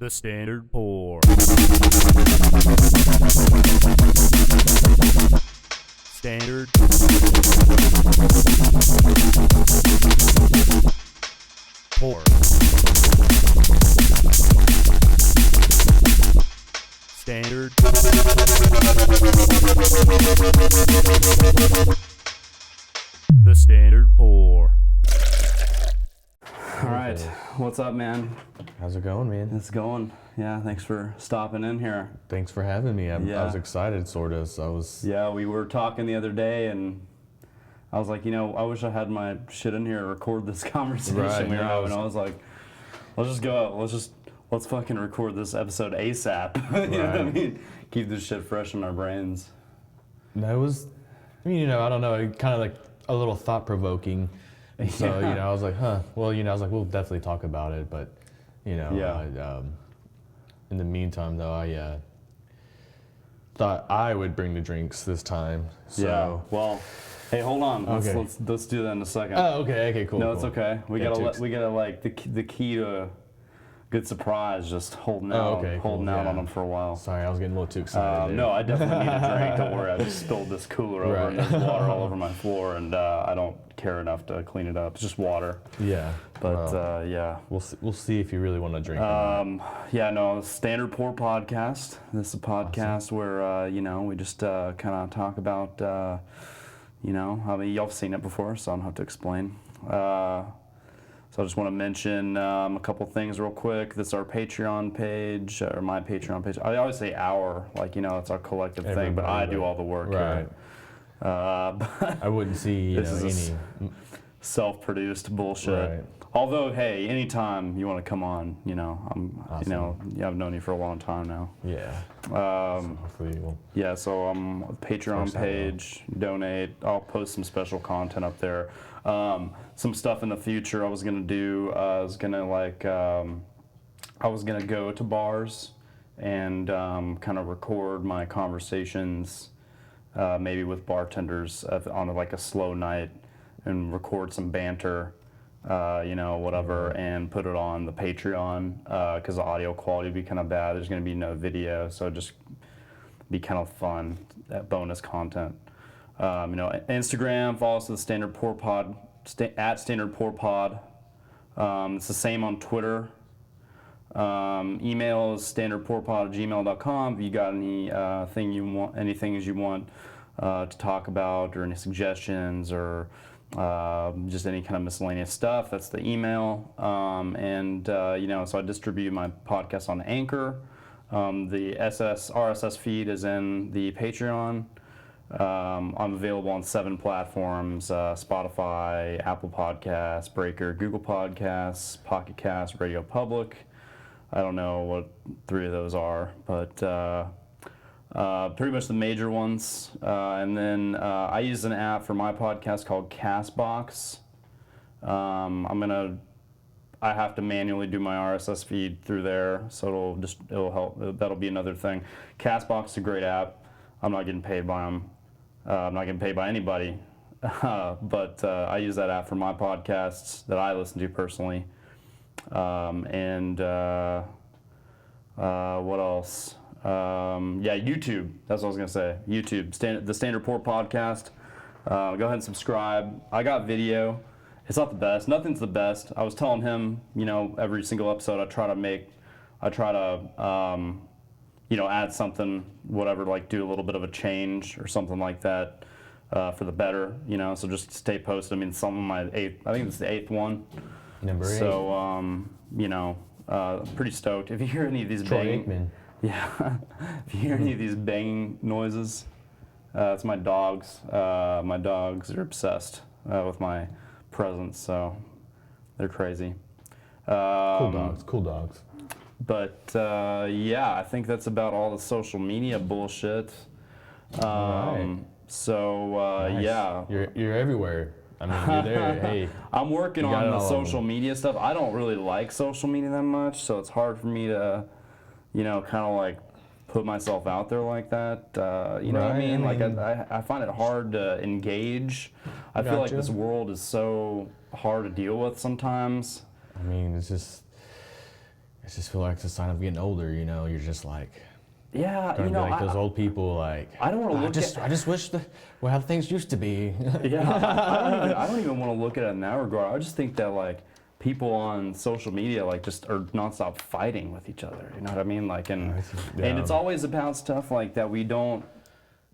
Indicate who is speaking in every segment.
Speaker 1: The standard pour. Standard. Pour. Standard. The standard pour.
Speaker 2: All right, what's up, man?
Speaker 3: How's it going, man?
Speaker 2: It's going. Yeah, thanks for stopping in here.
Speaker 3: Thanks for having me. I
Speaker 2: Yeah.
Speaker 3: was excited, sort of. So I was.
Speaker 2: Yeah, we were talking the other day, and I was like, I wish I had my shit in here to record this conversation
Speaker 3: Right,
Speaker 2: we were
Speaker 3: yeah,
Speaker 2: having. I was like, let's fucking record this episode ASAP. You know what I
Speaker 3: Right.
Speaker 2: mean? Keep this shit fresh in our brains.
Speaker 3: That was, I don't know, kind of like a little thought provoking. So
Speaker 2: Yeah.
Speaker 3: I was like, huh. Well, I was like, we'll definitely talk about it, but
Speaker 2: Yeah.
Speaker 3: in the meantime, though, I thought I would bring the drinks this time. So.
Speaker 2: Yeah. Well, hey, hold on.
Speaker 3: Okay.
Speaker 2: Let's do that in a second.
Speaker 3: Oh, okay, cool.
Speaker 2: No,
Speaker 3: cool.
Speaker 2: it's okay. We
Speaker 3: Yeah,
Speaker 2: gotta like the key to a good surprise. Just holding out,
Speaker 3: okay,
Speaker 2: holding
Speaker 3: cool,
Speaker 2: out
Speaker 3: yeah.
Speaker 2: on them for a while.
Speaker 3: Sorry, I was getting a little too excited. there.
Speaker 2: No, I definitely need a drink. Don't worry. I just spilled this cooler over, and
Speaker 3: Right.
Speaker 2: there's water all over my floor, and I don't care enough to clean it up. It's just water.
Speaker 3: Yeah.
Speaker 2: But
Speaker 3: well,
Speaker 2: yeah.
Speaker 3: we'll see if you really want to drink.
Speaker 2: Yeah, no, Standard Pour Podcast. This is a podcast where, we just kind of talk about, I mean, y'all have seen it before, so I don't have to explain. So I just want to mention a couple things real quick. This is our Patreon page, or my Patreon page. I always say our, it's our collective thing, but I do all the work
Speaker 3: Right.
Speaker 2: here.
Speaker 3: I wouldn't see,
Speaker 2: This is
Speaker 3: any.
Speaker 2: self-produced bullshit.
Speaker 3: Right.
Speaker 2: Although, hey, anytime you want to come on,
Speaker 3: Awesome.
Speaker 2: I've known you for a long time now.
Speaker 3: Yeah.
Speaker 2: Um,
Speaker 3: Hopefully you'll.
Speaker 2: yeah, so Patreon
Speaker 3: Check that out.
Speaker 2: page, donate. I'll post some special content up there. Some stuff in the future I was gonna do. I was gonna go to bars and kind of record my conversations, maybe with bartenders on like a slow night, and record some banter. Whatever, and put it on the Patreon, because the audio quality would be kind of bad. There's going to be no video, so it'd just be kind of fun, that bonus content. Instagram, follow us at the Standard Pour Pod, at Standard Pour Pod. It's the same on Twitter. Email is standardpourpod@gmail.com. If you got anything you want to talk about, or any suggestions, or just any kind of miscellaneous stuff, that's the email. So I distribute my podcast on Anchor. The RSS feed is in the Patreon. I'm available on 7 platforms: Spotify, Apple Podcasts, Breaker, Google Podcasts, Pocket Cast, Radio Public. I don't know what 3 of those are, but pretty much the major ones. And then I use an app for my podcast called Castbox. I have to manually do my RSS feed through there, so it'll help. That'll be another thing. Castbox is a great app. I'm not getting paid by them. I'm not getting paid by anybody. But I use that app for my podcasts that I listen to personally. What else? YouTube. That's what I was gonna say. YouTube, the Standard Pour Podcast. Go ahead and subscribe. I got video. It's not the best. Nothing's the best. I was telling him, every single episode I try to add something, whatever, like do a little bit of a change or something like that for the better. So just stay posted. I mean, I think it's the 8th one.
Speaker 3: Number 8.
Speaker 2: So pretty stoked. If you hear any of these
Speaker 3: Aikman.
Speaker 2: Yeah. If you hear any of these banging noises, it's my dogs. My dogs are obsessed with my presence, so they're crazy.
Speaker 3: Cool dogs.
Speaker 2: But I think that's about all the social media bullshit.
Speaker 3: Alright.
Speaker 2: So
Speaker 3: Nice.
Speaker 2: yeah.
Speaker 3: You're everywhere. I mean, you're there. Hey.
Speaker 2: I'm working
Speaker 3: You got
Speaker 2: on
Speaker 3: it
Speaker 2: the
Speaker 3: all
Speaker 2: social
Speaker 3: on.
Speaker 2: media stuff. I don't really like social media that much, so it's hard for me to, kind of like put myself out there like that. You know what I
Speaker 3: Right,
Speaker 2: mean?
Speaker 3: I mean-
Speaker 2: I find it hard to engage. I feel like
Speaker 3: Gotcha.
Speaker 2: this world is so hard to deal with sometimes.
Speaker 3: I mean, it's just I just feel like it's a sign of getting older. You know, you're just like.
Speaker 2: Yeah,
Speaker 3: Gonna be like those old people, like
Speaker 2: I don't want to look
Speaker 3: I just wish how things used to be.
Speaker 2: Yeah, I don't even want to look at it in that regard. I just think that like people on social media like just are nonstop fighting with each other. You know what I mean? Like and it's always about stuff like that we don't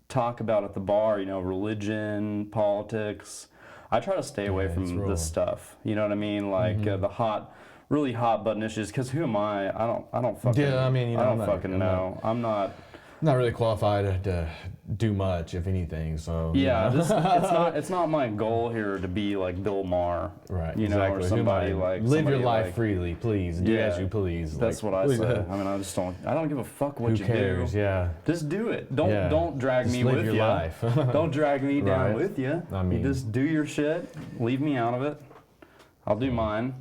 Speaker 2: talk about at the bar. You know, religion, politics. I try to stay away from this stuff. You know what I mean? Like the really hot button issues. Because who am I? I don't fucking.
Speaker 3: Yeah, I mean, you know,
Speaker 2: I don't fucking know. I'm not.
Speaker 3: Not really qualified to do much, if anything. So
Speaker 2: yeah, it's not my goal here to be like Bill Maher,
Speaker 3: right?
Speaker 2: You know, or somebody like
Speaker 3: live your life
Speaker 2: like,
Speaker 3: freely, please. Do as you please.
Speaker 2: That's what I say. I mean, I don't give a fuck what you
Speaker 3: cares?
Speaker 2: do.
Speaker 3: Yeah,
Speaker 2: just do it. Don't drag me with you.
Speaker 3: Life.
Speaker 2: Don't drag me down with you.
Speaker 3: I mean,
Speaker 2: you just do your shit. Leave me out of it. I'll do mine.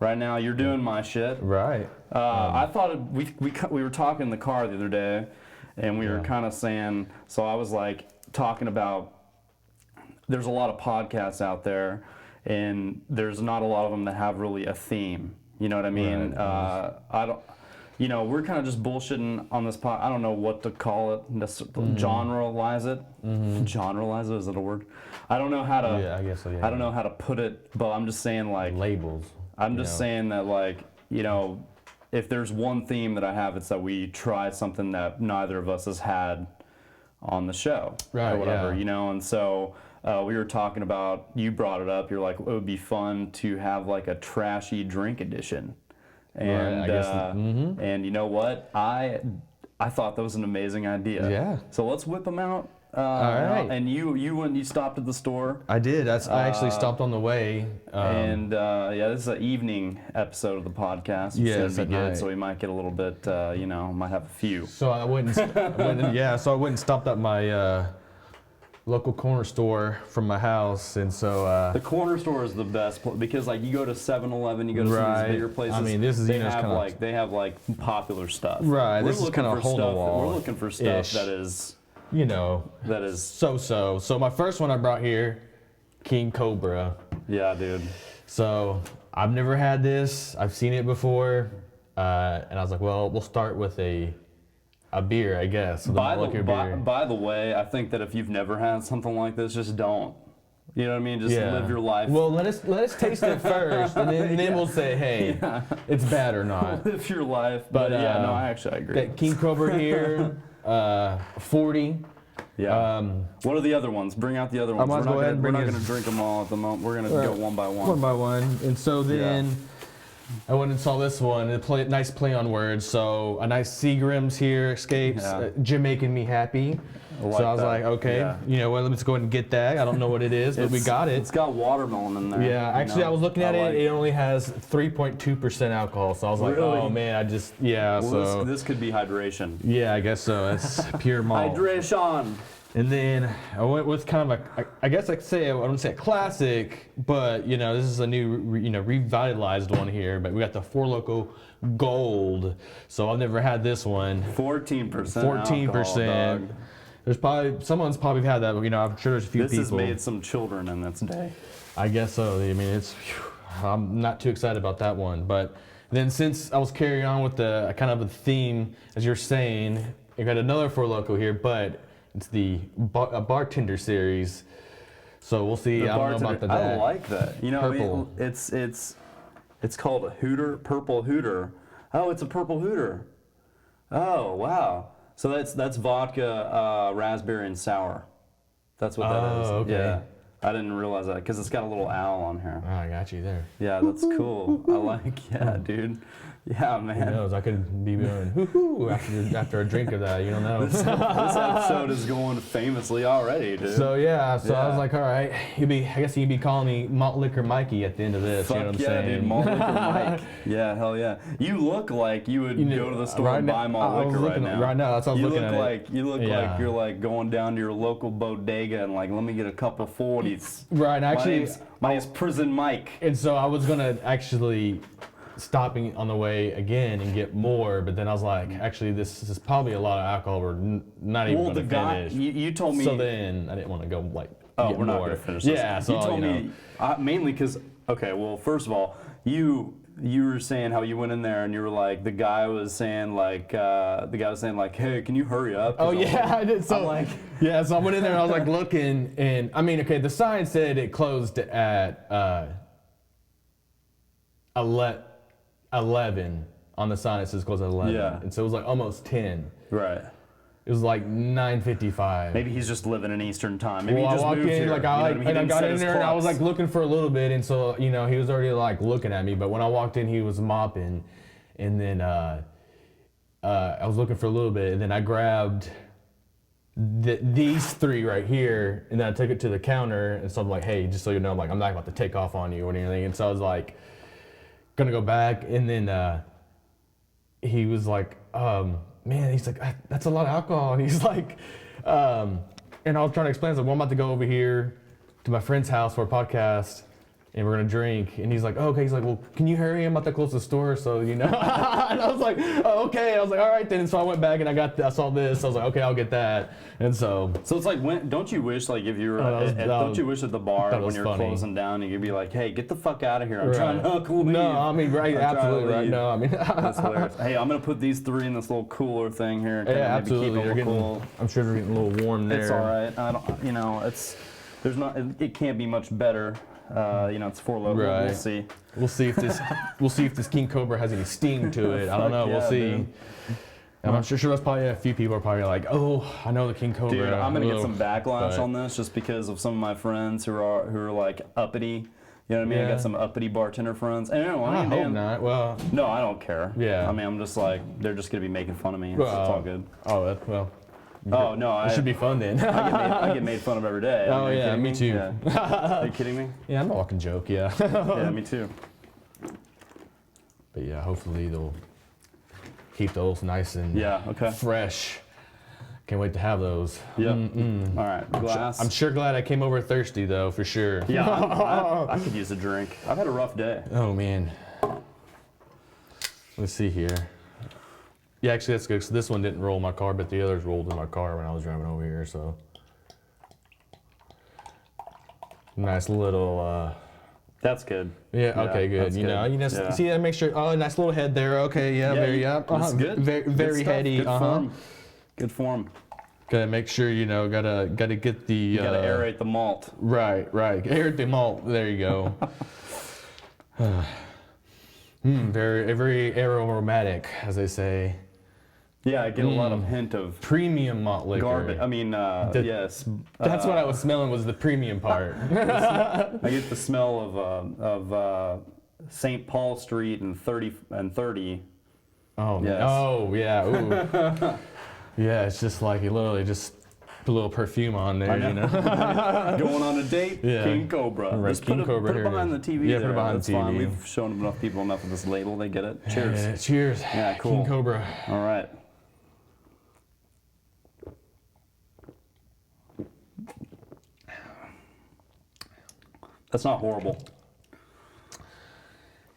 Speaker 2: Right now, you're doing my shit.
Speaker 3: Right.
Speaker 2: I thought we were talking in the car the other day, and we were kind of saying. So I was like talking about. There's a lot of podcasts out there, and there's not a lot of them that have really a theme. You know what I mean? Right. I don't. You know, we're kind of just bullshitting on this pod. I don't know what to call it. Generalize it. Generalize it, is that a word? I don't know how to.
Speaker 3: Yeah, I guess so. Yeah.
Speaker 2: I don't know how to put it, but I'm just saying like
Speaker 3: labels.
Speaker 2: I'm just saying that, like, you know, if there's one theme that I have, it's that we try something that neither of us has had on the show,
Speaker 3: right?
Speaker 2: Or whatever, you know. And so we were talking about. You brought it up. You're like, it would be fun to have like a trashy drink edition, and and you know what? I thought that was an amazing idea.
Speaker 3: Yeah.
Speaker 2: So let's whip them out.
Speaker 3: All right.
Speaker 2: And you stopped at the store.
Speaker 3: I did. I actually stopped on the way.
Speaker 2: And this is an evening episode of the podcast.
Speaker 3: It's
Speaker 2: gonna be good, so we might get a little bit. Might have a few.
Speaker 3: So I wouldn't. So I went and stopped at my local corner store from my house, and so
Speaker 2: the corner store is the best because like you go to 7-Eleven, you go to some of these bigger places.
Speaker 3: I mean, this is
Speaker 2: they have like popular stuff.
Speaker 3: Right. This is kind of hole in the wall.
Speaker 2: We're looking for stuff that is.
Speaker 3: You know,
Speaker 2: that is
Speaker 3: so. So my first one I brought here, King Cobra.
Speaker 2: Yeah, dude.
Speaker 3: So I've never had this. I've seen it before, and I was like, well, we'll start with a beer, I guess.
Speaker 2: By the way, I think that if you've never had something like this, just don't. You know what I mean? Just live your life.
Speaker 3: Well, let us taste it first, and then we'll say, hey, it's bad or not.
Speaker 2: Live your life. But I agree.
Speaker 3: Got King Cobra here. 40.
Speaker 2: Yeah. What are the other ones? Bring out the other ones. We're not going to drink them all at the moment. We're going to go one by one.
Speaker 3: One by one. And so then I went and saw this one. Nice play on words. So a nice Seagram's here, Escapes. Jamaican Me Happy. I was like, okay, you know what, let's go ahead and get that. I don't know what it is, but we got it.
Speaker 2: It's got watermelon in there.
Speaker 3: Yeah, actually, I was looking at it. It only has 3.2% alcohol. So I was like, oh man, so
Speaker 2: this could be hydration.
Speaker 3: Yeah, I guess so. It's pure malt.
Speaker 2: Hydration.
Speaker 3: And then I went with kind of I guess I could say, I wouldn't say a classic, but you know, this is a new, revitalized one here. But we got the Four Loko Gold. So I've never had this one.
Speaker 2: 14%. 14%.
Speaker 3: There's someone's probably had that. You know, I'm sure there's a few people.
Speaker 2: This has made some children in its day.
Speaker 3: I guess so. I mean, I'm not too excited about that one. But then since I was carrying on with the kind of a theme, as you're saying, I got another Four Loko here, but it's a bartender series. So we'll see. I don't know about that.
Speaker 2: I like that. You know,
Speaker 3: purple.
Speaker 2: It's called a Hooter, Purple Hooter. Oh, it's a Purple Hooter. Oh, wow. So that's vodka, raspberry, and sour. That's what that is.
Speaker 3: Okay.
Speaker 2: Yeah. I didn't realize that because it's got a little owl on here.
Speaker 3: Oh, I got you there.
Speaker 2: Yeah, that's cool. I like, dude. Yeah, man.
Speaker 3: Who knows? I could be going hoo-hoo after a drink of that. You don't know.
Speaker 2: This episode is going famously already, dude.
Speaker 3: So I was like, all right, I guess you'd be calling me Malt Liquor Mikey at the end of this.
Speaker 2: Fuck,
Speaker 3: you know what I'm saying?
Speaker 2: Dude, Malt Liquor Mike. Yeah, hell yeah. You look like you would go to the store and buy malt liquor right now.
Speaker 3: Right now, that's what I was looking at.
Speaker 2: You look like you're like going down to your local bodega and like, let me get a couple 40s.
Speaker 3: Right, actually.
Speaker 2: My name's Prison Mike.
Speaker 3: And so I was gonna actually stopping on the way again and get more, but then I was like, actually, this is probably a lot of alcohol. We're not even going to finish.
Speaker 2: You told me.
Speaker 3: So then I didn't want to go like.
Speaker 2: Oh, we're not going to finish this.
Speaker 3: Yeah, so
Speaker 2: you told me mainly because. Okay, well, first of all, you you were saying how you went in there and you were like, the guy was saying like, hey, can you hurry up?
Speaker 3: Oh yeah, I did. So
Speaker 2: I'm like,
Speaker 3: yeah, so I went in there and I was like looking, and I mean, okay, the sign said it closed at 11 on the sign. It says closed at 11,
Speaker 2: Yeah.
Speaker 3: and so it was like almost 10.
Speaker 2: right.
Speaker 3: It was like 9:55.
Speaker 2: Maybe he's just living in Eastern time. Maybe
Speaker 3: Well,
Speaker 2: he just
Speaker 3: I walked
Speaker 2: moved
Speaker 3: in,
Speaker 2: here.
Speaker 3: like I
Speaker 2: You know what I mean? He
Speaker 3: and I
Speaker 2: didn't
Speaker 3: got
Speaker 2: set
Speaker 3: in
Speaker 2: his
Speaker 3: there and I was
Speaker 2: clocks.
Speaker 3: like looking for a little bit, and so he was already like looking at me. But when I walked in, he was mopping, and then I was looking for a little bit, and then I grabbed these three right here, and then I took it to the counter, and so I'm like, hey, just so you know, I'm not about to take off on you or anything. And so I was like, gonna go back, and then he was like, man, he's like, that's a lot of alcohol. And he's like, and I was trying to explain, I was like, well, I'm about to go over here to my friend's house for a podcast, and we're gonna drink. And he's like, oh, okay. He's like, well, can you hurry? I'm about to close the store, so you know. And I was like, oh, okay. I was like, all right then. And so I went back and I saw this. I was like, okay, I'll get that. And so
Speaker 2: it's like, don't you wish, like, if you were, don't you wish at the bar when you're closing down, and you'd be like, hey, get the fuck out of here. I'm trying to leave.
Speaker 3: No, I mean, right, absolutely right. No, I mean,
Speaker 2: that's hilarious. Hey, I'm gonna put these three in this little cooler thing here. And
Speaker 3: yeah,
Speaker 2: maybe keep
Speaker 3: absolutely.
Speaker 2: them cool.
Speaker 3: I'm sure they're getting a little warm there.
Speaker 2: It's all right. I don't, you know, it can't be much better. You know, it's 4 local.
Speaker 3: Right.
Speaker 2: We'll see.
Speaker 3: We'll see if this King Cobra has any steam to it. I don't know. We'll see.
Speaker 2: Dude.
Speaker 3: I'm sure that's probably a few people are probably like, oh, I know the King Cobra.
Speaker 2: Dude, I'm gonna get some backlash
Speaker 3: but-
Speaker 2: on this just because of some of my friends who are like uppity. You know what I mean? I
Speaker 3: Yeah.
Speaker 2: got some uppity bartender friends. And
Speaker 3: I hope not. Well,
Speaker 2: No, I don't care.
Speaker 3: Yeah.
Speaker 2: I mean, I'm just like, they're just gonna be making fun of me. It's all good.
Speaker 3: Oh, well.
Speaker 2: Oh no,
Speaker 3: It should be fun then.
Speaker 2: I get made fun of every day.
Speaker 3: Oh,
Speaker 2: Are you
Speaker 3: yeah,
Speaker 2: kidding
Speaker 3: me too.
Speaker 2: Yeah. Are you kidding me?
Speaker 3: Yeah, I'm a walking joke. Yeah.
Speaker 2: Yeah, me too.
Speaker 3: But yeah, hopefully they'll keep those nice and
Speaker 2: Yeah. Okay.
Speaker 3: fresh. Can't wait to have those.
Speaker 2: Yeah. All right. Glass.
Speaker 3: I'm sure glad I came over thirsty though, for sure.
Speaker 2: Yeah. I could use a drink. I've had a rough day.
Speaker 3: Oh man. Let's see here. Yeah, actually that's good. So this one didn't roll in my car, but the others rolled in my car when I was driving over here. So nice little.
Speaker 2: That's good.
Speaker 3: Yeah. Okay. Good.
Speaker 2: that's
Speaker 3: You know.
Speaker 2: good.
Speaker 3: You know.
Speaker 2: Yeah.
Speaker 3: See that? Make sure. Oh, nice little head there. Okay. Yeah. Very. Yeah.
Speaker 2: That's good.
Speaker 3: Very.
Speaker 2: Good
Speaker 3: Very
Speaker 2: stuff.
Speaker 3: heady.
Speaker 2: Good form. Good form.
Speaker 3: Gotta make sure you know. Gotta get the.
Speaker 2: You gotta aerate the malt.
Speaker 3: Right. Aerate the malt. There you go. Very aromatic, as they say.
Speaker 2: Yeah, I get a lot of hint of
Speaker 3: Premium malt liquor.
Speaker 2: garbage. I mean, yes.
Speaker 3: That's what I was smelling was the premium part.
Speaker 2: I get the smell of St. Paul Street and 30.
Speaker 3: Oh,
Speaker 2: Yes.
Speaker 3: oh yeah. Ooh. Yeah, it's just like you literally just put a little perfume on there, you know.
Speaker 2: Going on a date,
Speaker 3: Yeah.
Speaker 2: King Cobra.
Speaker 3: Right,
Speaker 2: Just
Speaker 3: King
Speaker 2: put
Speaker 3: Cobra
Speaker 2: it
Speaker 3: here
Speaker 2: behind
Speaker 3: it
Speaker 2: the
Speaker 3: is.
Speaker 2: TV
Speaker 3: Yeah,
Speaker 2: there.
Speaker 3: put it behind
Speaker 2: That's
Speaker 3: the
Speaker 2: fine.
Speaker 3: TV.
Speaker 2: We've shown enough people enough of this label. They get it. Cheers.
Speaker 3: Cheers.
Speaker 2: Yeah, cool.
Speaker 3: King Cobra.
Speaker 2: All right. That's not horrible.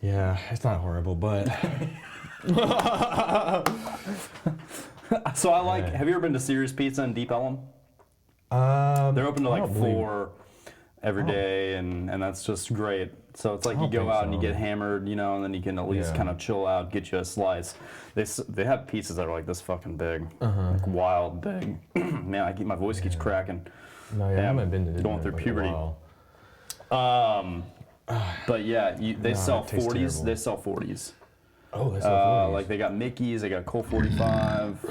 Speaker 3: Yeah, it's not horrible, but
Speaker 2: So I like. Have you ever been to Serious Pizza in Deep Ellum? They're open to like
Speaker 3: probably.
Speaker 2: 4 every day, and that's just great. So it's like you
Speaker 3: don't
Speaker 2: go
Speaker 3: think
Speaker 2: out and you
Speaker 3: so.
Speaker 2: get hammered, you know, and then you can at least
Speaker 3: Yeah.
Speaker 2: kind of chill out, get you a slice. They have pizzas that are like this fucking big,
Speaker 3: Uh-huh.
Speaker 2: like wild big. Man, my voice keeps cracking.
Speaker 3: no, yeah, I haven't been to
Speaker 2: Going
Speaker 3: dinner
Speaker 2: through
Speaker 3: in a
Speaker 2: puberty.
Speaker 3: while.
Speaker 2: But yeah, they sell
Speaker 3: it tastes
Speaker 2: 40s.
Speaker 3: terrible.
Speaker 2: They sell 40s.
Speaker 3: Oh, that's so
Speaker 2: Like they got Mickey's, they got Colt 45.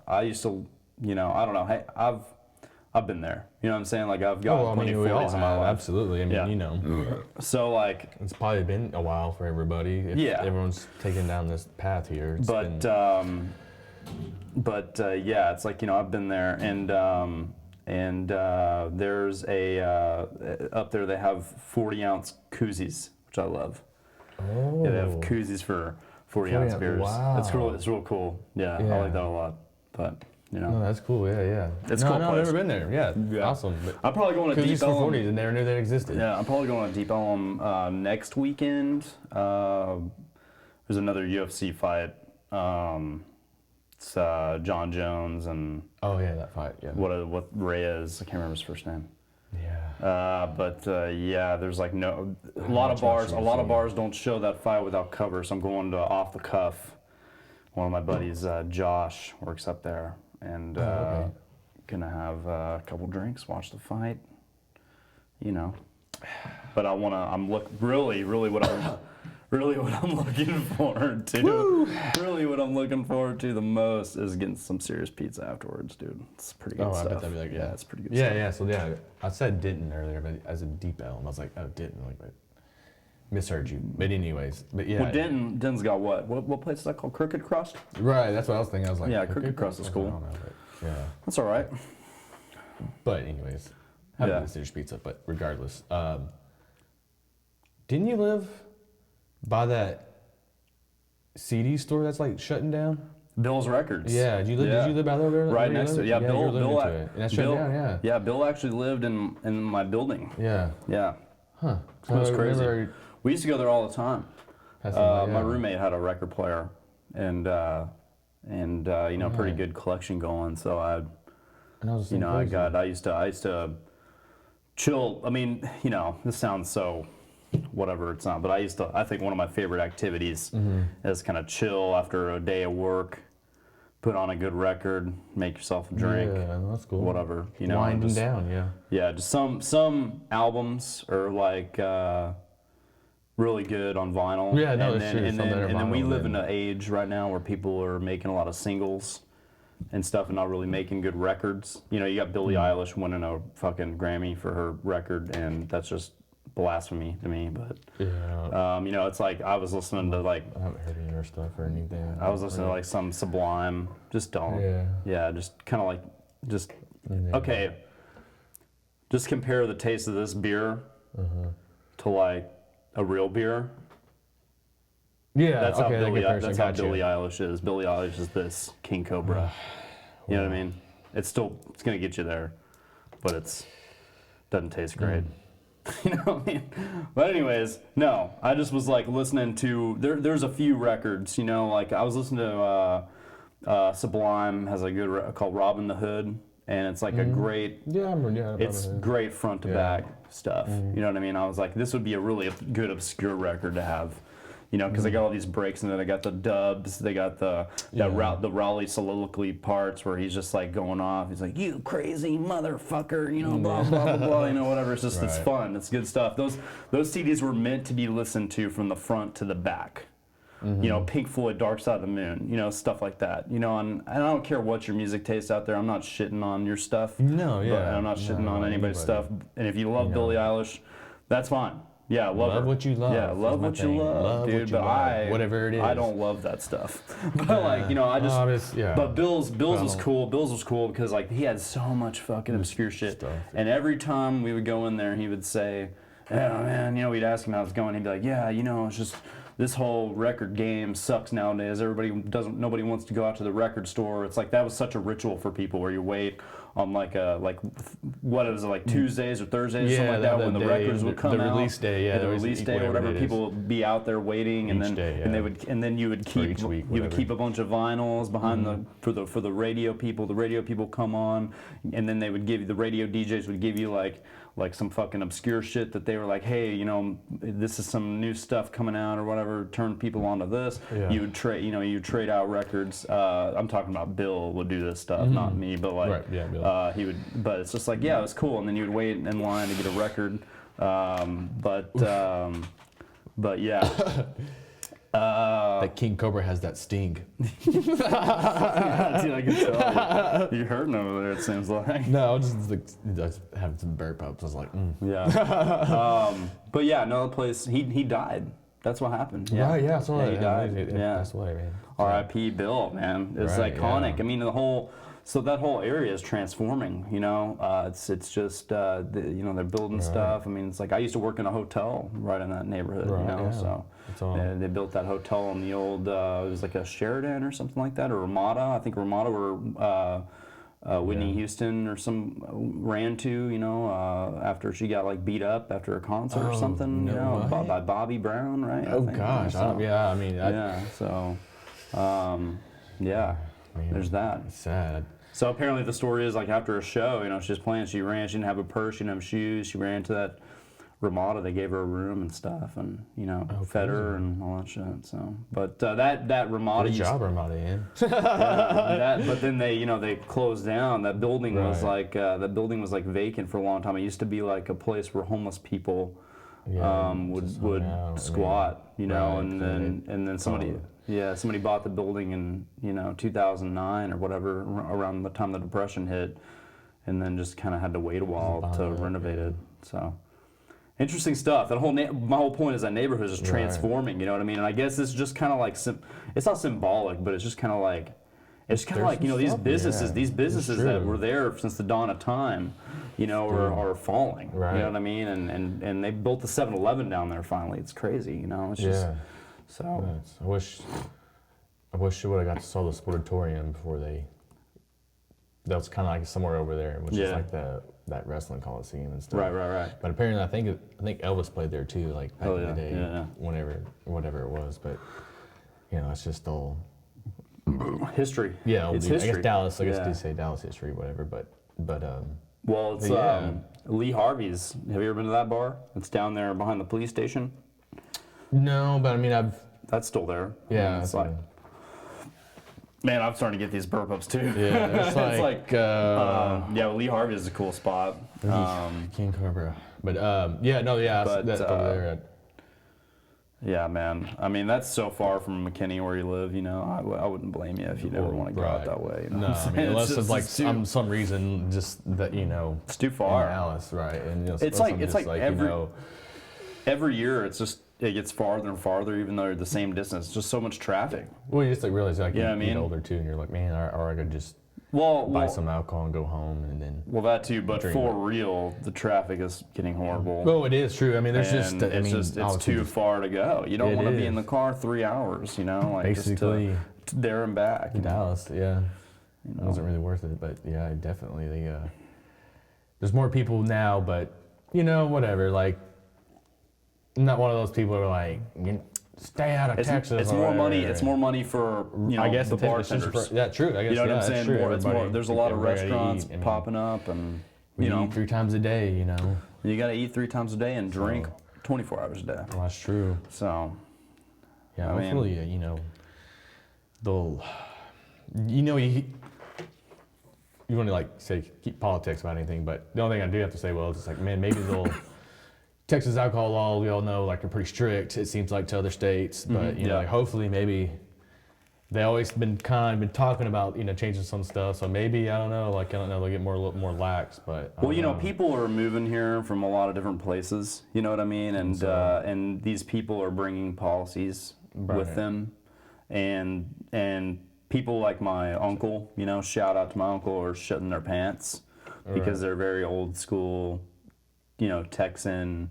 Speaker 2: I used to, you know, I don't know. Hey, I've been there. You know what I'm saying? Like I've got
Speaker 3: Oh, I
Speaker 2: plenty
Speaker 3: mean,
Speaker 2: of
Speaker 3: we
Speaker 2: 40s
Speaker 3: all
Speaker 2: in my
Speaker 3: have,
Speaker 2: life.
Speaker 3: absolutely. I mean,
Speaker 2: Yeah.
Speaker 3: you know,
Speaker 2: So like,
Speaker 3: it's probably been a while for everybody. If
Speaker 2: Yeah.
Speaker 3: everyone's taking down this path here. It's been,
Speaker 2: but yeah, it's like, you know, I've been there, and there's a up there they have 40-ounce koozies, which I love.
Speaker 3: oh,
Speaker 2: Yeah, they have koozies for 40-ounce
Speaker 3: 40-ounce,
Speaker 2: beers.
Speaker 3: wow.
Speaker 2: It's real cool. Yeah, I
Speaker 3: Yeah.
Speaker 2: like that a lot. But you know,
Speaker 3: no, that's cool. Yeah.
Speaker 2: It's
Speaker 3: no,
Speaker 2: cool
Speaker 3: no, I've
Speaker 2: place.
Speaker 3: never been there. Yeah,
Speaker 2: Yeah.
Speaker 3: awesome. But
Speaker 2: I'm probably going to
Speaker 3: koozies
Speaker 2: Deep
Speaker 3: for
Speaker 2: Ellum.
Speaker 3: 40s, I never knew that existed.
Speaker 2: Yeah, I'm probably going to Deep Ellum next weekend. There's another UFC fight. It's John Jones and
Speaker 3: Oh yeah, that fight. Yeah.
Speaker 2: what Reyes. I can't remember his first name.
Speaker 3: Yeah.
Speaker 2: Yeah, there's like no a lot of bars don't show that fight without cover, so I'm going to off the cuff. One of my buddies, Josh, works up there, and
Speaker 3: okay.
Speaker 2: gonna have a couple drinks, watch the fight, you know. But really what I'm looking forward to.
Speaker 3: Woo!
Speaker 2: Really what I'm looking forward to the most is getting some serious pizza afterwards, dude. It's pretty good stuff.
Speaker 3: I bet that'd be like,
Speaker 2: yeah, it's pretty good
Speaker 3: Yeah,
Speaker 2: stuff.
Speaker 3: yeah. So yeah, I said Denton earlier, but as a deep L, and I was like, oh, Denton. Like, I misheard you. But anyways, but yeah.
Speaker 2: Well, Denton's got what place is that called? Crooked Crust?
Speaker 3: Right. That's what I was thinking. I was like,
Speaker 2: Yeah, Crooked Crust is cool.
Speaker 3: I don't know, but yeah.
Speaker 2: That's all right.
Speaker 3: But anyways, having
Speaker 2: Yeah.
Speaker 3: the serious pizza. But regardless, didn't you live by that CD store that's like shutting down?
Speaker 2: Bill's Records.
Speaker 3: Yeah, did you live by there?
Speaker 2: Right
Speaker 3: where you
Speaker 2: next to it.
Speaker 3: lived?
Speaker 2: Yeah,
Speaker 3: you
Speaker 2: Bill.
Speaker 3: were living
Speaker 2: Bill.
Speaker 3: to it. And that shut down. Yeah.
Speaker 2: Yeah, Bill actually lived in my building.
Speaker 3: Yeah.
Speaker 2: Yeah.
Speaker 3: Huh.
Speaker 2: It was
Speaker 3: I
Speaker 2: crazy.
Speaker 3: remember
Speaker 2: We used to go there all the time.
Speaker 3: had some,
Speaker 2: My roommate had a record player, and you know, pretty good collection going. So
Speaker 3: and I was
Speaker 2: you know, I used to chill. I mean, you know, this sounds so whatever it's not, but I think one of my favorite activities is kind of chill after a day of work, put on a good record, make yourself a drink,
Speaker 3: Yeah, that's cool.
Speaker 2: whatever, you know.
Speaker 3: Winding
Speaker 2: just,
Speaker 3: down, yeah.
Speaker 2: Yeah, just some albums are like really good on vinyl.
Speaker 3: Yeah, no,
Speaker 2: and
Speaker 3: that's
Speaker 2: then,
Speaker 3: true.
Speaker 2: and
Speaker 3: Some
Speaker 2: then,
Speaker 3: that are
Speaker 2: and then we
Speaker 3: vinyl,
Speaker 2: live in
Speaker 3: then-
Speaker 2: an age right now where people are making a lot of singles and stuff and not really making good records. You know, you got Billie Eilish winning a fucking Grammy for her record, and that's just blasphemy to me. But
Speaker 3: Yeah.
Speaker 2: you know, it's like I was listening to like
Speaker 3: I haven't heard any of your stuff or anything.
Speaker 2: I was listening to like some Sublime. Just don't.
Speaker 3: Yeah.
Speaker 2: Just kind of like just
Speaker 3: Yeah.
Speaker 2: okay. Just compare the taste of this beer to like a real beer.
Speaker 3: Yeah,
Speaker 2: That's
Speaker 3: okay,
Speaker 2: how Billie.
Speaker 3: that
Speaker 2: That's how Billie Eilish is. Billie Eilish is this King Cobra. You know what I mean? It's gonna get you there, but doesn't taste great. You know what I mean? But anyways, no. I just was like listening to there's a few records. You know, like I was listening to Sublime has a good called Robin the Hood, and it's like a great.
Speaker 3: Yeah, I remember. Yeah,
Speaker 2: It's great front to back stuff. You know what I mean? I was like, this would be a really good obscure record to have. You know, because they got all these breaks, and then they got the dubs. They got the Raleigh soliloquy parts where he's just like going off. He's like, "You crazy motherfucker," you know, blah blah blah blah. You know, whatever. It's just it's fun. It's good stuff. Those CDs were meant to be listened to from the front to the back. You know, Pink Floyd, Dark Side of the Moon. You know, stuff like that. You know, and I don't care what your music taste out there. I'm not shitting on your stuff.
Speaker 3: No,
Speaker 2: but
Speaker 3: yeah.
Speaker 2: I'm not shitting on anybody's stuff. And if you love
Speaker 3: You know.
Speaker 2: Billie Eilish, that's fine. Yeah, love her.
Speaker 3: what you love.
Speaker 2: Yeah, love
Speaker 3: is my
Speaker 2: what you
Speaker 3: thing.
Speaker 2: love, dude.
Speaker 3: what you
Speaker 2: But
Speaker 3: love. Whatever it is.
Speaker 2: I don't love that stuff. But like, you know, I just.
Speaker 3: yeah.
Speaker 2: But Bill's was
Speaker 3: Well.
Speaker 2: cool. Bill's was cool because like he had so much fucking obscure shit.
Speaker 3: stuff,
Speaker 2: And every time we would go in there, he would say, "Oh man," you know, we'd ask him how it's going. He'd be like, "Yeah, you know, it's just." This whole record game sucks nowadays. Nobody wants to go out to the record store. It's like that was such a ritual for people where you wait on what is it, like Tuesdays or Thursdays or something like that when the records would come out.
Speaker 3: The release day, yeah.
Speaker 2: The release day or whatever. People would be out there waiting, and
Speaker 3: Each
Speaker 2: then
Speaker 3: day,
Speaker 2: and they
Speaker 3: yeah.
Speaker 2: would and then you would keep
Speaker 3: each week,
Speaker 2: you would
Speaker 3: whatever.
Speaker 2: keep a bunch of vinyls behind for the radio people. The radio people come on, and then they would give you the radio DJs would give you like some fucking obscure shit that they were like, hey, you know, this is some new stuff coming out or whatever. Turn people onto this.
Speaker 3: Yeah.
Speaker 2: You would trade out records. I'm talking about Bill would do this stuff, not me, but like
Speaker 3: Right, yeah, Bill.
Speaker 2: he would. But it's just like, yeah, it was cool. And then you would wait in line to get a record. But yeah.
Speaker 3: That King Cobra has that sting.
Speaker 2: Dude, I can tell you're hurting over there. It seems like.
Speaker 3: No, just having some burp ups. I was like,
Speaker 2: Yeah. But yeah, another place. He died. That's what happened. Yeah.
Speaker 3: Right, yeah, so
Speaker 2: he died. Yeah.
Speaker 3: That's why, man.
Speaker 2: R.I.P. Bill, man. It's
Speaker 3: Right,
Speaker 2: iconic.
Speaker 3: yeah.
Speaker 2: I mean, that whole area is transforming. You know, it's just you know, they're building stuff. I mean, it's like I used to work in a hotel right in that neighborhood.
Speaker 3: Right,
Speaker 2: you know,
Speaker 3: yeah.
Speaker 2: so
Speaker 3: It's all-
Speaker 2: they built that hotel in the old. It was like a Sheridan or something like that, or Ramada. I think Ramada where Whitney Houston or some ran to. You know, after she got like beat up after a concert or
Speaker 3: Oh,
Speaker 2: something.
Speaker 3: no
Speaker 2: You know,
Speaker 3: way.
Speaker 2: by Bobby Brown, right? I
Speaker 3: Oh
Speaker 2: think,
Speaker 3: gosh,
Speaker 2: so.
Speaker 3: yeah. I mean,
Speaker 2: Yeah. So, yeah.
Speaker 3: Man.
Speaker 2: There's that.
Speaker 3: It's sad.
Speaker 2: So apparently the story is like after a show, she was playing, she ran, she didn't have a purse, she didn't have shoes, she ran to that Ramada, they gave her a room and stuff, and fed her and all that shit. So, but that Ramada,
Speaker 3: Good job, Ramada, Ian.
Speaker 2: but then they closed down. That building was
Speaker 3: Right.
Speaker 2: like vacant for a long time. It used to be like a place where homeless people would
Speaker 3: hung out, I mean,
Speaker 2: squat,
Speaker 3: right,
Speaker 2: and then somebody bought the building in 2009 or whatever, around the time the Depression hit, and then just kind of had to wait a while to renovate it. So. Interesting stuff. That my whole point is that neighborhood is just transforming. You know what I mean? And I guess it's just kind of like it's not symbolic, but it's just kind of like these businesses that were there since the dawn of time, are falling.
Speaker 3: Right.
Speaker 2: You know what I mean? And they built the 7-Eleven down there finally. It's crazy. It's just so.
Speaker 3: I wish they would have got to saw the Sportatorium before they. That was kind of like somewhere over there, which is like that wrestling coliseum and stuff.
Speaker 2: Right.
Speaker 3: But apparently, I think Elvis played there too, like back in the day, whatever it was. But it's just all
Speaker 2: history.
Speaker 3: Yeah,
Speaker 2: it's
Speaker 3: history.
Speaker 2: history.
Speaker 3: I guess Dallas. I guess they say Dallas history, whatever. But
Speaker 2: well, it's Lee Harvey's. Have you ever been to that bar? It's down there behind the police station.
Speaker 3: No, but I mean
Speaker 2: That's still there.
Speaker 3: Yeah,
Speaker 2: it's like. Man, I'm starting to get these burp ups too.
Speaker 3: Yeah, it's like
Speaker 2: Lee Harvey is a cool spot.
Speaker 3: King Cobra, but that's over there.
Speaker 2: Yeah, man. I mean, that's so far from McKinney where you live. I wouldn't blame you if you never want to go out that way.
Speaker 3: No, I mean, unless it's like some reason just that
Speaker 2: it's too far.
Speaker 3: In Dallas, right? And
Speaker 2: it's like every year it gets farther and farther, even though they're the same distance. Just so much traffic.
Speaker 3: Well, you just realize you
Speaker 2: I
Speaker 3: get older too, and you're like, man, or I could just buy some alcohol and go home, and then.
Speaker 2: Well, that too, but for real, the traffic is getting horrible.
Speaker 3: Well, it is true. I mean,
Speaker 2: it's too far to go. You don't want to be in the car 3 hours,
Speaker 3: basically
Speaker 2: just to there and back.
Speaker 3: In Dallas, yeah, it wasn't really worth it, but yeah, definitely there's more people now, but whatever, like. I'm not one of those people who are like, stay out of Texas.
Speaker 2: It's more money. It's more money for
Speaker 3: I guess
Speaker 2: the bartenders.
Speaker 3: True. I guess
Speaker 2: you know what I'm saying.
Speaker 3: True.
Speaker 2: More. There's a lot of restaurants popping up, and
Speaker 3: you eat 3 times a day.
Speaker 2: You got to eat 3 times a day and drink 24 hours a day.
Speaker 3: Well, that's true.
Speaker 2: So,
Speaker 3: yeah, hopefully, they'll, you want to say keep politics about anything, but the only thing I do have to say, is it's like, man, maybe they'll. Texas alcohol law, we all know, they're pretty strict. It seems like to other states, but hopefully, maybe they always been talking about changing some stuff. So maybe I don't know, they'll get a little more lax. But
Speaker 2: people are moving here from a lot of different places. You know what I mean? And and these people are bringing policies with them, and people like my uncle. Shout out to my uncle, are shitting their pants because they're very old school. Texan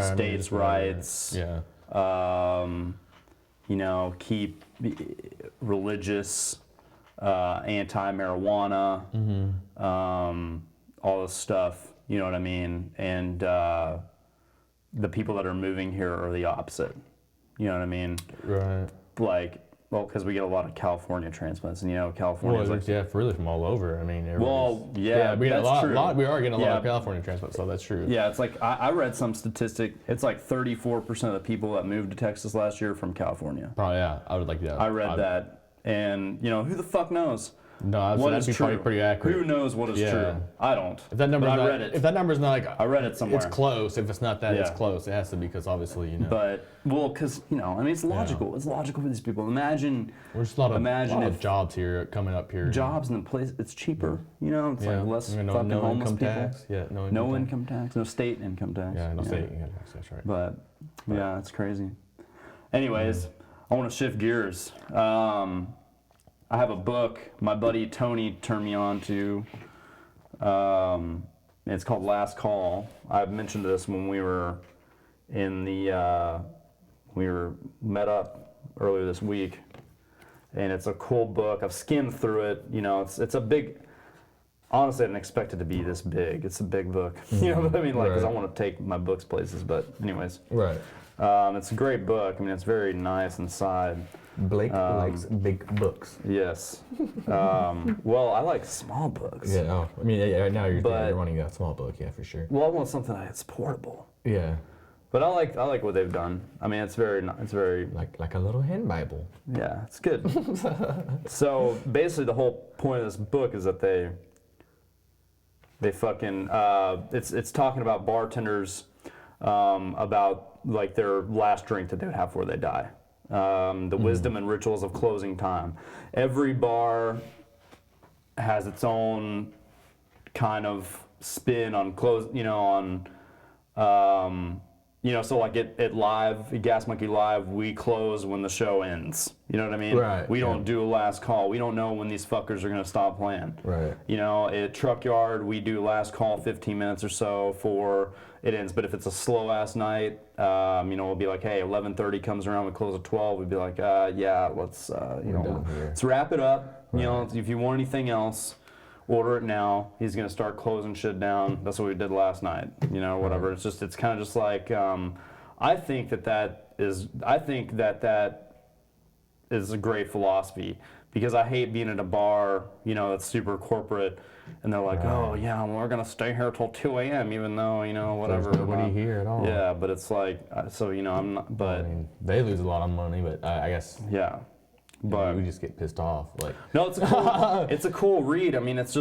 Speaker 2: states' rights.
Speaker 3: Yeah.
Speaker 2: Keep religious, anti-marijuana, all this stuff. You know what I mean? And the people that are moving here are the opposite. You know what I mean?
Speaker 3: Right.
Speaker 2: Because we get a lot of California transplants, and California is
Speaker 3: really from all over. I mean,
Speaker 2: we get
Speaker 3: a lot.
Speaker 2: True.
Speaker 3: We are getting a lot of California transplants, so that's true.
Speaker 2: Yeah, it's like I read some statistic. It's like 34% of the people that moved to Texas last year are from California.
Speaker 3: Probably, yeah. I would like that.
Speaker 2: I read that, and who the fuck knows?
Speaker 3: No, that'd be probably pretty accurate.
Speaker 2: Who knows what is true? I don't.
Speaker 3: If that number's
Speaker 2: I read it.
Speaker 3: If that number's not
Speaker 2: I read it somewhere.
Speaker 3: It's close. If it's not that, it's close. It has to be because obviously
Speaker 2: But because it's logical. Yeah. It's logical for these people. Imagine.
Speaker 3: There's a lot of jobs here coming up here.
Speaker 2: Jobs in the place. It's cheaper. It's like less fucking homeless people.
Speaker 3: Tax. Yeah,
Speaker 2: no income tax. No state income tax.
Speaker 3: Yeah, no state income tax. That's right.
Speaker 2: But yeah, it's crazy. Anyways, I want to shift gears. I have a book my buddy Tony turned me on to. It's called Last Call. I mentioned this when we were met up earlier this week, and it's a cool book. I've skimmed through it. It's a big. Honestly, I didn't expect it to be this big. It's a big book. You know what I mean? Because I want to take my books places. But anyways.
Speaker 3: Right.
Speaker 2: It's a great book. It's very nice inside.
Speaker 3: Blake likes big books.
Speaker 2: Yes. Well, I like small books.
Speaker 3: Yeah. Oh, I mean, yeah, now you're
Speaker 2: But-
Speaker 3: wanting a small book, yeah, for sure.
Speaker 2: Well, I want something that's portable.
Speaker 3: Yeah.
Speaker 2: But I like what they've done. I mean, it's very
Speaker 3: Like a little hand Bible.
Speaker 2: yeah, it's good. So basically, the whole point of this book is that they fucking it's talking about bartenders about like their last drink that they would have before they die. The wisdom and rituals of closing time. Every bar has its own kind of spin on close, so like at Live, at Gas Monkey Live, we close when the show ends. You know what I mean?
Speaker 3: Right,
Speaker 2: We don't
Speaker 3: yeah.
Speaker 2: do a last call. We don't know when these fuckers are gonna stop playing.
Speaker 3: Right.
Speaker 2: At Truck Yard, we do last call 15 minutes or so for it ends. But if it's a slow ass night, we'll be like, hey, 11:30 comes around, we close at 12. We'd be like, yeah, let's
Speaker 3: done here.
Speaker 2: let's wrap it up.
Speaker 3: Right.
Speaker 2: If you want anything else, order it now. He's gonna start closing shit down. That's what we did last night. Whatever. It's kind of just like I think that is a great philosophy because I hate being at a bar, that's super corporate, and they're like, oh yeah, well, we're gonna stay here till 2 a.m. even though whatever.
Speaker 3: There's nobody here at all.
Speaker 2: Yeah, but it's like I'm not. But
Speaker 3: I mean, they lose a lot of money, but I guess
Speaker 2: yeah. But
Speaker 3: we just get pissed off. Like,
Speaker 2: no, it's a cool read. I mean, it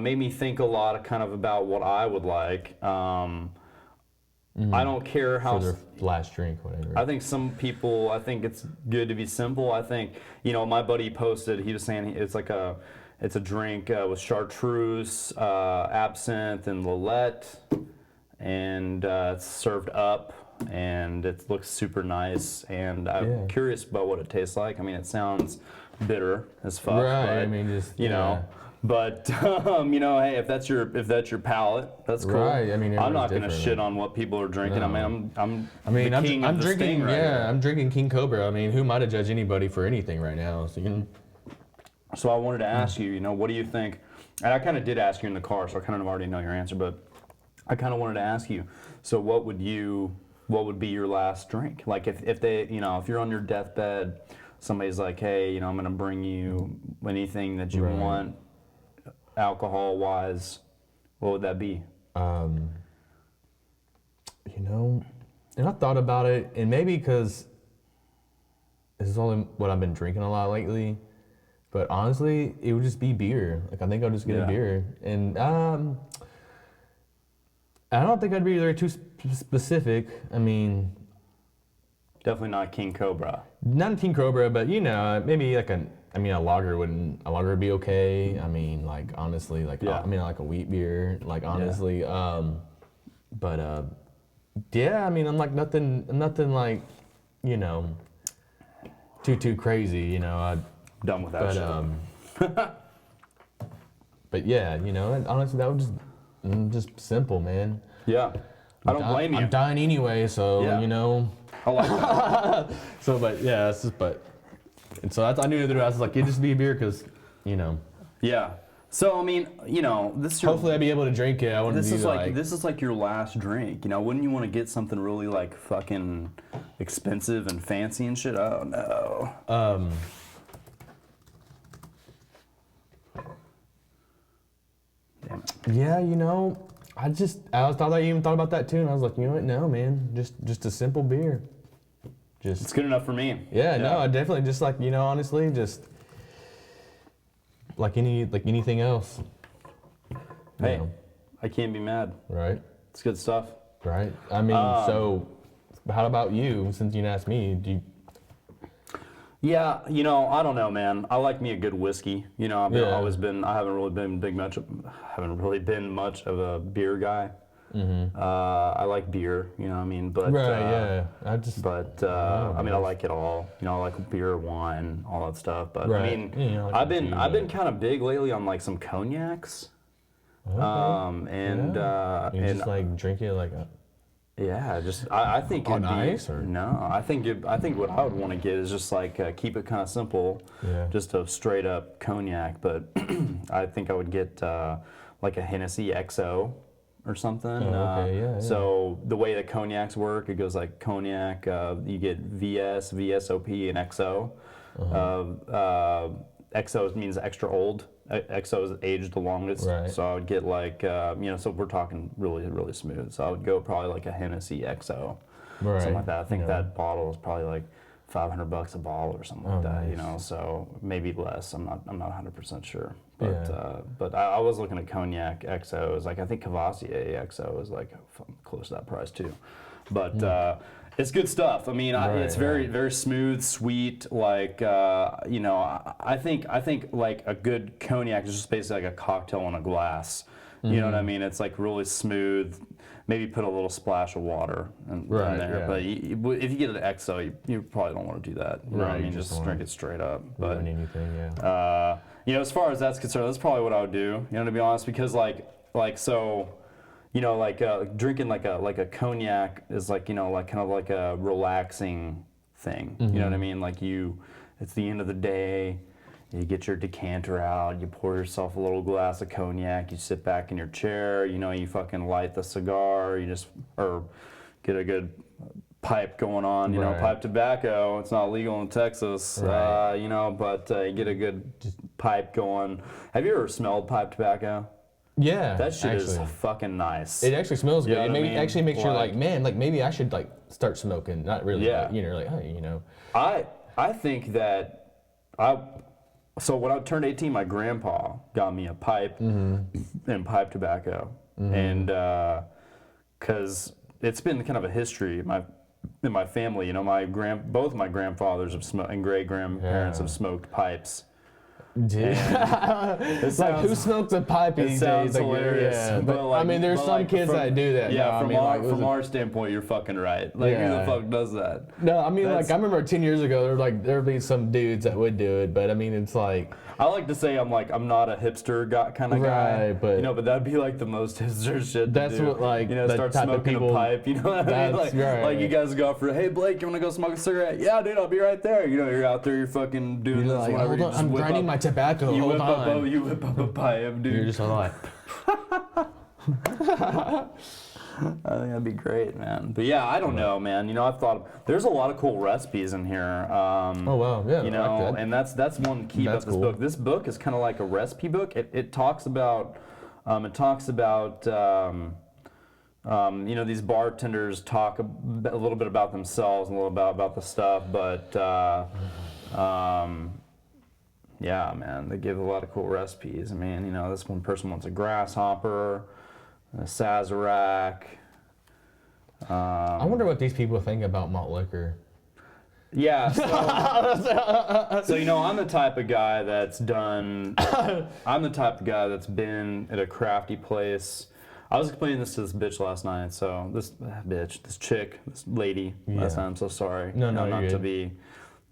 Speaker 2: made me think a lot of kind of about what I would like. I don't care how.
Speaker 3: for their last drink, whatever.
Speaker 2: I think some people. I think it's good to be simple. I think my buddy posted. He was saying it's a drink with chartreuse, absinthe, and Lillet, and it's served up. And it looks super nice, and I'm curious about what it tastes like. I mean, it sounds bitter as fuck.
Speaker 3: Right.
Speaker 2: But,
Speaker 3: I mean, just
Speaker 2: But hey, if that's your palate, that's cool.
Speaker 3: Right, I mean,
Speaker 2: I'm not gonna
Speaker 3: everybody's
Speaker 2: shit
Speaker 3: different,
Speaker 2: on what people are drinking.
Speaker 3: No.
Speaker 2: I'm the king of the
Speaker 3: drinking.
Speaker 2: sting right here.
Speaker 3: I'm drinking King Cobra. I mean, who am I to judge anybody for anything right now?
Speaker 2: So I wanted to ask you, what do you think? And I kind of did ask you in the car, so I kind of already know your answer. But I kind of wanted to ask you. So what would be your last drink? Like if they, if you're on your deathbed, somebody's like, hey, I'm gonna bring you anything that you want, alcohol wise, what would that be?
Speaker 3: And I thought about it, and maybe because this is only what I've been drinking a lot lately, but honestly, it would just be beer. Like, I think I'll just get a beer. And I don't think I'd be very too specific. I mean,
Speaker 2: Definitely not King Cobra.
Speaker 3: not King Cobra, but maybe like a lager would be okay. I mean, like, honestly, like,
Speaker 2: Yeah.
Speaker 3: like a wheat beer, like, honestly, but yeah, I mean, I'm nothing like, too crazy,
Speaker 2: Done with that shit.
Speaker 3: but yeah, and honestly, that would just simple, man.
Speaker 2: Yeah. I don't blame you.
Speaker 3: I'm dying anyway, so,
Speaker 2: Yeah. I like that.
Speaker 3: So, but yeah, and so I knew that I was like, it just be a beer because,
Speaker 2: Yeah. So I mean, this is your,
Speaker 3: hopefully I'd be able to drink it. I wouldn't
Speaker 2: this
Speaker 3: be
Speaker 2: is like this is like your last drink. Wouldn't you want to get something really like fucking expensive and fancy and shit? Oh no. Damn it.
Speaker 3: Yeah, I thought I even thought about that too, and I was like, you know what? No, man, just a simple beer.
Speaker 2: It's good enough for me.
Speaker 3: Yeah, no, I definitely just like, honestly, just like anything else.
Speaker 2: Hey, I can't be mad.
Speaker 3: Right.
Speaker 2: It's good stuff.
Speaker 3: Right. I mean, so how about you? Since you asked me, do you?
Speaker 2: Yeah, I don't know, man. I like me a good whiskey. I haven't really been much of a beer guy. Mm-hmm. I like beer, but
Speaker 3: yeah.
Speaker 2: I like it all. I like beer, wine, all that stuff. But
Speaker 3: Right.
Speaker 2: I mean, I've been kind of big lately on like some cognacs.
Speaker 3: Okay. You just like drink it like a.
Speaker 2: Yeah, I think
Speaker 3: On
Speaker 2: it'd be,
Speaker 3: ice, or?
Speaker 2: no. I think what I would want to get is just like keep it kind of simple,
Speaker 3: Yeah.
Speaker 2: just a straight up cognac. But I think I would get like a Hennessy XO, or something.
Speaker 3: okay, yeah.
Speaker 2: So the way that cognacs work, it goes like cognac. You get VS, VSOP, and XO. XO means extra old. XO is aged the longest.
Speaker 3: Right.
Speaker 2: So I would get like, so we're talking really, really smooth. So I would go probably like a Hennessy XO,
Speaker 3: Right.
Speaker 2: something like that. I think that bottle is probably like $500 a bottle or something like that.
Speaker 3: Nice.
Speaker 2: So maybe less. I'm not 100% sure. But I was looking at cognac XOs. Like I think Cavassier XO is like close to that price too. But it's good stuff. I mean, it's very, very smooth, sweet. Like I think like a good cognac is just basically like a cocktail in a glass. You know what I mean? It's like really smooth. Maybe put a little splash of water in there.
Speaker 3: Yeah.
Speaker 2: But if you get an XO, you probably don't want to do that. You know what I mean? Just drink it straight up. But
Speaker 3: anything,
Speaker 2: as far as that's concerned, that's probably what I would do. To be honest, because drinking like a cognac is like kind of like a relaxing thing. You know what I mean? Like it's the end of the day. You get your decanter out, you pour yourself a little glass of cognac, you sit back in your chair, you fucking light the cigar, or get a good pipe going on, pipe tobacco. It's not legal in Texas, but you get a good pipe going. Have you ever smelled pipe tobacco?
Speaker 3: Yeah.
Speaker 2: That shit
Speaker 3: actually
Speaker 2: is fucking nice.
Speaker 3: It actually smells good.
Speaker 2: You know what I mean?
Speaker 3: Actually makes you like, man, like maybe I should like start smoking. Not really,
Speaker 2: Yeah.
Speaker 3: but,
Speaker 2: I think that so when I turned 18, my grandpa got me a pipe and pipe tobacco, and because it's been kind of a history in my family. Both my grandfathers have smoked, and great grandparents have smoked pipes.
Speaker 3: Dude. It's like, who smokes a pipe these days?
Speaker 2: Sounds
Speaker 3: Like,
Speaker 2: hilarious.
Speaker 3: yeah,
Speaker 2: But
Speaker 3: I mean, there's some kids that do that.
Speaker 2: Yeah,
Speaker 3: No,
Speaker 2: from our standpoint, you're fucking right. Like, who the fuck does that?
Speaker 3: No, I mean, like, I remember 10 years ago, there'd be some dudes that would do it, but I mean, it's like...
Speaker 2: I like to say I'm not a hipster kind of guy.
Speaker 3: Right, but...
Speaker 2: but that'd be like the most hipster shit to
Speaker 3: That's
Speaker 2: do.
Speaker 3: what, like, the
Speaker 2: start
Speaker 3: type of
Speaker 2: smoking
Speaker 3: people,
Speaker 2: a pipe, you know what I mean? Like,
Speaker 3: right.
Speaker 2: You guys go out for, hey, Blake, you want to go smoke a cigarette? Yeah, dude, I'll be right there. You're out there, you're fucking doing this,
Speaker 3: like,
Speaker 2: whatever.
Speaker 3: hold on, I'm grinding my tobacco,
Speaker 2: You
Speaker 3: hold on.
Speaker 2: You whip up a pipe, dude.
Speaker 3: You're just like...
Speaker 2: I think that'd be great, man. But yeah, I don't know, man. I've thought there's a lot of cool recipes in here.
Speaker 3: Oh wow, yeah. I like that.
Speaker 2: And that's one key about this book. This book is kind of like a recipe book. It talks about these bartenders talk a little bit about themselves and a little bit about the stuff, but yeah, man, they give a lot of cool recipes. I mean, this one person wants a grasshopper, a Sazerac.
Speaker 3: I wonder what these people think about malt liquor.
Speaker 2: Yeah, so I'm the type of guy that's done. I'm the type of guy that's been at a crafty place. I was explaining this to this bitch last night. So this chick, this lady. Last night, I'm so sorry.
Speaker 3: No,
Speaker 2: not to be.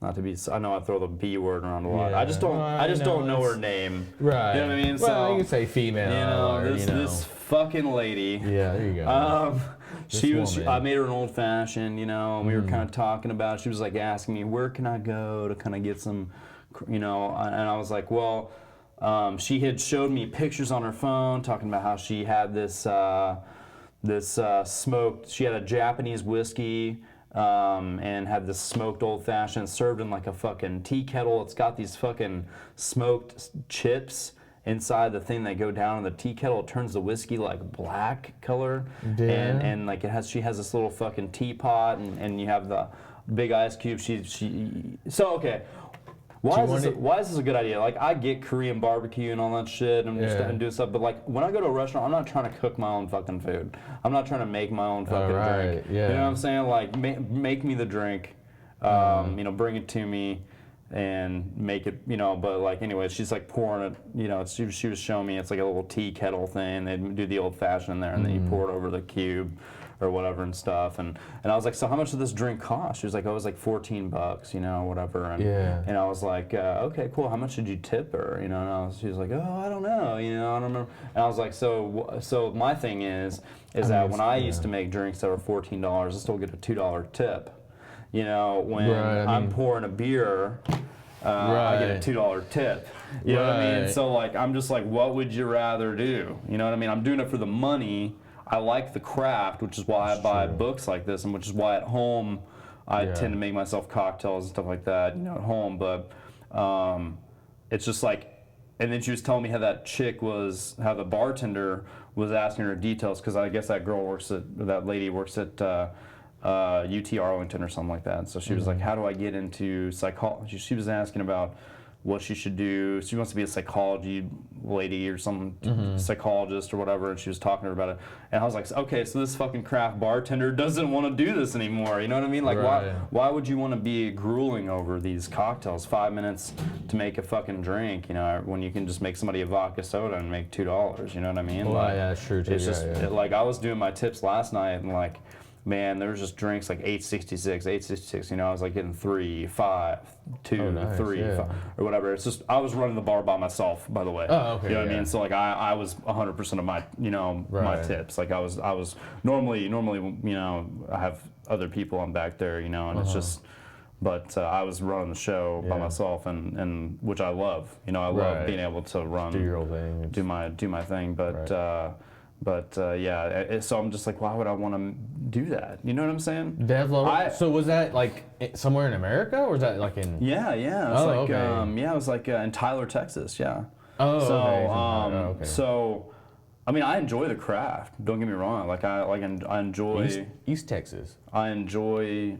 Speaker 2: I know I throw the B word around a lot. Yeah. I just don't know her name.
Speaker 3: Right.
Speaker 2: You know what I mean?
Speaker 3: Well,
Speaker 2: so,
Speaker 3: you can say female.
Speaker 2: This fucking lady.
Speaker 3: Yeah, there you go.
Speaker 2: I made her an old fashioned. We were kind of talking about it. She was like asking me, where can I go to kind of get some, and I was like, well, she had showed me pictures on her phone talking about how she had this smoked. She had a Japanese whiskey. And had this smoked old fashioned served in like a fucking tea kettle. It's got these fucking smoked chips inside the thing that go down in the tea kettle. It turns the whiskey like black color.
Speaker 3: Damn.
Speaker 2: And like she has this little fucking teapot and you have the big ice cube. Okay. Why is this a good idea? Like, I get Korean barbecue and all that shit and just doing stuff, but like when I go to a restaurant, I'm not trying to cook my own fucking food. I'm not trying to make my own fucking drink.
Speaker 3: Yeah.
Speaker 2: You know what I'm saying? Like, make me the drink, bring it to me and make it, but like anyway, she's like pouring it, she was showing me it's like a little tea kettle thing. They do the old fashioned in there and then you pour it over the cube or whatever and stuff, and I was like, so how much did this drink cost? She was like, oh, it was like $14, whatever, and I was like, okay, cool. How much did you tip her? She was like, oh, I don't know, I don't remember. And I was like, so my thing is that when I used to make drinks that were $14, I still get a $2 tip. When I'm pouring a beer, I get a $2 tip. You know what I mean? So like, I'm just like, what would you rather do? You know what I mean? I'm doing it for the money. I like the craft, which is why I buy
Speaker 3: true.
Speaker 2: books like this, and which is why at home I
Speaker 3: Yeah.
Speaker 2: tend to make myself cocktails and stuff like that, you know, at home. But it's just like, and then she was telling me how how the bartender was asking her details, because I guess that lady works at UT Arlington or something like that. So she was like, how do I get into psychology? She was asking about what she should do. She wants to be a psychology lady or some psychologist or whatever, and she was talking to her about it. And I was like, okay, so this fucking craft bartender doesn't want to do this anymore. You know what I mean? Like,
Speaker 3: Right.
Speaker 2: why would you want to be grueling over these cocktails? 5 minutes to make a fucking drink, you know, when you can just make somebody a vodka soda and make $2. You know what I mean?
Speaker 3: Well,
Speaker 2: Like,
Speaker 3: yeah, that's true too.
Speaker 2: it's
Speaker 3: Yeah,
Speaker 2: just
Speaker 3: yeah.
Speaker 2: like I was doing my tips last night, and like, man, there was just drinks like 866. You know, I was like getting 3, 5, 2,
Speaker 3: Oh, nice,
Speaker 2: 3,
Speaker 3: yeah.
Speaker 2: 5, or whatever. It's just I was running the bar by myself, by the way.
Speaker 3: Oh, okay,
Speaker 2: You know what I
Speaker 3: yeah.
Speaker 2: mean? So like I was 100% of my my
Speaker 3: Right.
Speaker 2: tips. Like I was normally you know I have other people on back there, you know, and it's just. But I was running the show by
Speaker 3: Yeah.
Speaker 2: myself, and which I love. You know, I love
Speaker 3: Right.
Speaker 2: being able to run,
Speaker 3: Do your own thing.
Speaker 2: do my thing. But yeah, so I'm just like, why would I want to do that? You know what I'm saying?
Speaker 3: They have low-
Speaker 2: I-
Speaker 3: so was that like somewhere in America, or was that like in?
Speaker 2: Yeah. It was
Speaker 3: Oh,
Speaker 2: like,
Speaker 3: okay.
Speaker 2: yeah, it was like in Tyler, Texas. Yeah.
Speaker 3: Oh,
Speaker 2: So,
Speaker 3: okay. Okay.
Speaker 2: so, I mean, I enjoy the craft. Don't get me wrong. Like I enjoy.
Speaker 3: East Texas.
Speaker 2: I enjoy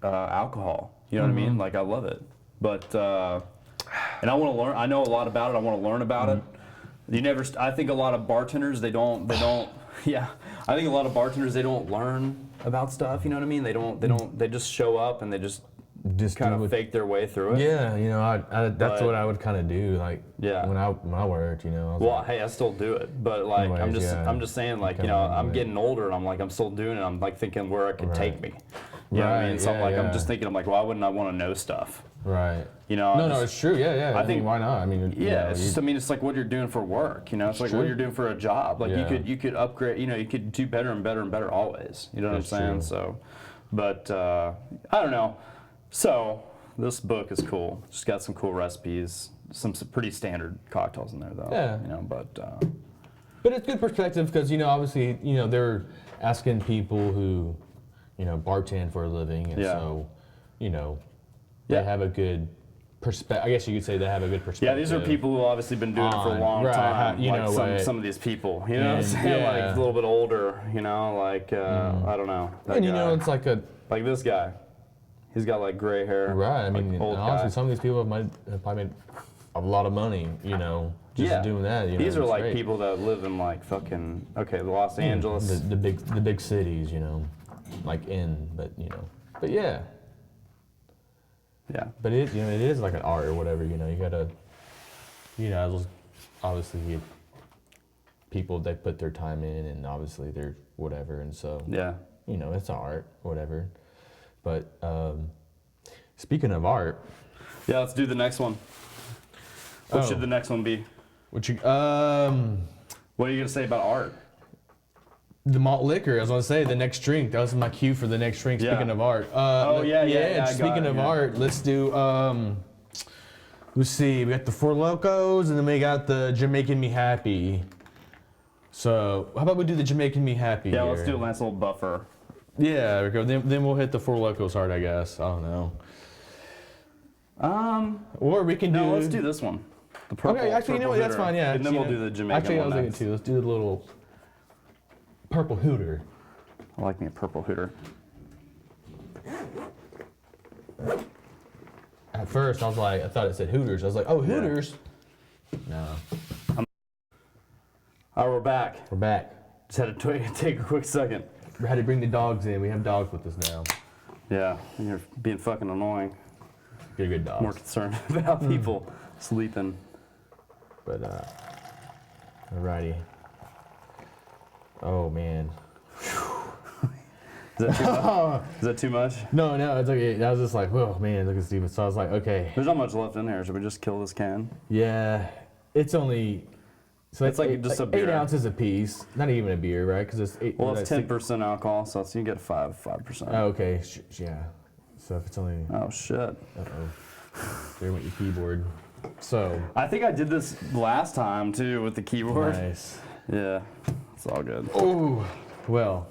Speaker 2: alcohol. You know what I mean? Like I love it. But and I want to learn. I know a lot about it. I want to learn about it. You never. I think a lot of bartenders they don't. Yeah. I think a lot of bartenders they don't learn about stuff. You know what I mean? They don't. They just show up and they just
Speaker 3: Just
Speaker 2: kind
Speaker 3: do
Speaker 2: of
Speaker 3: what-
Speaker 2: fake their way through it.
Speaker 3: Yeah, you know, that's
Speaker 2: But-
Speaker 3: what I would kind of do. Like,
Speaker 2: Yeah.
Speaker 3: when I worked, you know. I was
Speaker 2: Well,
Speaker 3: like,
Speaker 2: hey, I still do it, but like I'm
Speaker 3: Anyways,
Speaker 2: just
Speaker 3: yeah.
Speaker 2: I'm just saying like you
Speaker 3: Kinda
Speaker 2: know
Speaker 3: wanna
Speaker 2: I'm
Speaker 3: do it.
Speaker 2: getting older and I'm like I'm still doing it. I'm like thinking where it could take me. You know what I mean?
Speaker 3: Right,
Speaker 2: So I'm
Speaker 3: yeah,
Speaker 2: like I'm
Speaker 3: yeah.
Speaker 2: just thinking I'm like why wouldn't I want to know stuff?
Speaker 3: right.
Speaker 2: You know?
Speaker 3: No,
Speaker 2: I
Speaker 3: no,
Speaker 2: just-
Speaker 3: it's true. Yeah, yeah. I
Speaker 2: think-
Speaker 3: mean, why not? I mean, you
Speaker 2: Yeah,
Speaker 3: know,
Speaker 2: it's just I mean it's like what you're doing for work. You know, it's like what
Speaker 3: true.
Speaker 2: you're doing for a job. Like
Speaker 3: Yeah.
Speaker 2: you could upgrade. You know, you could do better and better and better always. You know what
Speaker 3: That's
Speaker 2: I'm saying?
Speaker 3: true.
Speaker 2: So, but I don't know. So this book is cool. Just got some cool recipes. Some pretty standard cocktails in there though.
Speaker 3: Yeah.
Speaker 2: You know, but.
Speaker 3: But it's good perspective because, you know, obviously, you know, they're asking people who, you know, bartend for a living, and
Speaker 2: Yeah.
Speaker 3: so, you know,
Speaker 2: Yeah.
Speaker 3: they have a good perspective. I guess you could say they have a good perspective.
Speaker 2: Yeah, these are people who obviously been doing it for a
Speaker 3: On-
Speaker 2: long
Speaker 3: right,
Speaker 2: time.
Speaker 3: you
Speaker 2: like
Speaker 3: know,
Speaker 2: some of these people, you know what I'm
Speaker 3: and,
Speaker 2: saying? Like
Speaker 3: yeah.
Speaker 2: a little bit older, you know, like I don't know. That
Speaker 3: And, you know,
Speaker 2: guy.
Speaker 3: it's like a,
Speaker 2: Like this guy. He's got like gray hair.
Speaker 3: right, I
Speaker 2: like
Speaker 3: mean,
Speaker 2: old
Speaker 3: honestly,
Speaker 2: guy.
Speaker 3: some of these people have probably made a lot of money, you know, just doing that. You know,
Speaker 2: These are
Speaker 3: it's
Speaker 2: like
Speaker 3: great.
Speaker 2: people that live in like fucking Los Angeles.
Speaker 3: the big cities, you know, like but you know, but yeah.
Speaker 2: Yeah.
Speaker 3: But it, you know, it is like an art or whatever, you know. You gotta, you know, those obviously you, people they put their time in, and obviously they're whatever, and so
Speaker 2: Yeah.
Speaker 3: you know, it's art, whatever. But speaking of art,
Speaker 2: Yeah, let's do the next one. What
Speaker 3: Oh.
Speaker 2: should the next one be?
Speaker 3: what you
Speaker 2: What are you gonna say about art?
Speaker 3: the malt liquor. I was gonna say the next drink. That was my cue for the next drink.
Speaker 2: Yeah.
Speaker 3: Speaking of art.
Speaker 2: Oh, yeah, I got
Speaker 3: Speaking
Speaker 2: it,
Speaker 3: of
Speaker 2: yeah.
Speaker 3: art, let's do. Let's see. We got the Four Locos, and then we got the Jamaican Me Happy. So how about we do the Jamaican Me Happy?
Speaker 2: Yeah, let's
Speaker 3: here?
Speaker 2: do a nice little buffer.
Speaker 3: Yeah, there we go. Then we'll hit the Four Locos hard, I guess. I don't know. Or we can do.
Speaker 2: No, let's do this one. The purple,
Speaker 3: Okay, actually, you know what?
Speaker 2: purple
Speaker 3: That's
Speaker 2: Hooter.
Speaker 3: fine. Yeah.
Speaker 2: And then
Speaker 3: you
Speaker 2: we'll
Speaker 3: know,
Speaker 2: do the Jamaican
Speaker 3: Actually, I
Speaker 2: one
Speaker 3: was thinking
Speaker 2: next.
Speaker 3: too. Let's do the little purple Hooter.
Speaker 2: I like me a purple Hooter.
Speaker 3: At first, I thought it said Hooters. I was like, oh, Hooters. No,
Speaker 2: All right, we're back.
Speaker 3: we're back.
Speaker 2: Just had to take a quick second.
Speaker 3: We had to bring the dogs in. We have dogs with us now.
Speaker 2: Yeah, and you're being fucking annoying.
Speaker 3: They're good dogs.
Speaker 2: More concerned about people sleeping.
Speaker 3: But, alrighty. Oh, man.
Speaker 2: Is that too much? Is that too much?
Speaker 3: No, it's okay. I was just like, oh, man, look at Steven. So I was like, okay.
Speaker 2: There's not much left in here. Should we just kill this can?
Speaker 3: Yeah, it's only. So
Speaker 2: It's like just a
Speaker 3: 8
Speaker 2: beer.
Speaker 3: ounces a piece. Not even a beer, right? Because it's 8.
Speaker 2: Well, it's 10% alcohol, so you get 5%.
Speaker 3: Oh, okay. Yeah. So if it's only.
Speaker 2: Oh shit!
Speaker 3: Uh-oh. There went your keyboard. So.
Speaker 2: I think I did this last time too with the keyboard.
Speaker 3: Nice.
Speaker 2: Yeah. It's all good.
Speaker 3: Oh, well.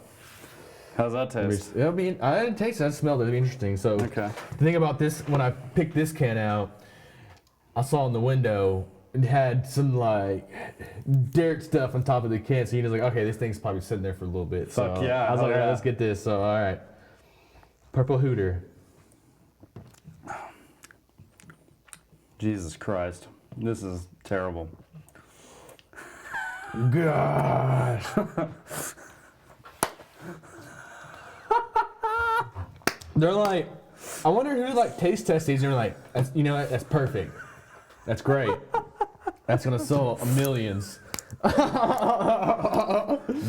Speaker 2: How's that taste?
Speaker 3: I mean, I didn't taste it. I smelled it. It'd be interesting. So
Speaker 2: Okay.
Speaker 3: the thing about this, when I picked this can out, I saw in the window it had some like dirt stuff on top of the can. So you're just like, okay, this thing's probably sitting there for a little bit.
Speaker 2: Fuck
Speaker 3: so
Speaker 2: yeah,
Speaker 3: I was
Speaker 2: hell
Speaker 3: like, all right,
Speaker 2: yeah.
Speaker 3: let's get this. So all right, Purple Hooter.
Speaker 2: Jesus Christ. This is terrible.
Speaker 3: Gosh. They're like, I wonder who like taste tests these and they're like, that's, you know what, that's perfect. That's great. That's gonna sell millions.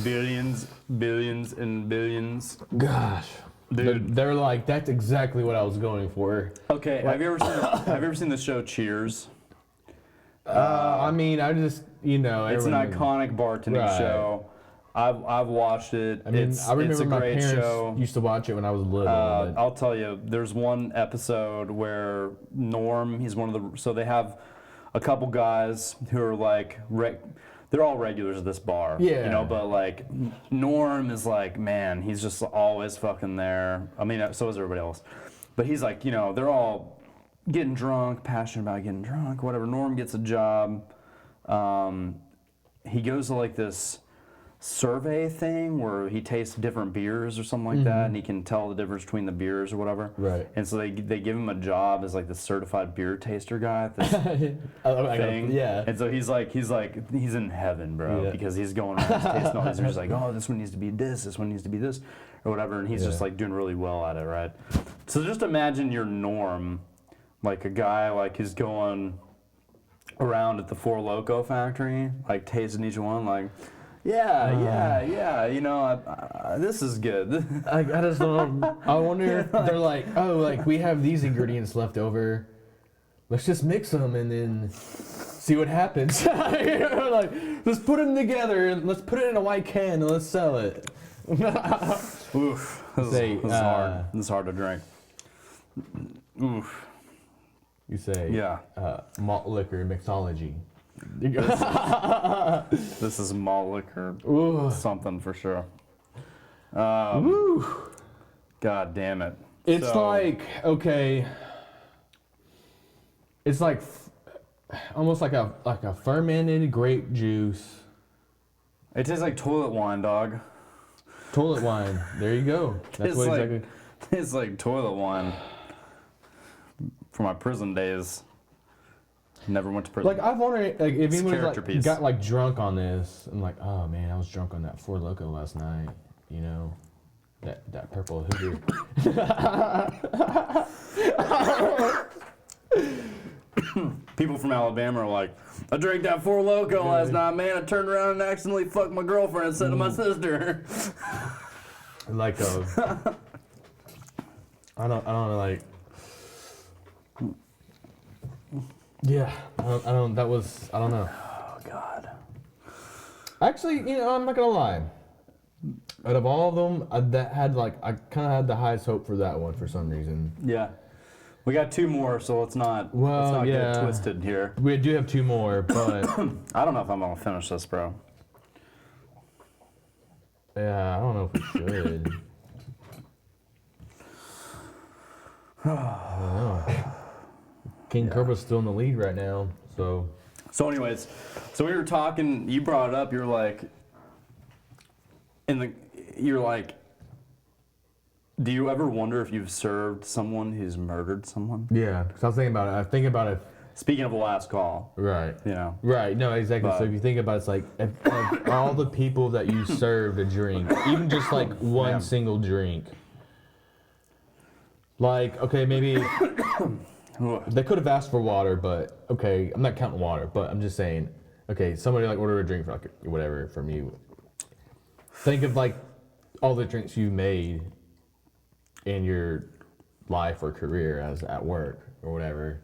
Speaker 2: Billions, billions, and billions.
Speaker 3: Gosh.
Speaker 2: Dude.
Speaker 3: They're like, that's exactly what I was going for.
Speaker 2: Okay, have you ever seen the show Cheers?
Speaker 3: I mean, I just, you know.
Speaker 2: It's an
Speaker 3: everyone-
Speaker 2: iconic bartending
Speaker 3: Right.
Speaker 2: show. I've watched it.
Speaker 3: I mean, I remember
Speaker 2: it's a
Speaker 3: my
Speaker 2: great
Speaker 3: parents
Speaker 2: show.
Speaker 3: used to watch it when I was little. but-
Speaker 2: I'll tell you, there's one episode where Norm, he's one of the, so they have a couple guys who are like, they're all regulars at this bar.
Speaker 3: Yeah.
Speaker 2: You know, but like, Norm is like, man, he's just always fucking there. I mean, so is everybody else. But he's like, you know, they're all getting drunk, passionate about getting drunk, whatever. Norm gets a job. He goes to like this survey thing where he tastes different beers or something like that, and he can tell the difference between the beers or whatever.
Speaker 3: Right.
Speaker 2: And so they give him a job as like the certified beer taster guy at this thing.
Speaker 3: Yeah.
Speaker 2: And so he's in heaven, bro,
Speaker 3: Yeah.
Speaker 2: because he's going around tasting all these. He's like, oh, this one needs to be this one needs to be this, or whatever, and he's just like doing really well at it, right? So just imagine your Norm, like a guy like he's going around at the Four Loko factory, like tasting each one, like. Yeah, you know, this is good.
Speaker 3: I just don't know. I wonder if they're like, oh, like we have these ingredients left over. Let's just mix them and then see what happens. You know, like, let's put them together and let's put it in a white can and let's sell it.
Speaker 2: Oof, this is hard. This is hard to drink. Oof.
Speaker 3: You say,
Speaker 2: Yeah.
Speaker 3: Malt liquor mixology.
Speaker 2: This is malt liquor,
Speaker 3: Ooh.
Speaker 2: something for sure.
Speaker 3: Woo.
Speaker 2: God damn it.
Speaker 3: It's
Speaker 2: So-
Speaker 3: like, okay, it's like almost like a fermented grape juice.
Speaker 2: It tastes like toilet wine, dog.
Speaker 3: Toilet wine. There you go. That's
Speaker 2: It's
Speaker 3: what
Speaker 2: like,
Speaker 3: exactly.
Speaker 2: It's like toilet wine from my prison days. Never went to prison.
Speaker 3: Like, I've wondered, like, if
Speaker 2: It's a
Speaker 3: anyone
Speaker 2: character
Speaker 3: like,
Speaker 2: piece.
Speaker 3: got like drunk on this, and like, oh man, I was drunk on that Four Loko last night. You know, that Purple Hooter.
Speaker 2: People from Alabama are like, I drank that Four Loko last night, man. I turned around and accidentally fucked my girlfriend instead of my sister.
Speaker 3: Like I don't know, like. Yeah, I don't know.
Speaker 2: Oh, God.
Speaker 3: Actually, you know, I'm not gonna lie. Out of all of them, I kind of had the highest hope for that one for some reason.
Speaker 2: Yeah. We got two more, so let's not get twisted here.
Speaker 3: We do have two more, but
Speaker 2: I don't know if I'm going to finish this, bro.
Speaker 3: yeah, I don't know if we should. I don't know. King Cobra's still in the lead right now, so.
Speaker 2: So anyways, so we were talking, you brought it up, you're like, do you ever wonder if you've served someone who's murdered someone?
Speaker 3: Yeah, because I was thinking about it. I think about it.
Speaker 2: Speaking of the last call,
Speaker 3: Right.
Speaker 2: you know.
Speaker 3: Right. No, exactly. So
Speaker 2: But-
Speaker 3: if you think about it, it's like of all the people that you served a drink, even just like one
Speaker 2: Man.
Speaker 3: single drink. Like, okay, maybe they could have asked for water, but okay, I'm not counting water, but I'm just saying, okay, somebody like ordered a drink for like whatever from you. Think of like all the drinks you made in your life or career as at work or whatever.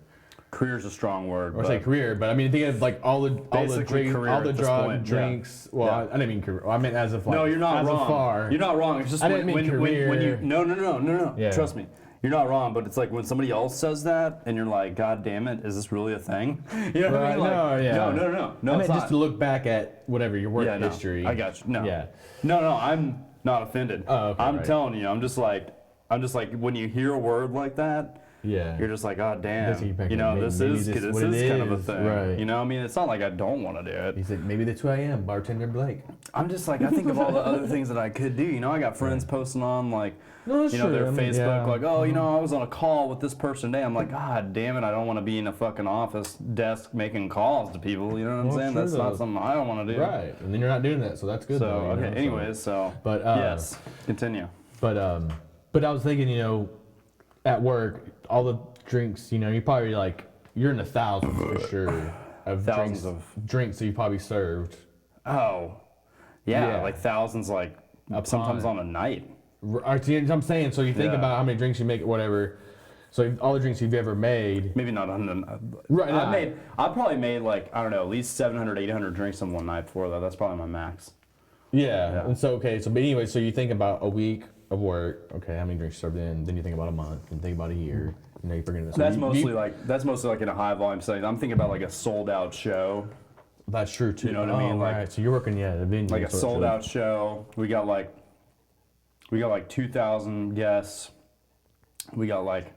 Speaker 2: Career's a strong word.
Speaker 3: Or
Speaker 2: but
Speaker 3: say career, but I mean think of like all the
Speaker 2: Basically
Speaker 3: drink,
Speaker 2: career
Speaker 3: all the
Speaker 2: at this
Speaker 3: drug
Speaker 2: point, yeah.
Speaker 3: drinks. Well,
Speaker 2: Yeah.
Speaker 3: I didn't mean career. I meant as of like
Speaker 2: No, you're not
Speaker 3: as
Speaker 2: wrong.
Speaker 3: Of far.
Speaker 2: You're not wrong. It's just
Speaker 3: I
Speaker 2: when,
Speaker 3: didn't mean
Speaker 2: when you
Speaker 3: career.
Speaker 2: no.
Speaker 3: Yeah.
Speaker 2: Trust me. You're not wrong, but it's like when somebody else says that, and you're like, God damn it, is this really a thing? You know what I mean? Like,
Speaker 3: No, yeah.
Speaker 2: No,
Speaker 3: I
Speaker 2: it's
Speaker 3: meant just
Speaker 2: not.
Speaker 3: to look back at whatever your work
Speaker 2: Yeah, no,
Speaker 3: history.
Speaker 2: I got you. No.
Speaker 3: Yeah.
Speaker 2: No, I'm not offended.
Speaker 3: Oh, okay,
Speaker 2: I'm
Speaker 3: right.
Speaker 2: telling you, I'm just like, when you hear a word like that,
Speaker 3: Yeah.
Speaker 2: you're just like, oh
Speaker 3: Does he
Speaker 2: damn,
Speaker 3: back
Speaker 2: you
Speaker 3: up?
Speaker 2: know,
Speaker 3: Maybe
Speaker 2: this
Speaker 3: this
Speaker 2: is
Speaker 3: is what it
Speaker 2: kind of a
Speaker 3: is,
Speaker 2: thing.
Speaker 3: right.
Speaker 2: You know, I mean, it's not like I don't want to do it.
Speaker 3: He's like, maybe that's who I am, bartender Blake.
Speaker 2: I'm just like, I think of all the other things that I could do. You know, I got friends posting on like,
Speaker 3: No, that's
Speaker 2: you know,
Speaker 3: true.
Speaker 2: their
Speaker 3: I mean,
Speaker 2: Facebook,
Speaker 3: yeah.
Speaker 2: like, oh, you know, I was on a call with this person today. I'm like, God damn it, I don't want to be in a fucking office desk making calls to people. You know what I'm
Speaker 3: Well,
Speaker 2: saying?
Speaker 3: true,
Speaker 2: That's not
Speaker 3: though.
Speaker 2: something I don't want to do.
Speaker 3: Right, and then you're not doing that, so that's good.
Speaker 2: So
Speaker 3: though, you
Speaker 2: okay.
Speaker 3: know,
Speaker 2: Anyways, so
Speaker 3: But,
Speaker 2: yes, continue.
Speaker 3: But I was thinking, you know, at work, all the drinks, you know, you probably like you're in the thousands for sure of
Speaker 2: Thousands
Speaker 3: drinks that you probably served.
Speaker 2: Oh, yeah,
Speaker 3: Yeah.
Speaker 2: like thousands, like sometimes on a night.
Speaker 3: See what I'm saying? So you think
Speaker 2: Yeah.
Speaker 3: about how many drinks you make, whatever. So all the drinks you've ever made.
Speaker 2: Maybe not on
Speaker 3: Right,
Speaker 2: I probably made like, I don't know, at least 700, 800 drinks in one night before that. That's probably my max.
Speaker 3: Yeah.
Speaker 2: Yeah.
Speaker 3: And so okay, so but anyway, so you think about a week of work. Okay, how many drinks you served in? Then you think about a month, and think about a year. You know, you forget this.
Speaker 2: That's mostly like in a high volume setting. I'm thinking about like a sold out show.
Speaker 3: That's true too.
Speaker 2: You know what I mean? Like-
Speaker 3: right. So you're working at a venue.
Speaker 2: Like a
Speaker 3: so it's
Speaker 2: sold
Speaker 3: really-
Speaker 2: out show. We got like 2,000 guests. We got like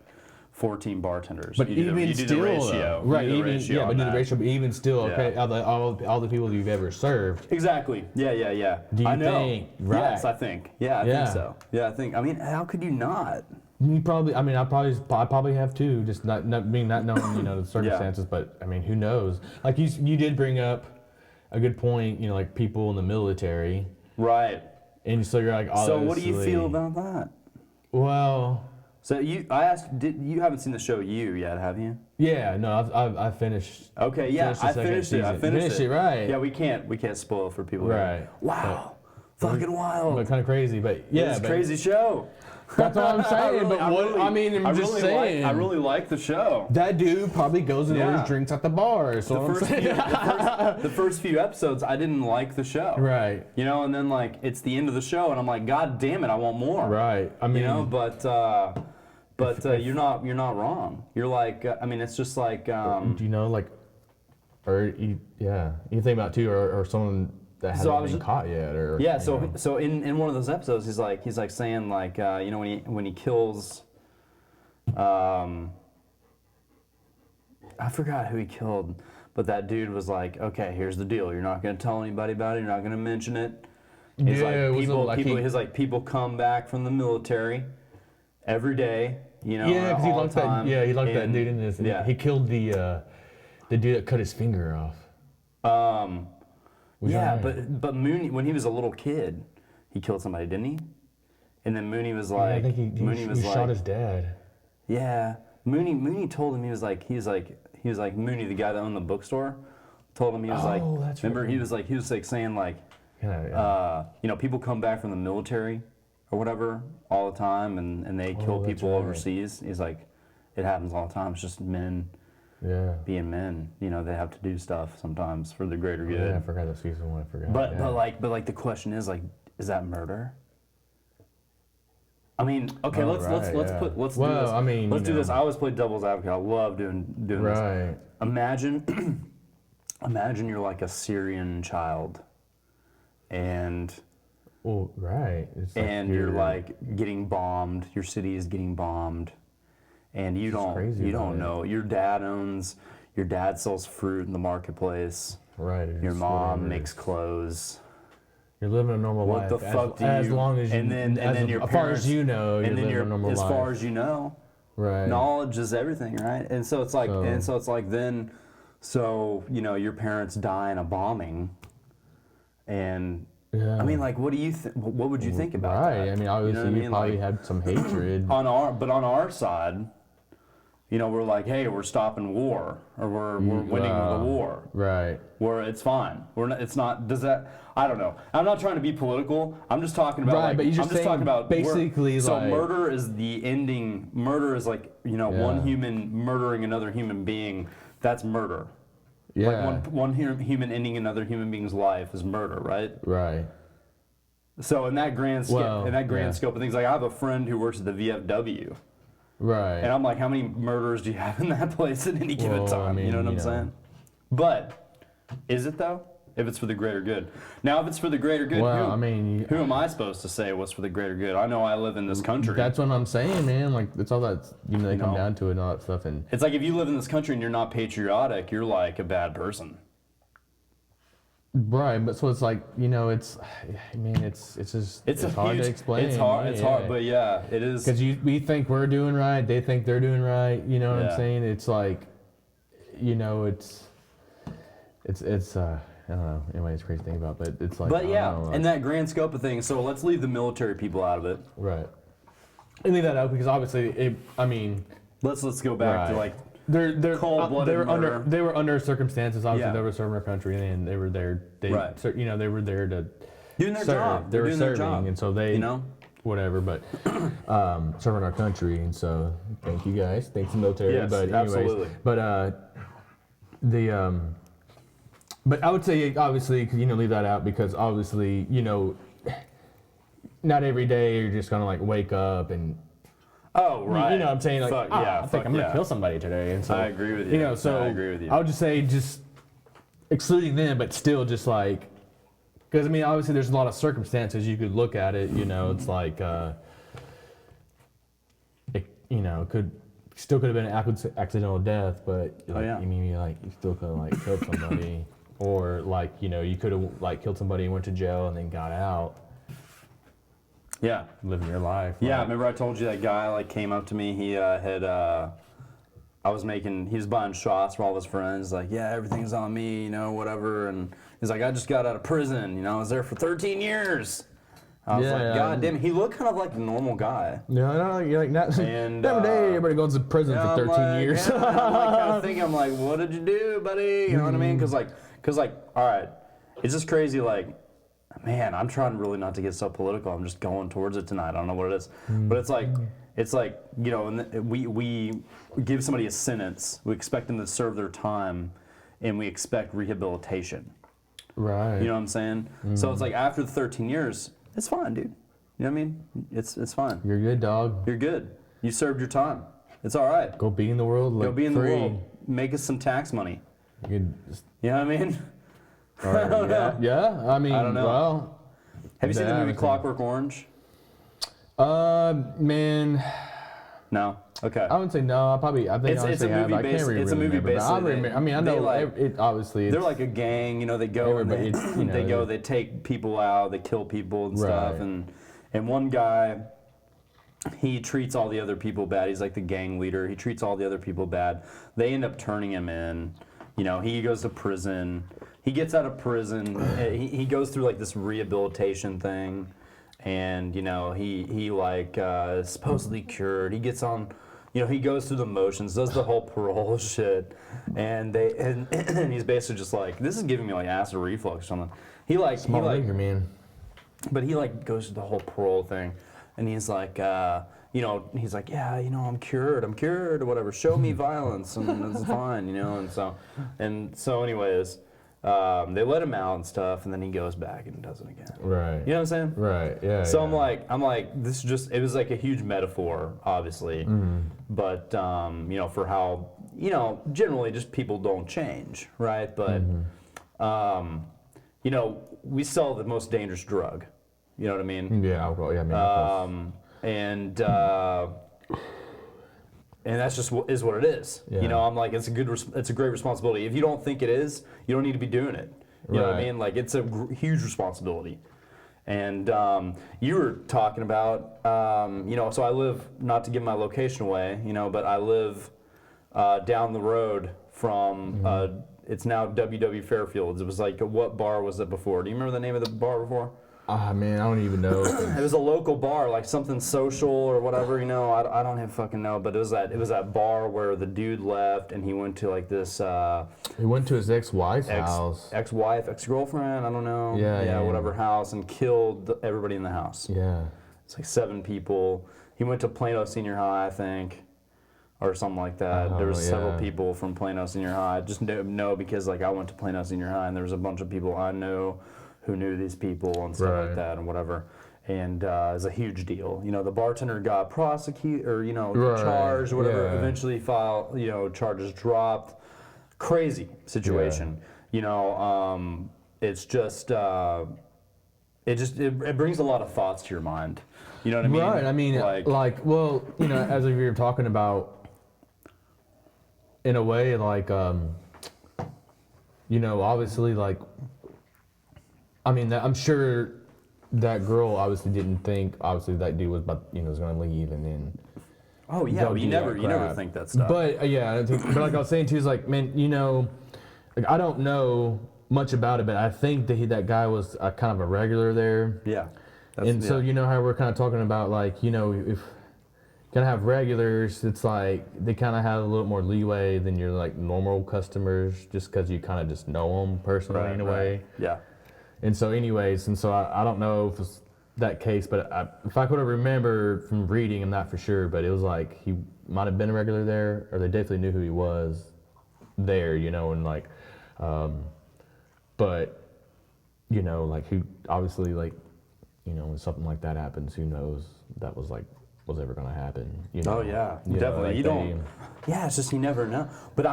Speaker 2: 14 bartenders.
Speaker 3: But
Speaker 2: you do
Speaker 3: even
Speaker 2: the, you do
Speaker 3: still,
Speaker 2: the ratio.
Speaker 3: though, right?
Speaker 2: You do the
Speaker 3: Even
Speaker 2: ratio
Speaker 3: yeah, but
Speaker 2: on
Speaker 3: do the
Speaker 2: that.
Speaker 3: ratio. But even still, okay,
Speaker 2: Yeah.
Speaker 3: all the people you've ever served.
Speaker 2: Exactly. Yeah.
Speaker 3: Do you
Speaker 2: I know.
Speaker 3: think- right.
Speaker 2: Yes, I think. Yeah, I
Speaker 3: Yeah.
Speaker 2: think so. Yeah, I think. I mean, how could you not?
Speaker 3: You probably. I mean, I probably have too. Just not knowing you know the circumstances. But I mean, who knows? Like you did bring up a good point. You know, like people in the military,
Speaker 2: Right.
Speaker 3: and so you're like,
Speaker 2: So what do you
Speaker 3: obviously-
Speaker 2: feel about that?
Speaker 3: Well,
Speaker 2: So I asked, you haven't seen the show You yet, have you?
Speaker 3: yeah, no, I finished.
Speaker 2: Okay, yeah,
Speaker 3: Finished the
Speaker 2: I
Speaker 3: second
Speaker 2: finished it. I
Speaker 3: season.
Speaker 2: finished it.
Speaker 3: Right.
Speaker 2: Yeah, we can't spoil for people.
Speaker 3: Right.
Speaker 2: Wow. Fucking wild.
Speaker 3: But kind of crazy, but yeah,
Speaker 2: It's a
Speaker 3: but
Speaker 2: crazy show.
Speaker 3: that's what I'm saying.
Speaker 2: really-
Speaker 3: but
Speaker 2: I
Speaker 3: what
Speaker 2: really-
Speaker 3: I mean, I'm just saying.
Speaker 2: I really like the show.
Speaker 3: That dude probably goes and
Speaker 2: Yeah.
Speaker 3: orders drinks at the bar. So
Speaker 2: The first few episodes, I didn't like the show.
Speaker 3: right,
Speaker 2: You know, and then like it's the end of the show, and I'm like, God damn it, I want more.
Speaker 3: right. I mean,
Speaker 2: You know, but you're not wrong. You're like, I mean, it's just like,
Speaker 3: do you know like, or you think about too, or someone that hasn't
Speaker 2: So I was
Speaker 3: been
Speaker 2: just-
Speaker 3: caught yet, or
Speaker 2: yeah.
Speaker 3: you
Speaker 2: So
Speaker 3: know.
Speaker 2: so in one of those episodes, he's like saying like, you know, when he kills, I forgot who he killed, but that dude was like, okay, here's the deal. You're not gonna tell anybody about it. You're not gonna mention it. He's
Speaker 3: Yeah, it
Speaker 2: like,
Speaker 3: was like
Speaker 2: people come back from the military every day. You know,
Speaker 3: yeah, because he
Speaker 2: all
Speaker 3: liked
Speaker 2: the time,
Speaker 3: that. Yeah, he liked that
Speaker 2: and-
Speaker 3: dude in this.
Speaker 2: Yeah.
Speaker 3: He killed the dude that cut his finger off. Was
Speaker 2: Yeah,
Speaker 3: that-
Speaker 2: but Mooney, when he was a little kid, he killed somebody, didn't he? And then Mooney was
Speaker 3: Yeah,
Speaker 2: like,
Speaker 3: I think he shot his dad.
Speaker 2: yeah. Mooney told him he was like Mooney, the guy that owned the bookstore, told him he was like,
Speaker 3: that's
Speaker 2: remember
Speaker 3: right.
Speaker 2: he was like saying like,
Speaker 3: Yeah,
Speaker 2: you know, people come back from the military or whatever all the time, and they kill
Speaker 3: that's
Speaker 2: people
Speaker 3: right.
Speaker 2: overseas. He's like, it happens all the time. It's just men
Speaker 3: yeah.
Speaker 2: being men. You know, they have to do stuff sometimes for the greater good.
Speaker 3: Yeah, I forgot that season one. I forgot.
Speaker 2: But
Speaker 3: yeah.
Speaker 2: but like the question is like, is that murder? I mean, okay,
Speaker 3: Oh,
Speaker 2: let's
Speaker 3: right,
Speaker 2: do
Speaker 3: yeah.
Speaker 2: this.
Speaker 3: Well, I mean,
Speaker 2: let's
Speaker 3: you
Speaker 2: do this.
Speaker 3: know.
Speaker 2: I always play devil's advocate. I love doing this.
Speaker 3: right.
Speaker 2: Imagine, imagine you're like a Syrian child, and
Speaker 3: Well, right. It's like
Speaker 2: you're like getting bombed. Your city is getting bombed, and you
Speaker 3: crazy
Speaker 2: don't
Speaker 3: about it.
Speaker 2: know. Your dad sells fruit in the marketplace.
Speaker 3: right.
Speaker 2: Your
Speaker 3: it's
Speaker 2: mom
Speaker 3: whatever.
Speaker 2: makes clothes.
Speaker 3: You're living a normal
Speaker 2: What
Speaker 3: life.
Speaker 2: the fuck do
Speaker 3: as
Speaker 2: you?
Speaker 3: long as you,
Speaker 2: and then your
Speaker 3: as far
Speaker 2: parents,
Speaker 3: as you know, you're
Speaker 2: and then
Speaker 3: living a normal
Speaker 2: as
Speaker 3: life.
Speaker 2: far as you know,
Speaker 3: right.
Speaker 2: knowledge is everything, right? And so it's like,
Speaker 3: So-
Speaker 2: then, so you know, your parents die in a bombing, and
Speaker 3: Yeah.
Speaker 2: I mean, like, what would you think about
Speaker 3: right.
Speaker 2: that?
Speaker 3: I mean,
Speaker 2: You know
Speaker 3: obviously,
Speaker 2: what I
Speaker 3: you,
Speaker 2: mean?
Speaker 3: probably
Speaker 2: Like,
Speaker 3: had some hatred.
Speaker 2: on our side, you know, we're like, hey, we're stopping war, or we're winning the war.
Speaker 3: Right.
Speaker 2: Where it's fine. We're not. It's not. Does that? I don't know. I'm not trying to be political. I'm just talking about.
Speaker 3: Right,
Speaker 2: like,
Speaker 3: but you're just
Speaker 2: I'm just talking
Speaker 3: saying
Speaker 2: about
Speaker 3: basically,
Speaker 2: So
Speaker 3: like-
Speaker 2: murder is the ending. Murder is like, you know, one
Speaker 3: Yeah.
Speaker 2: human murdering another human being. That's murder.
Speaker 3: Yeah.
Speaker 2: Like one human ending another human being's life is murder, right?
Speaker 3: Right.
Speaker 2: So in that grand
Speaker 3: Well,
Speaker 2: scope
Speaker 3: yeah.
Speaker 2: of things, like I have a friend who works at the VFW,
Speaker 3: Right.
Speaker 2: And I'm like, how many murderers do you have in that place at any given
Speaker 3: Well, I
Speaker 2: time?
Speaker 3: mean,
Speaker 2: you know what I'm
Speaker 3: you know.
Speaker 2: saying? But is it though? If it's for the greater good. Now, if it's for the greater good,
Speaker 3: Well,
Speaker 2: who,
Speaker 3: I mean,
Speaker 2: who am I supposed to say what's for the greater good? I know I live in this country.
Speaker 3: that's what I'm saying, man. Like, it's all that, they come
Speaker 2: No.
Speaker 3: down to it and all that stuff. And
Speaker 2: It's like if you live in this country and you're not patriotic, you're like a bad person.
Speaker 3: right, but so it's like, it's, I mean, it's just, it's hard
Speaker 2: huge,
Speaker 3: to explain.
Speaker 2: It's hard, but yeah, it is.
Speaker 3: Because we think we're doing right, they think they're doing right. You know what
Speaker 2: Yeah.
Speaker 3: I'm saying? It's like, it's I don't know. Anyway, it's crazy to think about, but it's like.
Speaker 2: But
Speaker 3: I don't
Speaker 2: yeah,
Speaker 3: know, like-
Speaker 2: in that grand scope of things, so let's leave the military people out of it.
Speaker 3: right. And leave that out because obviously,
Speaker 2: Let's go back to
Speaker 3: Right.
Speaker 2: like
Speaker 3: they're
Speaker 2: Cold-blooded
Speaker 3: they were
Speaker 2: murder.
Speaker 3: under circumstances. Obviously,
Speaker 2: Yeah.
Speaker 3: they were serving our country, and they were there.
Speaker 2: Right.
Speaker 3: They were there to
Speaker 2: doing their
Speaker 3: serve.
Speaker 2: job.
Speaker 3: They
Speaker 2: They're
Speaker 3: were
Speaker 2: doing their
Speaker 3: serving,
Speaker 2: job.
Speaker 3: and so they, whatever. But serving our country, and so thank you guys. Thanks to the military.
Speaker 2: Yes,
Speaker 3: but anyways,
Speaker 2: absolutely.
Speaker 3: but but I would say obviously leave that out because obviously not every day you're just gonna like wake up and.
Speaker 2: Oh right.
Speaker 3: You know what I'm saying? Like,
Speaker 2: Fuck,
Speaker 3: I think I'm going to kill somebody today. And so,
Speaker 2: I agree with you.
Speaker 3: So
Speaker 2: I agree with you.
Speaker 3: I would just say just excluding them, but still just like, because I mean, obviously there's a lot of circumstances you could look at it, it's like, it still could have been an accidental death, but like,
Speaker 2: yeah.
Speaker 3: you still could have like killed somebody or like, you could have like killed somebody and went to jail and then got out.
Speaker 2: Yeah.
Speaker 3: Living your life.
Speaker 2: Yeah,
Speaker 3: like-
Speaker 2: remember I told you that guy like came up to me. He he was buying shots for all his friends. Like, yeah, everything's on me, whatever. And he's like, I just got out of prison. I was there for 13 years. I was like, God damn it. He looked kind of like a normal guy.
Speaker 3: No, you're like not.
Speaker 2: And,
Speaker 3: every day, everybody goes to prison
Speaker 2: Yeah,
Speaker 3: for
Speaker 2: I'm
Speaker 3: 13
Speaker 2: like,
Speaker 3: years.
Speaker 2: Yeah, I'm like kind of thinking, I'm like, what did you do, buddy? You know what I mean? Because all right, it's just crazy. Like, man, I'm trying really not to get so political. I'm just going towards it tonight. I don't know what it is, but it's like, and we give somebody a sentence. We expect them to serve their time, and we expect rehabilitation.
Speaker 3: Right.
Speaker 2: You know what I'm saying? So it's like after the 13 years, it's fine, dude. You know what I mean? It's fine.
Speaker 3: You're good, dog.
Speaker 2: You're good. You served your time. It's all right.
Speaker 3: Go be in the world. Like,
Speaker 2: Go be in
Speaker 3: free.
Speaker 2: the world. Make us some tax money.
Speaker 3: You could just,
Speaker 2: You know what I mean?
Speaker 3: I don't know. Yeah. I mean,
Speaker 2: I don't know.
Speaker 3: well.
Speaker 2: Have you seen the
Speaker 3: that,
Speaker 2: movie
Speaker 3: I think-
Speaker 2: Clockwork Orange?
Speaker 3: Man,
Speaker 2: No. Okay.
Speaker 3: I wouldn't say no. I think
Speaker 2: It's a
Speaker 3: honestly have.
Speaker 2: movie
Speaker 3: I can't
Speaker 2: based-
Speaker 3: really
Speaker 2: it's a movie
Speaker 3: remember, but
Speaker 2: based
Speaker 3: I
Speaker 2: on it.
Speaker 3: remember. I mean, I
Speaker 2: They
Speaker 3: know
Speaker 2: like-
Speaker 3: it. Obviously,
Speaker 2: They're
Speaker 3: it's,
Speaker 2: like a gang, they go and
Speaker 3: Everybody-
Speaker 2: they go, they take people out, they kill people and stuff,
Speaker 3: Right.
Speaker 2: and one guy, he treats all the other people bad. He's like the gang leader. He treats all the other people bad. They end up turning him in. He goes to prison. He gets out of prison. He goes through like this rehabilitation thing, and he like is supposedly cured. He gets on. He goes through the motions, does the whole parole shit, and and he's basically just like, this is giving me like acid reflux or something.
Speaker 3: small nigger, man.
Speaker 2: But he like goes through the whole parole thing, and he's like, he's like, yeah, I'm cured or whatever. Show me violence, and it's fine, and so anyways, they let him out and stuff, and then he goes back and does it again.
Speaker 3: Right.
Speaker 2: You know what I'm saying?
Speaker 3: Right. Yeah.
Speaker 2: So
Speaker 3: yeah.
Speaker 2: I'm like, this is just, it was like a huge metaphor, obviously, but for how, generally just people don't change, right? But, we sell the most dangerous drug, you know what I mean?
Speaker 3: Yeah. Alcohol. Yeah. Man.
Speaker 2: And that's just is what it is.
Speaker 3: Yeah.
Speaker 2: I'm like, it's a great responsibility. If you don't think it is, you don't need to be doing it. You know what I
Speaker 3: Right.
Speaker 2: mean? Like, it's a huge responsibility. And you were talking about, so I live, not to give my location away, but I live down the road from, it's now WW Fairfields. It was like, what bar was it before? Do you remember the name of the bar before?
Speaker 3: Ah, man, I don't even know.
Speaker 2: It was a local bar, like something social or whatever, I don't even fucking know, but it was that bar where the dude left and he went to like this
Speaker 3: He went to his ex-wife's house.
Speaker 2: ex-wife, ex-girlfriend, I don't know.
Speaker 3: Yeah.
Speaker 2: Whatever house, and killed everybody in the house.
Speaker 3: Yeah.
Speaker 2: It's like 7 people. He went to Plano Senior High, I think, or something like that. There was several
Speaker 3: yeah.
Speaker 2: people from Plano Senior High. I just know because like I went to Plano Senior High and there was a bunch of people I know who knew these people and stuff
Speaker 3: Right.
Speaker 2: like that and whatever. and is a huge deal. You know, the bartender got prosecuted or
Speaker 3: Right,
Speaker 2: charged or whatever.
Speaker 3: yeah.
Speaker 2: Eventually, charges dropped. Crazy situation. You know, it's just it brings a lot of thoughts to your mind. You know what I mean?
Speaker 3: Right. I mean, well, as we were talking about, in a way, obviously, I mean, I'm sure that girl obviously didn't think, obviously, that dude was was going to leave, and then.
Speaker 2: Oh yeah,
Speaker 3: go
Speaker 2: well, you
Speaker 3: do
Speaker 2: never
Speaker 3: that crap.
Speaker 2: think that stuff.
Speaker 3: But but like I was saying too, is like, man, I don't know much about it, but I think that guy was kind of a regular there.
Speaker 2: Yeah.
Speaker 3: And so how we're kind of talking about, like, if you kind of have regulars, it's like they kind of have a little more leeway than your like normal customers, just because you kind of just know them personally in a way.
Speaker 2: Yeah.
Speaker 3: And so I don't know if it's that case, but if I could have remembered from reading, I'm not for sure, but it was like he might have been a regular there, or they definitely knew who he was there, and like, but like, who obviously, like, when something like that happens, who knows that was ever going to happen.
Speaker 2: Oh yeah, definitely.
Speaker 3: Like
Speaker 2: You don't. Yeah, it's just you never know. But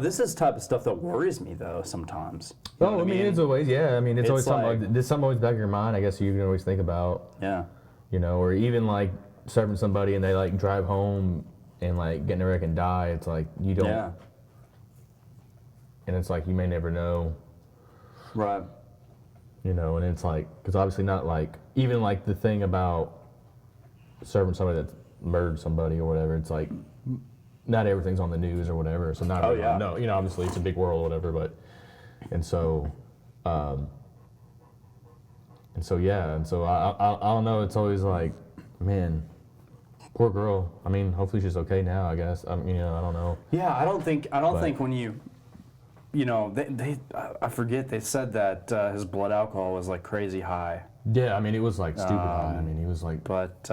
Speaker 2: this is the type of stuff that worries me though sometimes. You know
Speaker 3: Oh,
Speaker 2: what
Speaker 3: I mean, it's always, yeah. I mean, it's always something like this. Something always back of your mind. I guess you can always think about.
Speaker 2: Yeah.
Speaker 3: Or even like serving somebody and they like drive home and like get in a wreck and die. It's like you don't.
Speaker 2: Yeah.
Speaker 3: And it's like you may never know.
Speaker 2: Right.
Speaker 3: And it's like, because obviously not like, even like the thing about serving somebody that's murdered somebody or whatever, it's like not everything's on the news or whatever, so not everyone know. Obviously it's a big world or whatever, but and so I don't know, it's always like, man, poor girl. I mean, hopefully she's okay now, I guess. I don't know.
Speaker 2: Yeah, I don't think when you I forget, they said that his blood alcohol was like crazy high.
Speaker 3: Yeah, I mean, it was like stupid high. I mean, he was like,
Speaker 2: but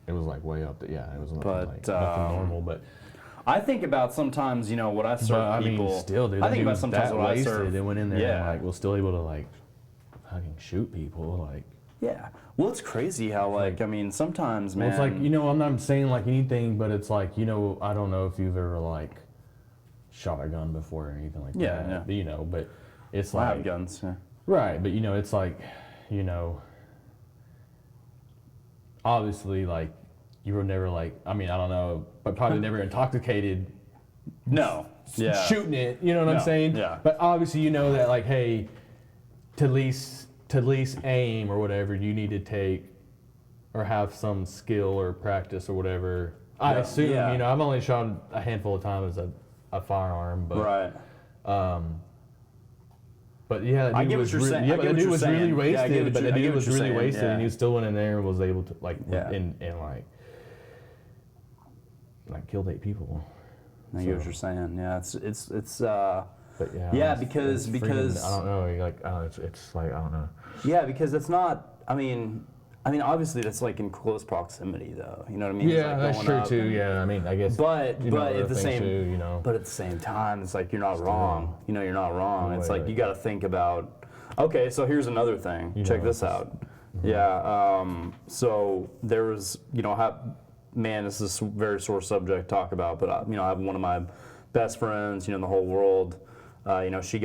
Speaker 3: it was like way up there. Yeah, it was nothing, nothing normal, but
Speaker 2: I think about sometimes, what I serve people.
Speaker 3: I mean, still, dude.
Speaker 2: I think about sometimes what I serve.
Speaker 3: They went in there and like was still able to like fucking shoot people, like.
Speaker 2: Yeah. Well, it's crazy how sometimes, man.
Speaker 3: Well, it's like, I'm not saying like anything, but it's like, I don't know if you've ever like shot a gun before or anything like that.
Speaker 2: Yeah.
Speaker 3: But, but it's
Speaker 2: I
Speaker 3: like.
Speaker 2: have guns. Yeah.
Speaker 3: Right, but it's like, obviously, like, you were never like, I mean, I don't know, but probably never intoxicated.
Speaker 2: No. Yeah.
Speaker 3: Shooting it, you know what I'm saying?
Speaker 2: Yeah.
Speaker 3: But obviously, that like, hey, to at least aim or whatever, you need to take or have some skill or practice or whatever. I assume, I've only shot a handful of times a firearm, but
Speaker 2: right.
Speaker 3: But yeah, that dude was really, that dude was really wasted. But the dude was really wasted, and he still went in there and was able to like and like killed 8 people.
Speaker 2: I get what you're saying. Yeah, it's.
Speaker 3: But
Speaker 2: yeah, because
Speaker 3: freaking, I don't know. It's like I don't know.
Speaker 2: Yeah, because it's not. I mean, obviously that's like in close proximity, though. You know what I mean?
Speaker 3: Yeah,
Speaker 2: like
Speaker 3: that's true too. Yeah, I mean, I guess.
Speaker 2: But at the same,
Speaker 3: but
Speaker 2: at the same time, it's like you're not wrong. You're not wrong. It's like you got to think about. Okay, so here's another thing. Check this out. Mm-hmm. Yeah. So there was, man, this is a very sore subject to talk about, but I have one of my best friends, in the whole world. She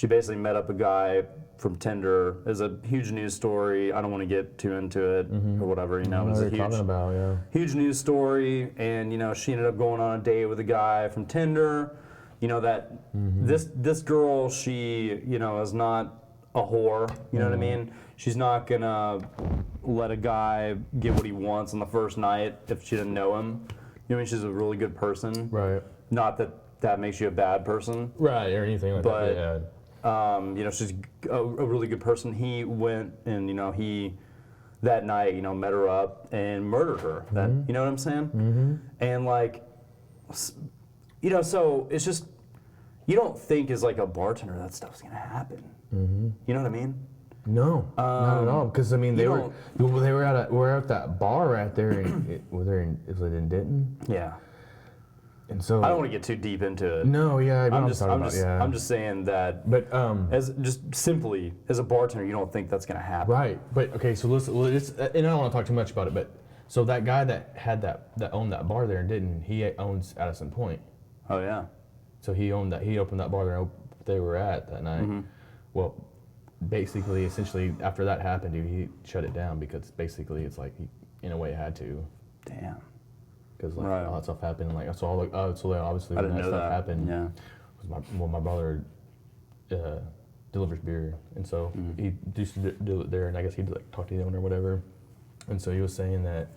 Speaker 2: basically met up a guy from Tinder. It's a huge news story. I don't want to get too into it or whatever, It was a huge news story, and she ended up going on a date with a guy from Tinder. This girl, she is not a whore. You know what I mean? She's not gonna let a guy get what he wants on the first night if she didn't know him. She's a really good person.
Speaker 3: Right.
Speaker 2: Not that makes you a bad person.
Speaker 3: Right, or anything like that.
Speaker 2: But she's a really good person. He went and he that night met her up and murdered her. That you know what I'm saying? Mm-hmm. And like, so it's just you don't think as like a bartender that stuff's gonna happen. Mm-hmm. You know what I mean?
Speaker 3: No, not at all. Because I mean, they were at that bar right there. Was it in Denton?
Speaker 2: Yeah.
Speaker 3: And so
Speaker 2: I don't want to get too deep into it.
Speaker 3: No, yeah,
Speaker 2: I'm just saying that.
Speaker 3: But
Speaker 2: as just simply as a bartender, you don't think that's gonna happen.
Speaker 3: right. But okay, so listen, and I don't want to talk too much about it, but so that guy that had that owned that bar there and didn't, he owns Addison Point.
Speaker 2: Oh yeah.
Speaker 3: So he owned that. He opened that bar there they were at that night.
Speaker 2: Mm-hmm.
Speaker 3: Well, basically, essentially, after that happened, dude, he shut it down because basically, it's like he, in a way, had to.
Speaker 2: Damn.
Speaker 3: Because like
Speaker 2: Right.
Speaker 3: all that stuff happened, like so all so obviously
Speaker 2: I
Speaker 3: when
Speaker 2: didn't
Speaker 3: that
Speaker 2: know
Speaker 3: stuff
Speaker 2: that.
Speaker 3: happened,
Speaker 2: Yeah.
Speaker 3: was my brother delivers beer, and so he used to do it there, and I guess he'd like talk to the owner or whatever, and so he was saying that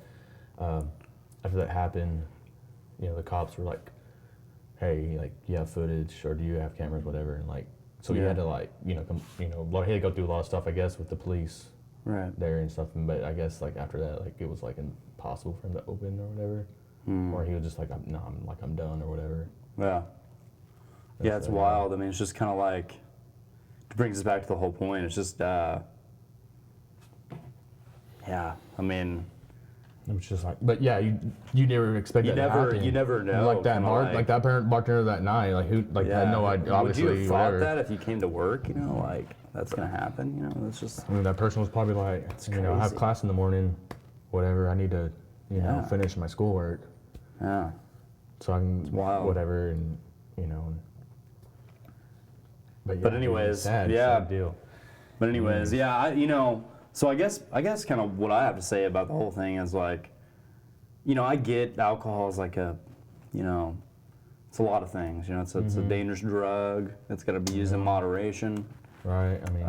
Speaker 3: after that happened, you know, the cops were like, hey, like, you have footage or do you have cameras, whatever, and like, so he
Speaker 2: Yeah.
Speaker 3: had to like, he had to go through a lot of stuff, I guess, with the police
Speaker 2: Right.
Speaker 3: there and stuff, but I guess like after that, like it was like impossible for him to open or whatever, or he was just like, I'm done or whatever.
Speaker 2: Yeah. Yeah, it's wild. I mean, it's just kind of like, it brings us back to the whole point. It's just, yeah, I mean,
Speaker 3: It was just like, but yeah, you never expect
Speaker 2: You
Speaker 3: that
Speaker 2: never-
Speaker 3: to happen.
Speaker 2: you never know,
Speaker 3: Like that
Speaker 2: kinda like-
Speaker 3: that bartender that night, like who, like had no idea. Obviously,
Speaker 2: would you have thought
Speaker 3: whatever.
Speaker 2: that if you came to work, you know, like, that's going to happen, you know, it's just,
Speaker 3: I mean, that person was probably like, I have
Speaker 2: crazy.
Speaker 3: class in the morning, whatever. I need to,
Speaker 2: Yeah.
Speaker 3: finish my schoolwork
Speaker 2: yeah.
Speaker 3: so I can
Speaker 2: wild.
Speaker 3: whatever, and But, yeah,
Speaker 2: But
Speaker 3: dude,
Speaker 2: anyways,
Speaker 3: sad
Speaker 2: yeah.
Speaker 3: deal.
Speaker 2: But anyways, yeah, so I guess kind of what I have to say about the whole thing is like, I get alcohol is like a, it's a lot of things. It's a dangerous drug. It's got to be used in moderation,
Speaker 3: Right. I mean,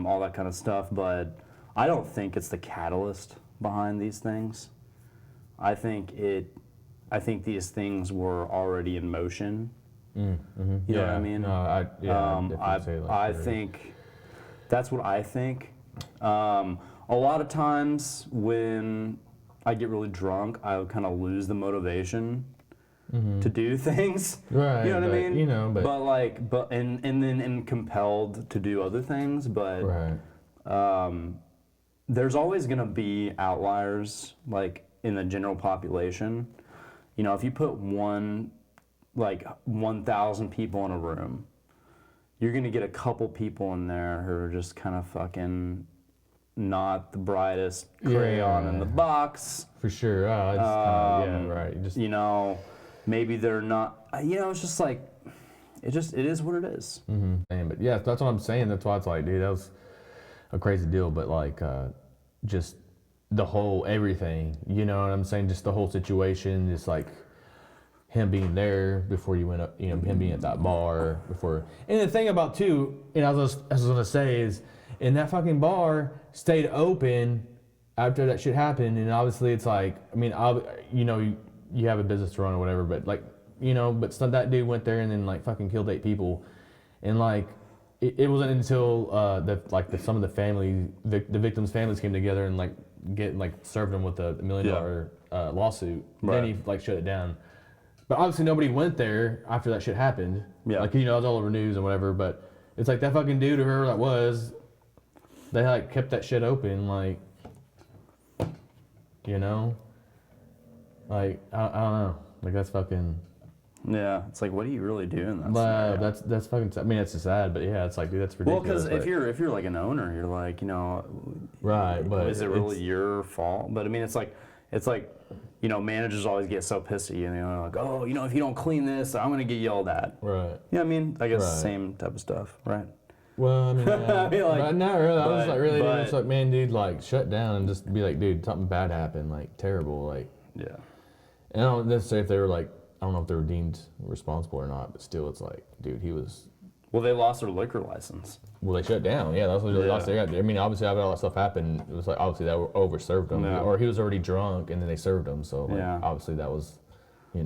Speaker 2: all that kind of stuff. But I don't think it's the catalyst behind these things. I think these things were already in motion. You know what I mean?
Speaker 3: No, I'd definitely say like
Speaker 2: I
Speaker 3: for-
Speaker 2: think that's what I think. A lot of times when I get really drunk, I kind of lose the motivation to do things.
Speaker 3: Right,
Speaker 2: You know what I
Speaker 3: but,
Speaker 2: mean?
Speaker 3: but-
Speaker 2: and then am compelled to do other things. But
Speaker 3: right.
Speaker 2: there's always going to be outliers, like in the general population. If you put 1,000 people in a room, you're going to get a couple people in there who are just kind of fucking not the brightest crayon in the box.
Speaker 3: For sure. It's kinda, right. You just,
Speaker 2: Maybe they're not, it's just like, it is what it is.
Speaker 3: But yeah, that's what I'm saying. That's why it's like, dude, that was a crazy deal. But like, just the whole everything, you know what I'm saying? Just the whole situation, just like him being there before you went up, him being at that bar before. And the thing about too, I was gonna say is, and that fucking bar stayed open after that shit happened. And obviously it's like, I mean, you have a business to run or whatever, but like, but that dude went there and then like fucking killed 8 people. And like, it wasn't until some of the family, the victims' families came together and like served him with a $1 million lawsuit.
Speaker 2: Right.
Speaker 3: Then he like shut it down. But obviously nobody went there after that shit happened.
Speaker 2: Yeah.
Speaker 3: Like, it was all over news and whatever, but it's like that fucking dude or whoever that was, they like kept that shit open, like, like, I don't know. Like, that's fucking,
Speaker 2: Yeah, it's like, what do you really do in that scenario?
Speaker 3: that's fucking, I mean, it's just sad, but yeah, it's like, dude, that's
Speaker 2: Well,
Speaker 3: ridiculous.
Speaker 2: because
Speaker 3: like,
Speaker 2: if you're like an owner, you're like,
Speaker 3: right, but
Speaker 2: is it really your fault? But I mean, it's like, managers always get so pissed at you, and they're like, oh, if you don't clean this, I'm gonna get yelled at.
Speaker 3: right.
Speaker 2: You know what I mean? I guess
Speaker 3: Right.
Speaker 2: same type of stuff, right?
Speaker 3: Well, I mean,
Speaker 2: I mean, like,
Speaker 3: but not really. I was
Speaker 2: but-
Speaker 3: like, really,
Speaker 2: but-
Speaker 3: dude, it's like, man, dude, like, shut down and just be like, dude, something bad happened, like, terrible, like,
Speaker 2: Yeah.
Speaker 3: and I don't necessarily if they were like, I don't know if they were deemed responsible or not, but still, it's like, dude, he was.
Speaker 2: Well, they lost their liquor license.
Speaker 3: Well, they shut down. Yeah, that's what they
Speaker 2: Yeah.
Speaker 3: lost. I mean, obviously, after all that stuff happened, it was like obviously that overserved him,
Speaker 2: Yeah.
Speaker 3: or he was already drunk and then they served him. So like,
Speaker 2: Yeah.
Speaker 3: obviously that was,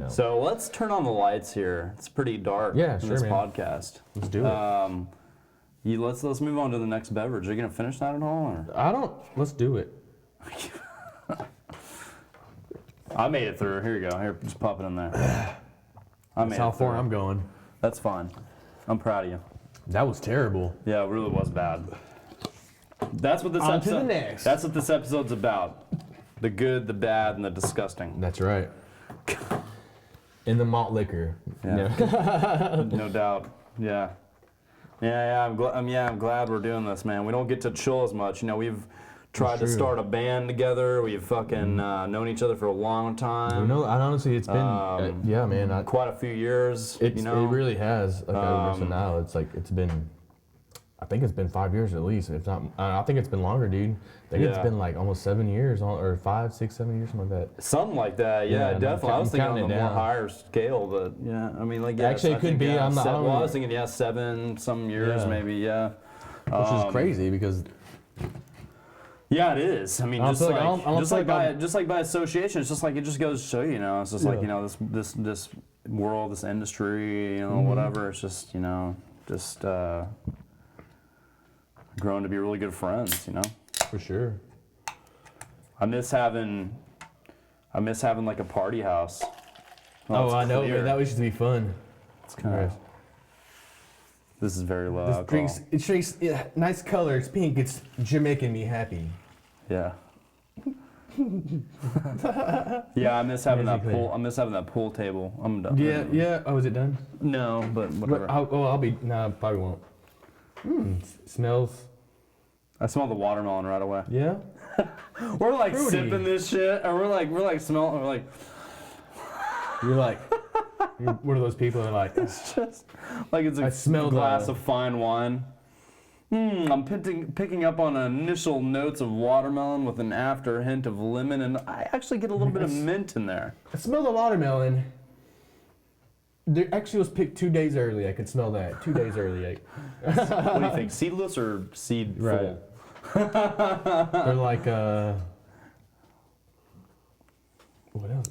Speaker 2: So let's turn on the lights here. It's pretty dark
Speaker 3: Yeah,
Speaker 2: in
Speaker 3: sure,
Speaker 2: this
Speaker 3: man.
Speaker 2: podcast.
Speaker 3: Let's do it.
Speaker 2: Let's move on to the next beverage. Are you gonna finish that at all? Or?
Speaker 3: Let's do it.
Speaker 2: I made it through. Here you go. Here, just pop it in there. I made
Speaker 3: That's how
Speaker 2: it through.
Speaker 3: far I'm going.
Speaker 2: That's fine. I'm proud of you.
Speaker 3: That was terrible.
Speaker 2: Yeah, it really was bad. That's what this
Speaker 3: On to
Speaker 2: episode.
Speaker 3: the next.
Speaker 2: That's what this episode's about. The good, the bad, and the disgusting.
Speaker 3: That's right. In the malt liquor.
Speaker 2: Yeah. No doubt. Yeah. Yeah, I'm glad we're doing this, man. We don't get to chill as much. You know, we've tried to start a band together. We've fucking known each other for a long time.
Speaker 3: You know, and honestly, it's been yeah, man.
Speaker 2: Quite a few years.
Speaker 3: It
Speaker 2: you know?
Speaker 3: really has. Like so now, it's like it's been. I think it's been 5 years at least. If not, I think it's been longer, dude. I think it's been like almost 7 years, or 5, 6, 7 years, something like that.
Speaker 2: Something like that, yeah, definitely. I was thinking on the more higher scale, but yeah, I mean, like,
Speaker 3: actually, it could be.
Speaker 2: I was thinking, 7 some years, maybe, yeah.
Speaker 3: Which is crazy because.
Speaker 2: Yeah, it is. I mean, just like by association, it's just like it just goes to show you know. It's just like this world, this industry, you know, whatever. It's just grown to be really good friends, you know.
Speaker 3: For sure.
Speaker 2: I miss having like a party house.
Speaker 3: Well, I know, man. That used to be fun.
Speaker 2: It's kind of. This is very low alcohol.
Speaker 3: It drinks nice color. It's pink. It's Jamaican me happy.
Speaker 2: Yeah. Yeah, I miss having that pool. I miss having that pool table. I'm done.
Speaker 3: Yeah. Oh, is it done?
Speaker 2: No, but whatever.
Speaker 3: I'll be. No, probably won't. Smells.
Speaker 2: I smell the watermelon right away.
Speaker 3: Yeah.
Speaker 2: We're like
Speaker 3: Fruity.
Speaker 2: sipping this shit, and we're like smelling. We're like.
Speaker 3: You're like. You're one of those people that are like.
Speaker 2: It's just like it's a glass of fine wine. I'm picking up on initial notes of watermelon with an after hint of lemon, and I actually get a little bit of mint in there.
Speaker 3: I smell the watermelon. There actually was picked 2 days early. I could smell that 2 days early.
Speaker 2: What do you think? Seedless or seed full?
Speaker 3: They're like what else?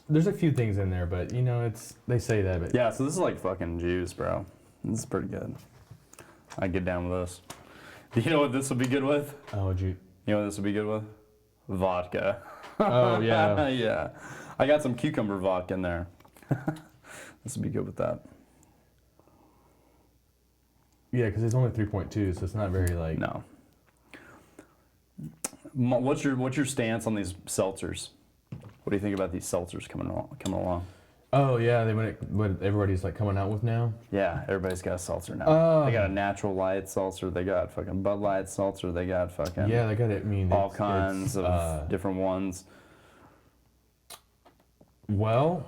Speaker 3: There's a few things in there, but you know, they say that. But
Speaker 2: yeah, so this is like fucking juice, bro. This is pretty good. I get down with this. Do you know what this would be good with?
Speaker 3: Oh,
Speaker 2: You know what this would be good with? Vodka.
Speaker 3: Oh yeah.
Speaker 2: Yeah. I got some cucumber vodka in there. This would be good with that.
Speaker 3: Yeah, because it's only 3.2, so it's not very like.
Speaker 2: No. What's your stance on these seltzers? What do you think about these seltzers coming along?
Speaker 3: Oh yeah, what everybody's like coming out with now.
Speaker 2: Yeah, everybody's got a seltzer now. They got a natural light seltzer. They got fucking Bud Light seltzer. They got fucking
Speaker 3: they got it. I mean,
Speaker 2: all kinds of different ones.
Speaker 3: Well,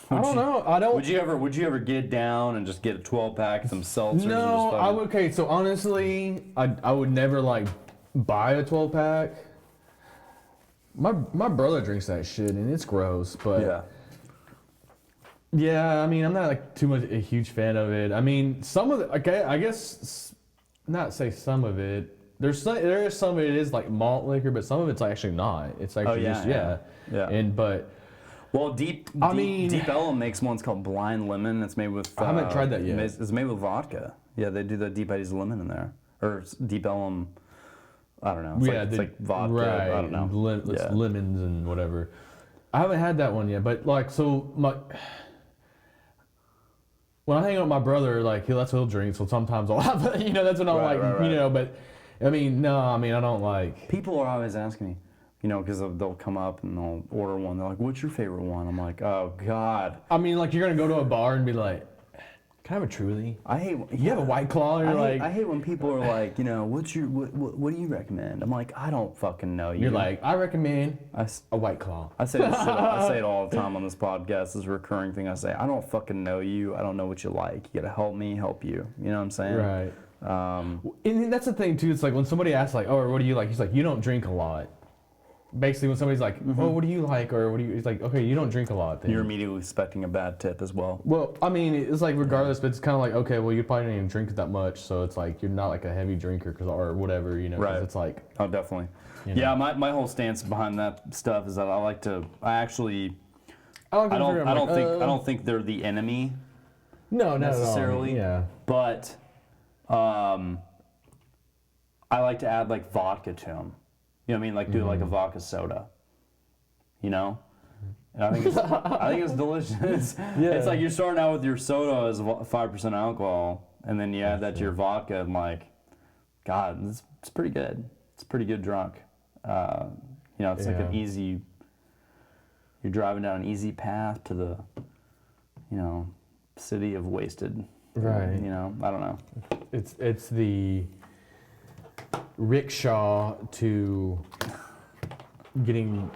Speaker 3: I don't know.
Speaker 2: Would you ever get down and just get a 12-pack of some seltzers?
Speaker 3: No, I would. Okay, so honestly, I would never like buy a 12-pack. My brother drinks that shit and it's gross, but
Speaker 2: yeah.
Speaker 3: Yeah, I mean, I'm not like too much a huge fan of it. I mean, some of it, okay, I guess not say some of it. There is some of it is like malt liquor, but some of it's actually not. It's actually
Speaker 2: yeah.
Speaker 3: And
Speaker 2: well, Deep Ellum makes ones called Blind Lemon. It's made with.
Speaker 3: I haven't tried that yet.
Speaker 2: It's made with vodka. Yeah, they do the Deep Eddies lemon in there, or Deep Ellum. I don't know. It's like vodka.
Speaker 3: Right.
Speaker 2: I don't know.
Speaker 3: It's lemons and whatever. I haven't had that one yet, but like when I hang out with my brother, like he'll drink, so sometimes I'll have, that's when I'm but I mean, I don't like.
Speaker 2: People are always asking me, because they'll come up and they'll order one. They're like, "What's your favorite one?" I'm like, "Oh God."
Speaker 3: I mean, like you're gonna go to a bar and be like, "Can I have a Truly?"
Speaker 2: I hate.
Speaker 3: You have a White Claw, and
Speaker 2: I hate when people are like, "What do you recommend?" I'm like, I don't fucking know you.
Speaker 3: You're like, I recommend a White Claw.
Speaker 2: I say this shit, I say it all the time on this podcast. This is a recurring thing I say. I don't fucking know you. I don't know what you like. You gotta help me help you. You know what I'm saying?
Speaker 3: Right. And that's the thing too. It's like when somebody asks like, "Oh, what do you like?" He's like, "You don't drink a lot." Basically, when somebody's like, "Oh, what do you like?" or "What do you?" It's like, "Okay, you don't drink a lot." Then.
Speaker 2: You're immediately expecting a bad tip as well.
Speaker 3: Well, I mean, it's like regardless, but it's kind of like, okay, well, you probably don't even drink that much, so it's like you're not like a heavy drinker, or whatever,
Speaker 2: Right.
Speaker 3: It's like.
Speaker 2: Oh, definitely. Yeah, my whole stance behind that stuff is that I don't think they're the enemy.
Speaker 3: No, not
Speaker 2: necessarily.
Speaker 3: At all. Yeah.
Speaker 2: But, I like to add like vodka to them. You know what I mean? Like do like a vodka soda. And I think it's delicious. Yeah. It's like you're starting out with your soda as 5% alcohol, and then you add that to your vodka, and like, God, it's pretty good. It's pretty good drunk. It's like an easy you're driving down an easy path to the, city of wasted.
Speaker 3: Right.
Speaker 2: I don't know.
Speaker 3: It's the rickshaw to getting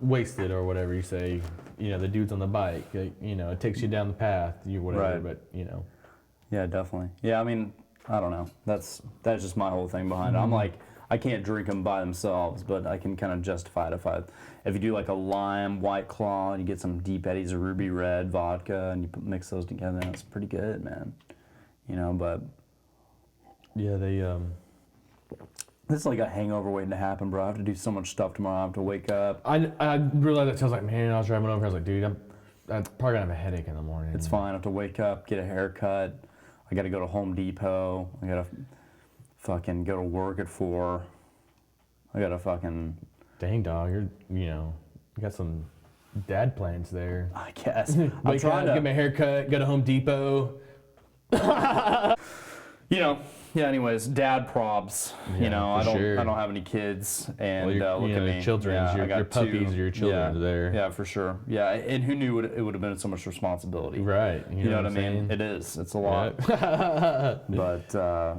Speaker 3: wasted or whatever you say. The dude's on the bike. It takes you down the path. Whatever.
Speaker 2: Right.
Speaker 3: But
Speaker 2: Yeah, definitely. Yeah, I mean, I don't know. That's just my whole thing behind it. I'm like, I can't drink them by themselves, but I can kind of justify it if you do like a lime White Claw and you get some Deep Eddy's Ruby Red vodka and you mix those together, it's pretty good, man. But
Speaker 3: yeah, they
Speaker 2: this is like a hangover waiting to happen, bro. I have to do so much stuff tomorrow. I have to wake up.
Speaker 3: I realized that. So I was like, man, I was driving over. I was like, dude, I'm probably gonna have a headache in the morning.
Speaker 2: It's fine. I have to wake up, get a haircut. I got to go to Home Depot. I got to fucking go to work at 4. I got to fucking...
Speaker 3: Dang, dog, you got some dad plans there.
Speaker 2: I guess.
Speaker 3: Wake up, get my haircut, go to Home Depot.
Speaker 2: Yeah, anyways, dad probs.
Speaker 3: Yeah,
Speaker 2: I don't
Speaker 3: sure.
Speaker 2: have any kids, and
Speaker 3: Well,
Speaker 2: look at me.
Speaker 3: Children,
Speaker 2: I got
Speaker 3: your puppies,
Speaker 2: 2.
Speaker 3: your children are there.
Speaker 2: Yeah, for sure. Yeah, and who knew it would have been so much responsibility?
Speaker 3: Right.
Speaker 2: You know what I mean?
Speaker 3: saying?
Speaker 2: It is. It's a lot. But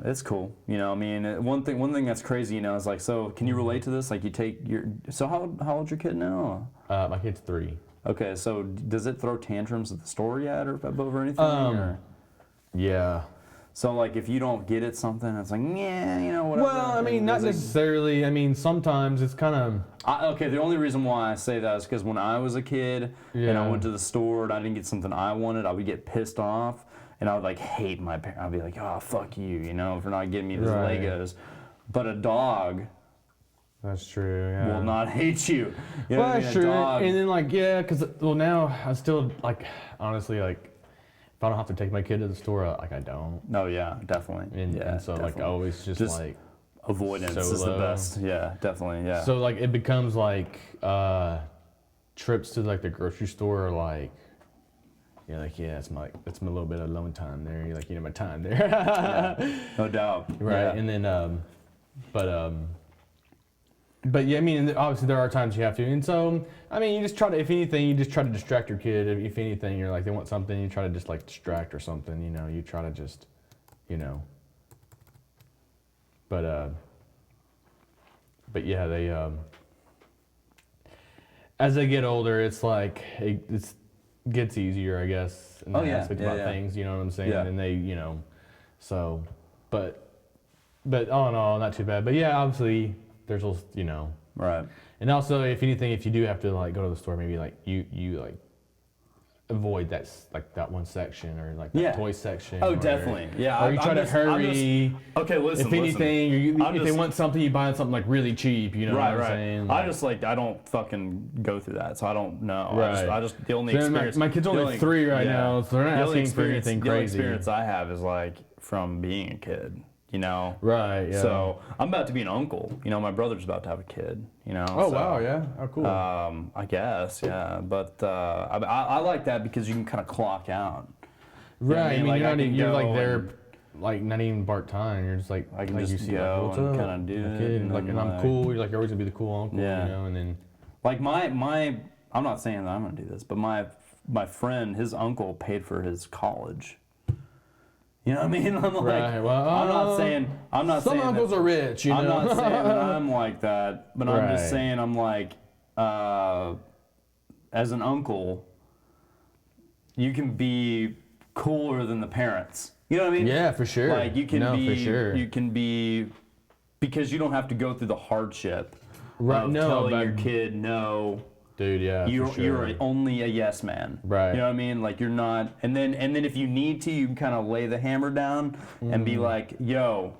Speaker 2: it's cool. One thing that's crazy, is like, so can you relate to this? Like, you take so how old's your kid now?
Speaker 3: My kid's 3.
Speaker 2: Okay, so does it throw tantrums at the store yet or anything? Or?
Speaker 3: Yeah.
Speaker 2: So, like, if you don't get it something, it's like, yeah, whatever.
Speaker 3: Well, I mean, not necessarily. I mean, sometimes it's kind of...
Speaker 2: Okay, the only reason why I say that is because when I was a kid and I went to the store and I didn't get something I wanted, I would get pissed off and I would, like, hate my parents. I'd be like, oh, fuck you, for not getting me these
Speaker 3: Right.
Speaker 2: Legos. But a dog
Speaker 3: That's true, yeah.
Speaker 2: will not hate you. You know
Speaker 3: Well,
Speaker 2: what I
Speaker 3: that's
Speaker 2: mean? A
Speaker 3: true.
Speaker 2: dog,
Speaker 3: And then, like, yeah, because, now I still, like, honestly, like, if I don't have to take my kid to the store, I don't.
Speaker 2: no, yeah, definitely.
Speaker 3: And,
Speaker 2: yeah,
Speaker 3: and so,
Speaker 2: definitely.
Speaker 3: like, I always just like...
Speaker 2: Avoidance is the
Speaker 3: solo.
Speaker 2: best. Yeah, definitely, yeah.
Speaker 3: So, like, it becomes, like, trips to, like, the grocery store are, like... You're like, yeah, it's my little bit of alone time there. You're like, my time there.
Speaker 2: Yeah, no doubt.
Speaker 3: Right,
Speaker 2: Yeah.
Speaker 3: and then, but yeah, I mean, obviously there are times you have to, and so, I mean, you just try to, if anything, you just try to distract your kid. If anything, you're like, they want something, you try to just like distract or something, you try to just, but yeah, they, as they get older, it's like, it gets easier, I guess, in that aspect about things, you know what I'm saying,
Speaker 2: Yeah.
Speaker 3: and they, so, but all in all, not too bad, but yeah, obviously, there's also,
Speaker 2: Right.
Speaker 3: and also, if anything, if you do have to like go to the store, maybe like you like avoid that one section or like that toy section.
Speaker 2: Oh,
Speaker 3: or,
Speaker 2: definitely. Yeah.
Speaker 3: Or you try to hurry.
Speaker 2: Okay, listen.
Speaker 3: If anything, if they want something, you buy something like really cheap. You know
Speaker 2: Right,
Speaker 3: what I'm
Speaker 2: right.
Speaker 3: saying?
Speaker 2: I don't fucking go through that, so I don't know.
Speaker 3: Right.
Speaker 2: I just the only
Speaker 3: So
Speaker 2: experience.
Speaker 3: my kid's only 3 right now, so they're not
Speaker 2: the only
Speaker 3: asking for anything
Speaker 2: The only
Speaker 3: crazy.
Speaker 2: experience I have is like from being a kid.
Speaker 3: Right. Yeah.
Speaker 2: So I'm about to be an uncle. My brother's about to have a kid.
Speaker 3: Oh,
Speaker 2: so,
Speaker 3: wow, yeah. Oh, cool.
Speaker 2: I guess, yeah. But I like that because you can kind of clock out. You know what
Speaker 3: right. I mean,
Speaker 2: Like,
Speaker 3: you're like
Speaker 2: go
Speaker 3: there,
Speaker 2: and
Speaker 3: like not even part time. You're just like
Speaker 2: I can
Speaker 3: like
Speaker 2: just
Speaker 3: you see
Speaker 2: go
Speaker 3: like, what's
Speaker 2: and
Speaker 3: up?
Speaker 2: kinda do
Speaker 3: My
Speaker 2: it,
Speaker 3: kid,
Speaker 2: and
Speaker 3: like,
Speaker 2: then,
Speaker 3: and I'm
Speaker 2: like-
Speaker 3: cool. You're like, you're always gonna be the cool uncle.
Speaker 2: Yeah.
Speaker 3: And then.
Speaker 2: Like my I'm not saying that I'm gonna do this, but my friend, his uncle paid for his college. You know what I mean? I'm like,
Speaker 3: Right, well,
Speaker 2: I'm not saying
Speaker 3: Some
Speaker 2: saying
Speaker 3: uncles
Speaker 2: that,
Speaker 3: are rich,
Speaker 2: I'm
Speaker 3: know.
Speaker 2: not saying that I'm like that, but I'm just
Speaker 3: Right.
Speaker 2: saying I'm like, as an uncle, you can be cooler than the parents. You know what I mean?
Speaker 3: Yeah, for sure.
Speaker 2: Like you can be,
Speaker 3: for sure.
Speaker 2: you can be, because you don't have to go through the hardship
Speaker 3: Right,
Speaker 2: of
Speaker 3: no,
Speaker 2: telling
Speaker 3: but-
Speaker 2: your kid no.
Speaker 3: Dude, yeah,
Speaker 2: You're
Speaker 3: for sure.
Speaker 2: you're only a yes man.
Speaker 3: Right.
Speaker 2: You know what I mean? Like you're not. And then if you need to, you can kind of lay the hammer down and be like, "Yo,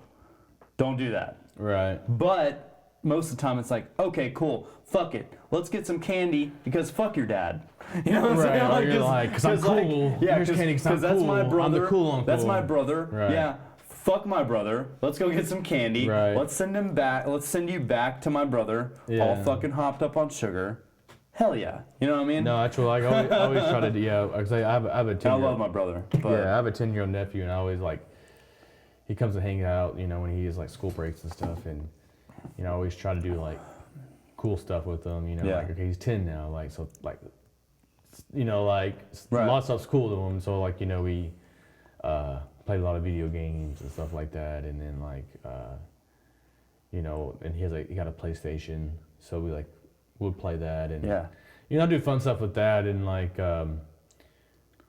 Speaker 2: don't do that."
Speaker 3: Right.
Speaker 2: But most of the time, it's like, "Okay, cool, fuck it, let's get some candy because fuck your dad." You know what I'm
Speaker 3: Right,
Speaker 2: saying?
Speaker 3: or you're like, 'cause I'm cool.
Speaker 2: yeah,
Speaker 3: Here's candy 'cause I'm
Speaker 2: that's my
Speaker 3: cool.
Speaker 2: brother.
Speaker 3: I'm the cool uncle.
Speaker 2: That's my brother.
Speaker 3: Right.
Speaker 2: Yeah. Fuck my brother. Let's go get some candy.
Speaker 3: Right.
Speaker 2: Let's send him back. Let's send you back to my brother, all
Speaker 3: Yeah.
Speaker 2: fucking hopped up on sugar. Hell yeah. You know what I mean?
Speaker 3: No, actually, like, I always try to do, yeah, because I have a
Speaker 2: I
Speaker 3: 10-year-old.
Speaker 2: love my brother. But
Speaker 3: Yeah, I have a 10-year-old nephew, and I always, like, he comes to hang out, when he has, like, school breaks and stuff, and, I always try to do, like, cool stuff with him. You know,
Speaker 2: Yeah.
Speaker 3: like okay, he's 10 now. Like so, like you know, like
Speaker 2: Right.
Speaker 3: a lot of stuff's cool to him. So like you know, we played a lot of video games and stuff like that, and then like you know, and he got a PlayStation, so we like would play that, and
Speaker 2: Yeah.
Speaker 3: you know, I do fun stuff with that, and like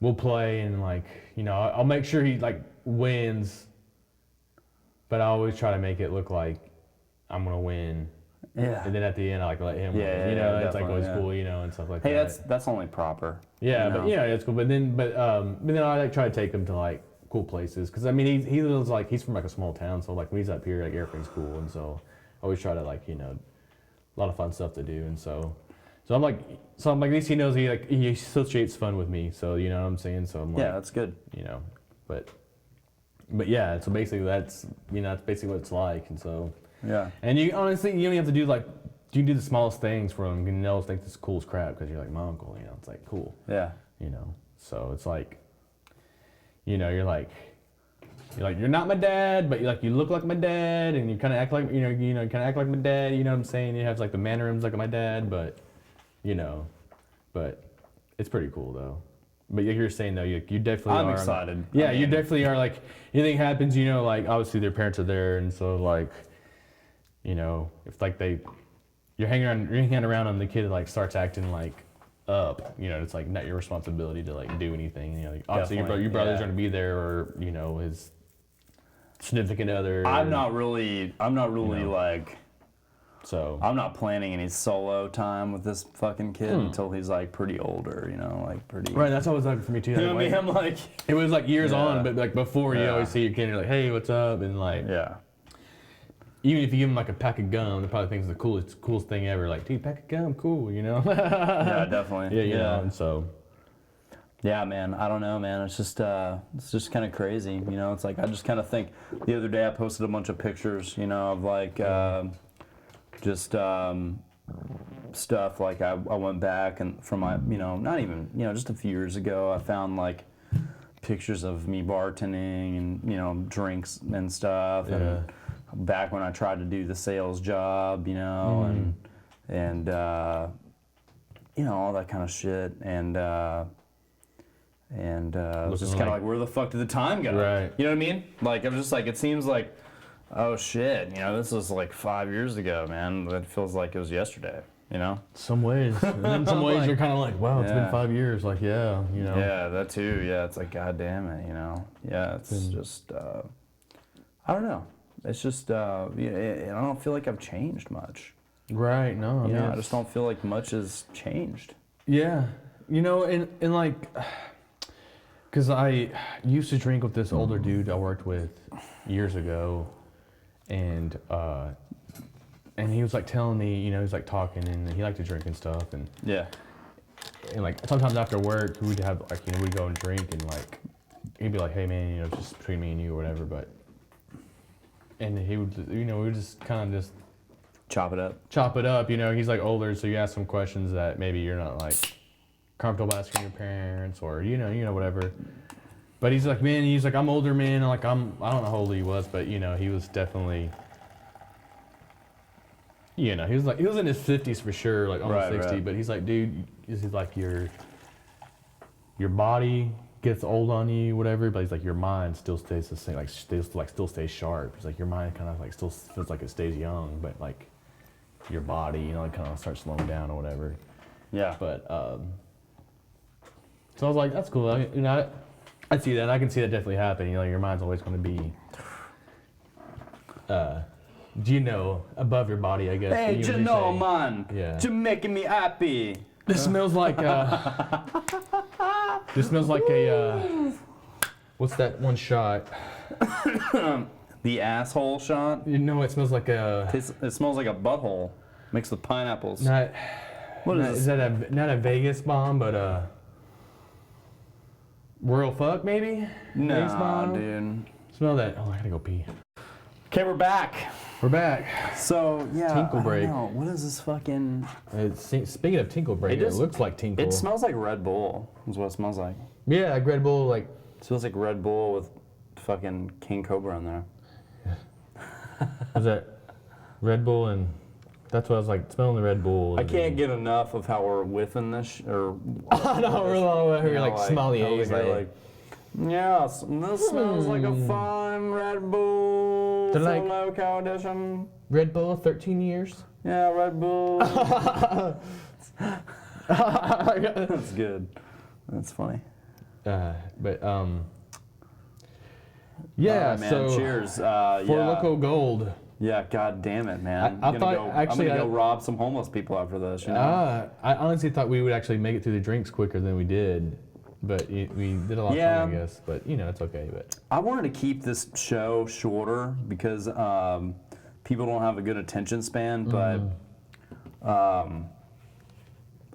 Speaker 3: we'll play, and like you know, I'll make sure he like wins, but I always try to make it look like I'm gonna win.
Speaker 2: Yeah.
Speaker 3: And then at the end, I like let him
Speaker 2: Yeah,
Speaker 3: win. You
Speaker 2: yeah,
Speaker 3: know,
Speaker 2: yeah,
Speaker 3: it's like always
Speaker 2: definitely,
Speaker 3: cool, you know, and stuff like
Speaker 2: Hey,
Speaker 3: that.
Speaker 2: that's only proper.
Speaker 3: Yeah,
Speaker 2: you know?
Speaker 3: but yeah, it's cool. But then I like try to take him to like cool places because I mean he lives like he's from like a small town, so like when he's up here, like everything's cool, and so I always try to like you know a lot of fun stuff to do, and so I'm like at least he knows he associates fun with me, so you know what I'm saying. So I'm like,
Speaker 2: Yeah, that's good.
Speaker 3: you know, but yeah, so basically that's basically what it's like, and so.
Speaker 2: Yeah.
Speaker 3: And you honestly, you don't have to do like, you can do the smallest things for them. You know, think this is cool as crap because you're like my uncle. You know, it's like cool.
Speaker 2: Yeah.
Speaker 3: You know, so it's like, you know, you're you're not my dad, but you look like my dad, and you kind of act like you kind of act like my dad. You know what I'm saying? You have like the mannerisms like my dad, but you know, but it's pretty cool though. But like you're saying though, you definitely
Speaker 2: I'm
Speaker 3: are.
Speaker 2: excited.
Speaker 3: Yeah,
Speaker 2: I
Speaker 3: you
Speaker 2: mean-
Speaker 3: definitely are. Like anything happens, you know, like obviously their parents are there, and so like. You know, if like you're hanging around and the kid like starts acting like up, you know, it's like not your responsibility to like do anything. You know, like, obviously
Speaker 2: Definitely,
Speaker 3: your brother's
Speaker 2: yeah.
Speaker 3: gonna be there, or you know his significant other.
Speaker 2: I'm not really
Speaker 3: know.
Speaker 2: like.
Speaker 3: So
Speaker 2: I'm not planning any solo time with this fucking kid until he's like pretty older, you know, like pretty.
Speaker 3: right, that's always like for me too.
Speaker 2: You know what I
Speaker 3: Like,
Speaker 2: mean? I'm like.
Speaker 3: it was like years
Speaker 2: Yeah.
Speaker 3: on, but like before you
Speaker 2: Yeah.
Speaker 3: always see your kid, you're like, hey, what's up, and like
Speaker 2: Yeah.
Speaker 3: even if you give him like a pack of gum, they probably think it's the coolest thing ever. Like, dude, pack of gum, cool, you know?
Speaker 2: Yeah, definitely.
Speaker 3: Yeah, you know, and so.
Speaker 2: Yeah, man. I don't know, man. It's just kind of crazy, you know. It's like I just kind of think. The other day I posted a bunch of pictures, you know, of like just stuff. Like I went back and from my, you know, not even, you know, just a few years ago, I found like pictures of me bartending and you know drinks and stuff.
Speaker 3: Yeah.
Speaker 2: And back when I tried to do the sales job, you know, and you know all that kind of shit, and it was just kind of like, where the fuck did the time go?
Speaker 3: Right.
Speaker 2: You know what I mean? Like I was just like, it seems like, oh shit, you know, this was like 5 years ago, man. It feels like it was yesterday. You know?
Speaker 3: Some ways. And in some ways,
Speaker 2: Like,
Speaker 3: you're kind of like, wow, it's
Speaker 2: yeah.
Speaker 3: been 5 years. Like, yeah, you know.
Speaker 2: Yeah, that too. Yeah, it's like, god damn it, you know? Yeah, it's just, I don't know. It's just, I don't feel like I've changed much.
Speaker 3: Right, no.
Speaker 2: You know, I
Speaker 3: it's-
Speaker 2: just don't feel like much has changed.
Speaker 3: Yeah. You know, and like, because I used to drink with this older dude I worked with years ago, and he was like telling me, you know, he was like talking, and he liked to drink and stuff, and
Speaker 2: Yeah.
Speaker 3: like sometimes after work we'd have like, you know, we'd go and drink, and like he'd be like, hey man, you know, just between me and you or whatever, but and he would, you know, we would just kind of just
Speaker 2: Chop it up.
Speaker 3: chop it up, you know. He's like older, so you ask some questions that maybe you're not like comfortable asking your parents, or you know whatever. But he's like, man, he's like, I'm older, man. And like I don't know how old he was, but you know, he was definitely, you know, he was in his 50s for sure, like almost
Speaker 2: Right,
Speaker 3: 60.
Speaker 2: right.
Speaker 3: But he's like, dude, he's like your body gets old on you, whatever. But he's like, your mind still stays the same, like still stays sharp. He's like, your mind kind of like still feels like it stays young, but like your body, you know, like kind of starts slowing down or whatever.
Speaker 2: Yeah.
Speaker 3: But so I was like, that's cool. You know, I see that. I can see that definitely happening. You know, your mind's always going to be, you know, above your body, I guess.
Speaker 2: Hey,
Speaker 3: you
Speaker 2: you
Speaker 3: usually
Speaker 2: know,
Speaker 3: say.
Speaker 2: man.
Speaker 3: Yeah.
Speaker 2: You're making me happy.
Speaker 3: This smells like this smells like a what's that one shot?
Speaker 2: The asshole shot.
Speaker 3: You know, it smells like a
Speaker 2: It smells like a butthole mixed with pineapples.
Speaker 3: not.
Speaker 2: What is
Speaker 3: not,
Speaker 2: this?
Speaker 3: is that not a Vegas bomb, but a Royal Fuck maybe? Vegas
Speaker 2: Nah,
Speaker 3: bomb?
Speaker 2: dude.
Speaker 3: Smell that. Oh, I gotta go pee.
Speaker 2: Okay, we're back.
Speaker 3: We're back.
Speaker 2: So yeah,
Speaker 3: Tinkle
Speaker 2: I
Speaker 3: break.
Speaker 2: don't know. What is this fucking?
Speaker 3: Speaking of Tinkle Break,
Speaker 2: It
Speaker 3: it
Speaker 2: just-
Speaker 3: looks like Tinkle.
Speaker 2: It smells like Red Bull. Is what it smells like.
Speaker 3: Yeah, like Red Bull, like
Speaker 2: It smells like Red Bull with fucking King Cobra in there.
Speaker 3: was that Red Bull and That's what I was like, smelling the Red Bull.
Speaker 2: I can't get enough of how we're whiffing this, or
Speaker 3: No, we're over here like sommeliers.
Speaker 2: like, yes, this smells like a fine Red Bull
Speaker 3: They're like-
Speaker 2: local edition.
Speaker 3: Red Bull, 13 years.
Speaker 2: Yeah, Red Bull. That's good. That's funny.
Speaker 3: But
Speaker 2: Yeah,
Speaker 3: yeah.
Speaker 2: man.
Speaker 3: So
Speaker 2: Cheers.
Speaker 3: for
Speaker 2: Yeah.
Speaker 3: Loco Gold.
Speaker 2: Yeah, god damn it, man.
Speaker 3: I
Speaker 2: I'm
Speaker 3: thought-
Speaker 2: gonna go,
Speaker 3: actually,
Speaker 2: I'm
Speaker 3: I-
Speaker 2: gonna go rob some homeless people after this. You know?
Speaker 3: I honestly thought we would actually make it through the drinks quicker than we did, but we did a lot
Speaker 2: Yeah.
Speaker 3: fun, I guess. But you know, it's okay. But
Speaker 2: I wanted to keep this show shorter because people don't have a good attention span, but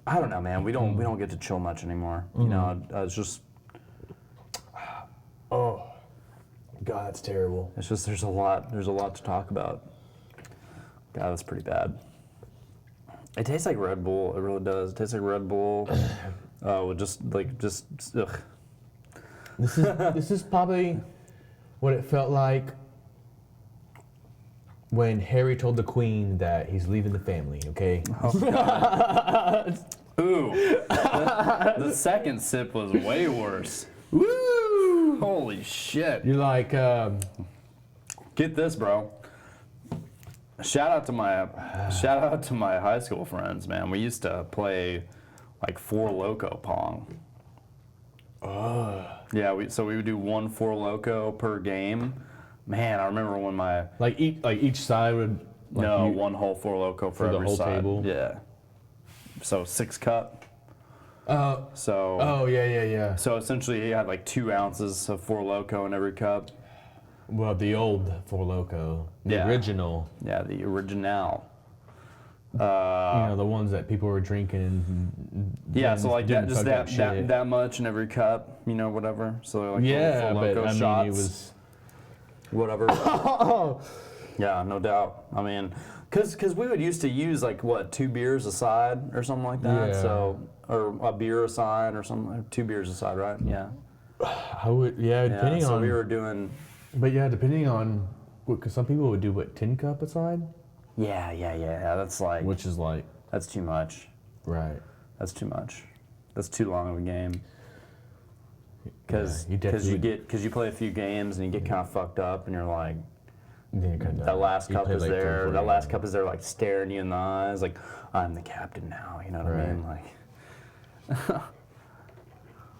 Speaker 2: I don't know, man. We don't get to chill much anymore. You know, it's just
Speaker 3: God, that's terrible.
Speaker 2: it's just there's a lot to talk about. God, that's pretty bad. It tastes like Red Bull. It really does. It tastes like Red Bull. With just ugh.
Speaker 3: This is probably what it felt like when Harry told the Queen that he's leaving the family. Okay.
Speaker 2: Ooh, the second sip was way worse.
Speaker 3: Woo!
Speaker 2: Holy shit!
Speaker 3: You're like,
Speaker 2: Get this, bro. Shout out to my high school friends, man. We used to play like Four Loko Pong. Yeah, we would do 1 Four Loko per game. Man, I remember when my
Speaker 3: like each side would. Like
Speaker 2: no,
Speaker 3: you-
Speaker 2: 1 whole Four Loko for
Speaker 3: the
Speaker 2: every
Speaker 3: whole
Speaker 2: side.
Speaker 3: table?
Speaker 2: Yeah. So 6 cup. So
Speaker 3: Oh yeah.
Speaker 2: so essentially you had like 2 ounces of Four Loko in every cup.
Speaker 3: Well, the old Four Loko, the
Speaker 2: Yeah.
Speaker 3: original.
Speaker 2: Yeah, the original.
Speaker 3: You know, the ones that people were drinking. And
Speaker 2: Yeah, so like that,
Speaker 3: didn't
Speaker 2: just
Speaker 3: fuck up shit.
Speaker 2: that much in every cup, you know, whatever. So like
Speaker 3: Yeah,
Speaker 2: Four
Speaker 3: but
Speaker 2: Loko
Speaker 3: I mean,
Speaker 2: shots,
Speaker 3: it was.
Speaker 2: whatever. Yeah, no doubt. I mean, cause we would used to use like what 2 beers a side or something like that.
Speaker 3: Yeah.
Speaker 2: So or a beer a side or something. 2 beers a side, right? Yeah.
Speaker 3: I would, yeah, depending
Speaker 2: Yeah. So
Speaker 3: on.
Speaker 2: we were doing.
Speaker 3: But yeah, depending on, because some people would do what 10 cup a side,
Speaker 2: Yeah. That's like
Speaker 3: which is like
Speaker 2: that's too much.
Speaker 3: right.
Speaker 2: That's too much. That's too long of a game. Because
Speaker 3: Yeah, you definitely-
Speaker 2: you play a few games and you get kind of fucked up and you're like.
Speaker 3: Then kinda,
Speaker 2: That last
Speaker 3: you
Speaker 2: cup
Speaker 3: play
Speaker 2: is
Speaker 3: like three,
Speaker 2: there.
Speaker 3: four
Speaker 2: That last
Speaker 3: games.
Speaker 2: cup is there, like staring you in the eyes, like I'm the captain now. You know what I mean? Like,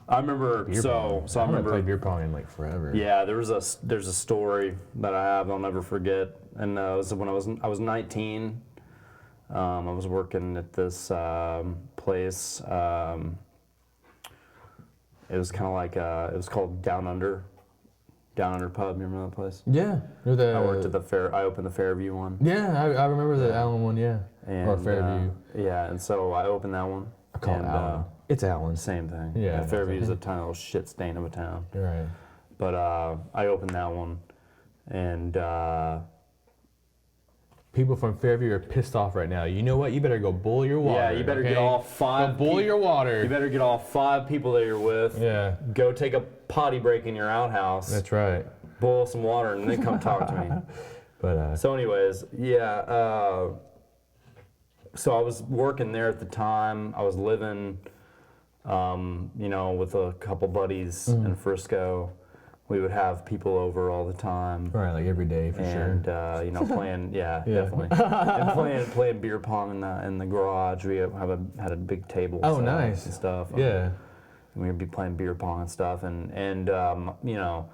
Speaker 2: I remember.
Speaker 3: Beer pong.
Speaker 2: So I
Speaker 3: haven't
Speaker 2: remember.
Speaker 3: played beer pong in like forever.
Speaker 2: Yeah, there's a story that I have I'll never forget, and it was when I was 19. I was working at this place. It was kind of like it was called Down Under Pub. You remember that place?
Speaker 3: Yeah. You're the.
Speaker 2: I worked at the Fair. I opened the Fairview one.
Speaker 3: Yeah, I remember the Allen one. Yeah.
Speaker 2: And,
Speaker 3: or Fairview.
Speaker 2: Yeah, and so I opened that one.
Speaker 3: I call
Speaker 2: and,
Speaker 3: it Allen. It's Allen.
Speaker 2: Same thing.
Speaker 3: Yeah,
Speaker 2: Fairview's a tiny little shit stain of a town.
Speaker 3: You're right.
Speaker 2: But I opened that one, and
Speaker 3: People from Fairview are pissed off right now. You know what? You better go boil your water.
Speaker 2: yeah, you better get
Speaker 3: okay?
Speaker 2: all 5.
Speaker 3: Go boil your water.
Speaker 2: You better get all 5 people that you're with.
Speaker 3: Yeah,
Speaker 2: Go take a potty break in your outhouse.
Speaker 3: that's right.
Speaker 2: Boil some water and then come talk to me.
Speaker 3: But
Speaker 2: So, anyways, yeah. So I was working there at the time. I was living, you know, with a couple buddies in Frisco. We would have people over all the time.
Speaker 3: right, like every day for
Speaker 2: And
Speaker 3: sure.
Speaker 2: you know, playing, yeah,
Speaker 3: Yeah.
Speaker 2: definitely, and playing beer pong in the garage. We had a big table.
Speaker 3: Oh,
Speaker 2: set up
Speaker 3: nice.
Speaker 2: and stuff.
Speaker 3: Yeah.
Speaker 2: And we'd be playing beer pong and stuff, and you know,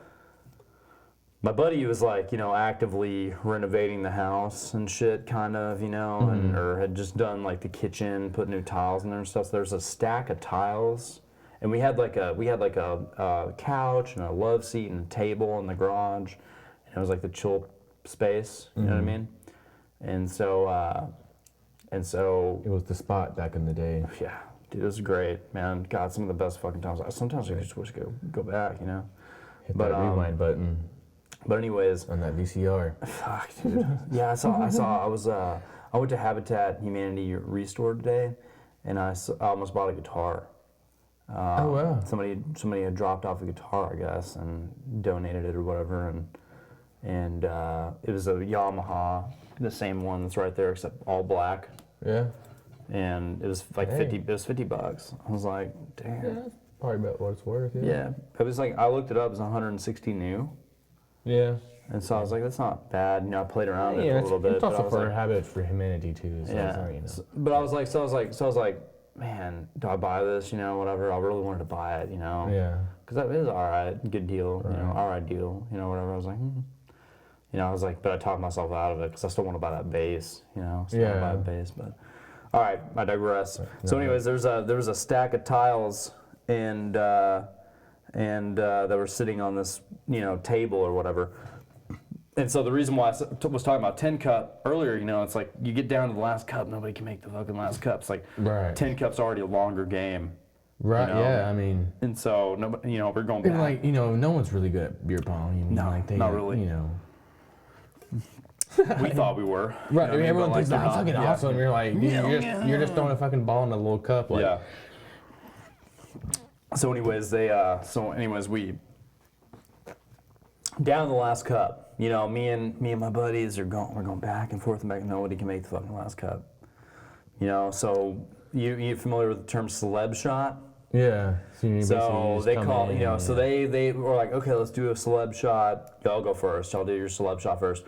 Speaker 2: my buddy was like, you know, actively renovating the house and shit, kind of, you know, and or had just done like the kitchen, put new tiles in there and stuff. So there's a stack of tiles. And we had like a couch and a love seat and a table in the garage, and it was like the chill space. You know what I mean? And so
Speaker 3: It was the spot back in the day.
Speaker 2: yeah, dude, it was great, man. God, some of the best fucking times. Sometimes I just wish I could go back, you know.
Speaker 3: Hit
Speaker 2: But,
Speaker 3: that rewind button
Speaker 2: But anyways,
Speaker 3: on that VCR.
Speaker 2: fuck, dude. Yeah, I went to Habitat Humanity Restore today, and I almost bought a guitar.
Speaker 3: Oh wow.
Speaker 2: Somebody had dropped off a guitar, I guess, and donated it or whatever, and and it was a Yamaha, the same one that's right there except all black.
Speaker 3: Yeah.
Speaker 2: And it was like
Speaker 3: Dang.
Speaker 2: 50. It was $50. I was like, damn.
Speaker 3: Yeah, that's probably about what it's worth.
Speaker 2: Yeah. It was like I looked it up. It was 160 new.
Speaker 3: Yeah.
Speaker 2: And so I was like, that's not bad. You know, I played around with it
Speaker 3: Yeah,
Speaker 2: a little bit.
Speaker 3: it's
Speaker 2: but I
Speaker 3: also
Speaker 2: was
Speaker 3: for
Speaker 2: like,
Speaker 3: habit for humanity too. So
Speaker 2: yeah.
Speaker 3: it's not, you know.
Speaker 2: But I was like, man, do I buy this? You know, whatever. I really wanted to buy it. You know.
Speaker 3: Yeah.
Speaker 2: Because it was all right, good deal. You know,
Speaker 3: Right.
Speaker 2: all right deal. You know, whatever. I was like, You know, I was like, but I talked myself out of it because I still want to buy that bass. You know, still want to buy
Speaker 3: Yeah.
Speaker 2: that bass. But all right, I digress. So, anyways, there was a stack of tiles and that were sitting on this table or whatever. And so the reason why I was talking about 10 cup earlier, you know, it's like you get down to the last cup, nobody can make the fucking last cup. It's like
Speaker 3: Right.
Speaker 2: 10 cups already a longer game.
Speaker 3: Right.
Speaker 2: You know?
Speaker 3: Yeah. I mean,
Speaker 2: And so nobody, we're going
Speaker 3: even
Speaker 2: back.
Speaker 3: like no one's really good at beer pong. You know,
Speaker 2: No,
Speaker 3: like they,
Speaker 2: not really.
Speaker 3: You know.
Speaker 2: We thought we were.
Speaker 3: Right.
Speaker 2: You know what I mean?
Speaker 3: Everyone
Speaker 2: But,
Speaker 3: thinks
Speaker 2: like,
Speaker 3: that's
Speaker 2: they're
Speaker 3: fucking
Speaker 2: not. Yeah.
Speaker 3: awesome. You're like, you're just throwing a fucking ball in a little cup. Like,
Speaker 2: Yeah. So anyways, we down the last cup. You know, me and my buddies we're going back and forth and back. Nobody can make the fucking last cup. You know, so you familiar with the term celeb shot?
Speaker 3: Yeah. So, you basically
Speaker 2: So
Speaker 3: just
Speaker 2: they
Speaker 3: come
Speaker 2: call,
Speaker 3: in,
Speaker 2: so they were like, okay, let's do a celeb shot. Y'all go first. Y'all do your celeb shot first.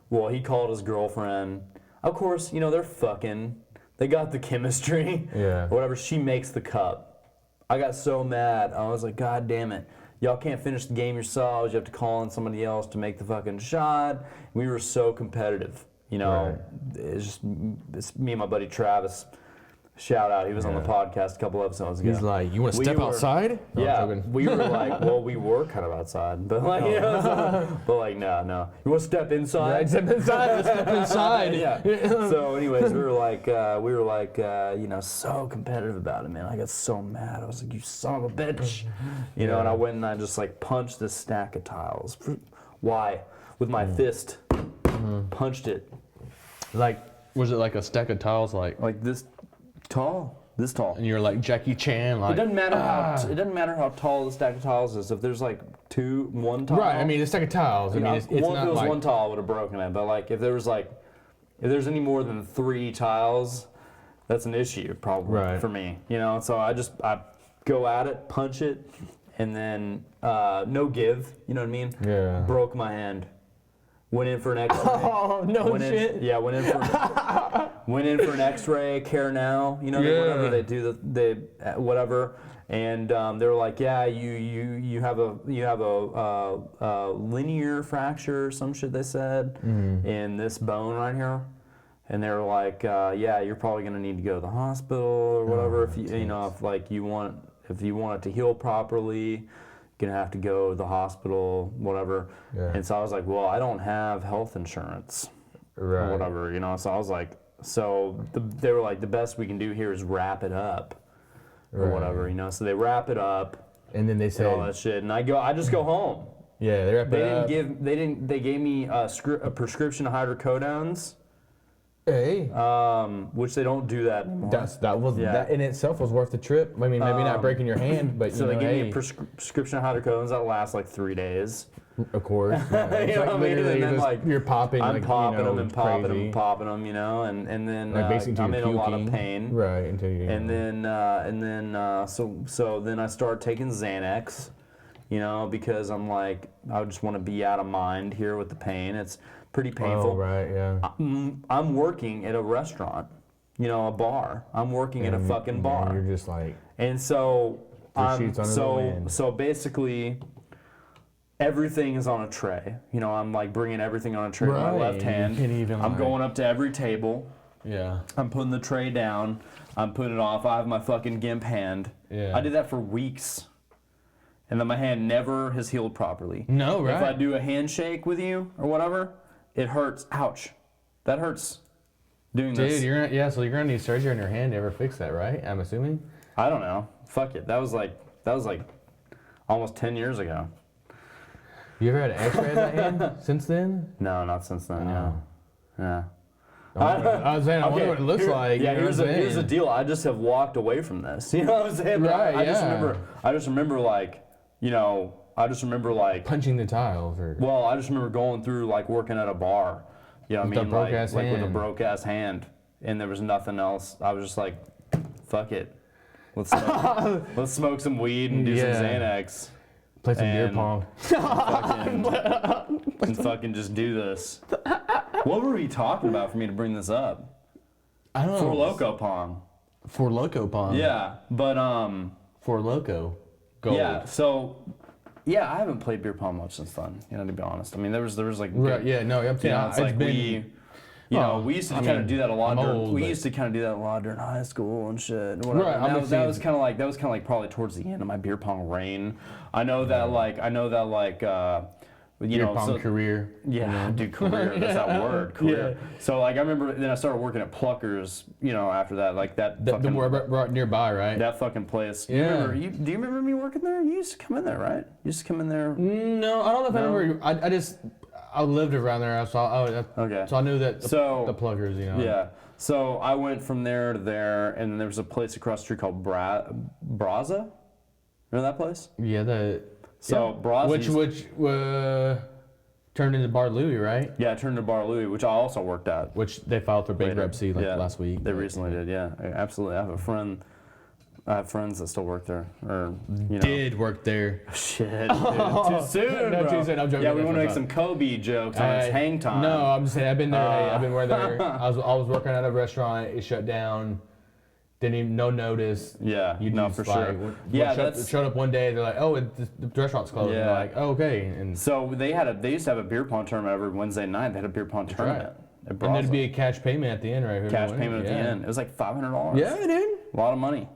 Speaker 2: Well, he called his girlfriend. Of course, they're fucking. They got the chemistry.
Speaker 3: Yeah.
Speaker 2: Whatever. She makes the cup. I got so mad. I was like, God damn it. Y'all can't finish the game yourselves. You have to call in somebody else to make the fucking shot. We were so competitive.
Speaker 3: Right.
Speaker 2: It's me and my buddy Travis. Shout out. He was on the podcast a couple episodes ago.
Speaker 3: He's like, you want to
Speaker 2: We
Speaker 3: step
Speaker 2: were-
Speaker 3: outside? No, I'm
Speaker 2: Yeah,
Speaker 3: joking.
Speaker 2: we were like, well, we were kind of outside, but like, but like, no. You want to step inside?
Speaker 3: Right, step inside. Step inside.
Speaker 2: Yeah. So, anyways, we were like, so competitive about it, man. I got so mad. I was like, you son of a bitch, and I went and I just like punched this stack of tiles. Why? With my fist, punched it
Speaker 3: Like, was it like a stack of tiles, like
Speaker 2: this tall.
Speaker 3: and you're like Jackie Chan, like
Speaker 2: It doesn't matter how tall the stack of tiles is. If there's like one tile.
Speaker 3: right. I mean, a stack of tiles. I mean, it's
Speaker 2: if
Speaker 3: not
Speaker 2: it was
Speaker 3: like
Speaker 2: one tile, I would have broken it. But like, if there's any more than 3 tiles, that's an issue probably
Speaker 3: Right.
Speaker 2: for me. So I go at it, punch it, and then no give. You know what I mean?
Speaker 3: Yeah.
Speaker 2: Broke my hand. Went in for an X-ray.
Speaker 3: Oh no
Speaker 2: went
Speaker 3: shit.
Speaker 2: went in for an X-ray. Care now. Whatever they do, whatever. And they were like, yeah, you have a linear fracture, or some shit they said, in this bone right here. And they were like, yeah, you're probably gonna need to go to the hospital or whatever if you want it to heal properly. Gonna have to go to the hospital, whatever.
Speaker 3: Yeah.
Speaker 2: And so I was like, well, I don't have health insurance
Speaker 3: Right.
Speaker 2: or whatever, So I was like, they were like, the best we can do here is wrap it up or
Speaker 3: Right.
Speaker 2: whatever, So they wrap it up
Speaker 3: And then they
Speaker 2: and all
Speaker 3: said,
Speaker 2: that shit, and I just go home.
Speaker 3: yeah, they wrap
Speaker 2: They
Speaker 3: it
Speaker 2: didn't
Speaker 3: up.
Speaker 2: they gave me a prescription of hydrocodones,
Speaker 3: Hey.
Speaker 2: which they don't do that anymore.
Speaker 3: That in itself was worth the trip. I mean, maybe not breaking your hand, but
Speaker 2: So they gave me
Speaker 3: hey,
Speaker 2: a prescription of hydrocodones that lasts like 3 days.
Speaker 3: of course. Yeah. It's
Speaker 2: You know
Speaker 3: like
Speaker 2: what I mean?
Speaker 3: literally
Speaker 2: And then,
Speaker 3: just-
Speaker 2: like,
Speaker 3: you're popping.
Speaker 2: I'm
Speaker 3: like,
Speaker 2: popping them and popping them
Speaker 3: crazy.
Speaker 2: and popping them, and then
Speaker 3: Like basically
Speaker 2: I'm in
Speaker 3: you're
Speaker 2: a lot of
Speaker 3: puking.
Speaker 2: pain.
Speaker 3: Right until you.
Speaker 2: And then so then I start taking Xanax, because I'm like, I just want to be out of mind here with the pain. It's pretty painful.
Speaker 3: Oh right, yeah.
Speaker 2: I'm working at a restaurant, a bar. I'm working at a fucking bar.
Speaker 3: You're just like.
Speaker 2: And so
Speaker 3: sheets under the wind.
Speaker 2: so basically everything is on a tray. I'm like bringing everything on a tray with my
Speaker 3: Right.
Speaker 2: left hand.
Speaker 3: You can't even,
Speaker 2: I'm
Speaker 3: like-
Speaker 2: going up to every table.
Speaker 3: Yeah.
Speaker 2: I'm putting the tray down. I'm putting it off. I have my fucking gimp hand.
Speaker 3: Yeah.
Speaker 2: I did that for weeks. And then my hand never has healed properly.
Speaker 3: No, right.
Speaker 2: If I do a handshake with you or whatever, it hurts. Ouch. That hurts doing this.
Speaker 3: Dude, so you're gonna need surgery on your hand to ever fix that, right? I'm assuming.
Speaker 2: I don't know. Fuck it. That was like almost 10 years ago.
Speaker 3: You ever had an X-ray of that hand since then?
Speaker 2: No, not since then.
Speaker 3: Oh.
Speaker 2: Yeah.
Speaker 3: I was saying, I wonder what it looks like.
Speaker 2: Yeah,
Speaker 3: you know
Speaker 2: here's
Speaker 3: what I'm
Speaker 2: the
Speaker 3: saying?
Speaker 2: deal. I just have walked away from this. You know what I'm saying? But
Speaker 3: Right,
Speaker 2: I just
Speaker 3: yeah.
Speaker 2: remember like, I just remember like
Speaker 3: punching the tiles or.
Speaker 2: well, I just remember going through like working at a bar. You know what I mean? Like with a broke ass hand, and there was nothing else. I was just like, fuck it. Let's smoke some weed and do some Xanax.
Speaker 3: Play some beer pong.
Speaker 2: And fucking just do this. What were we talking about for me to bring this up?
Speaker 3: I don't know.
Speaker 2: For Loco Pong.
Speaker 3: For Loco Pong.
Speaker 2: Yeah, but
Speaker 3: For Loco. Gold.
Speaker 2: yeah. So yeah, I haven't played beer pong much since then. You know, to be honest. I mean, there was like
Speaker 3: Right. Yeah. No. I'm saying
Speaker 2: it's like we. You know, we used to kind of do that a lot. We used to kind of do that a lot during high school and shit. And whatever.
Speaker 3: Right.
Speaker 2: And that was kind of like probably towards the end of my beer pong reign. I know that
Speaker 3: Beer pong career.
Speaker 2: Yeah, dude, career. That's that word, career.
Speaker 3: Yeah.
Speaker 2: So like I remember then I started working at Pluckers. You know, after that, like that.
Speaker 3: The more right nearby, right?
Speaker 2: That fucking place.
Speaker 3: Yeah.
Speaker 2: Do you remember me working there? You used to come in there, right? You used to come in there.
Speaker 3: No, I don't know if I remember. I lived around there, so I knew that the Pluckers, you know.
Speaker 2: Yeah. So I went from there to there, and then there was a place across the street called Braza. Remember that place?
Speaker 3: Yeah,
Speaker 2: Braza.
Speaker 3: Which turned into Bar Louie, right?
Speaker 2: Yeah, it turned into Bar Louie, which I also worked at.
Speaker 3: Which they filed for bankruptcy last week.
Speaker 2: They recently did, yeah. Absolutely. I have friends that still work there, or you know.
Speaker 3: Did work there.
Speaker 2: Shit, dude. Too soon,
Speaker 3: No,
Speaker 2: bro.
Speaker 3: too soon. I'm joking.
Speaker 2: Yeah, we want to make some Kobe jokes on its hang time.
Speaker 3: No, I'm just saying. I've been there. I've been there. I was working at a restaurant. It shut down. Didn't even no notice.
Speaker 2: Yeah, for sure.
Speaker 3: Showed up one day. They're like, "Oh, the restaurant's closed." Yeah. And they're like, "Oh, okay." And
Speaker 2: so they used to have a beer pong tournament every Wednesday night. They had a beer pong tournament.
Speaker 3: Right. And there'd be a cash payment at the end, right?
Speaker 2: Cash payment at the end. It was like $500.
Speaker 3: Yeah, dude.
Speaker 2: A lot of money.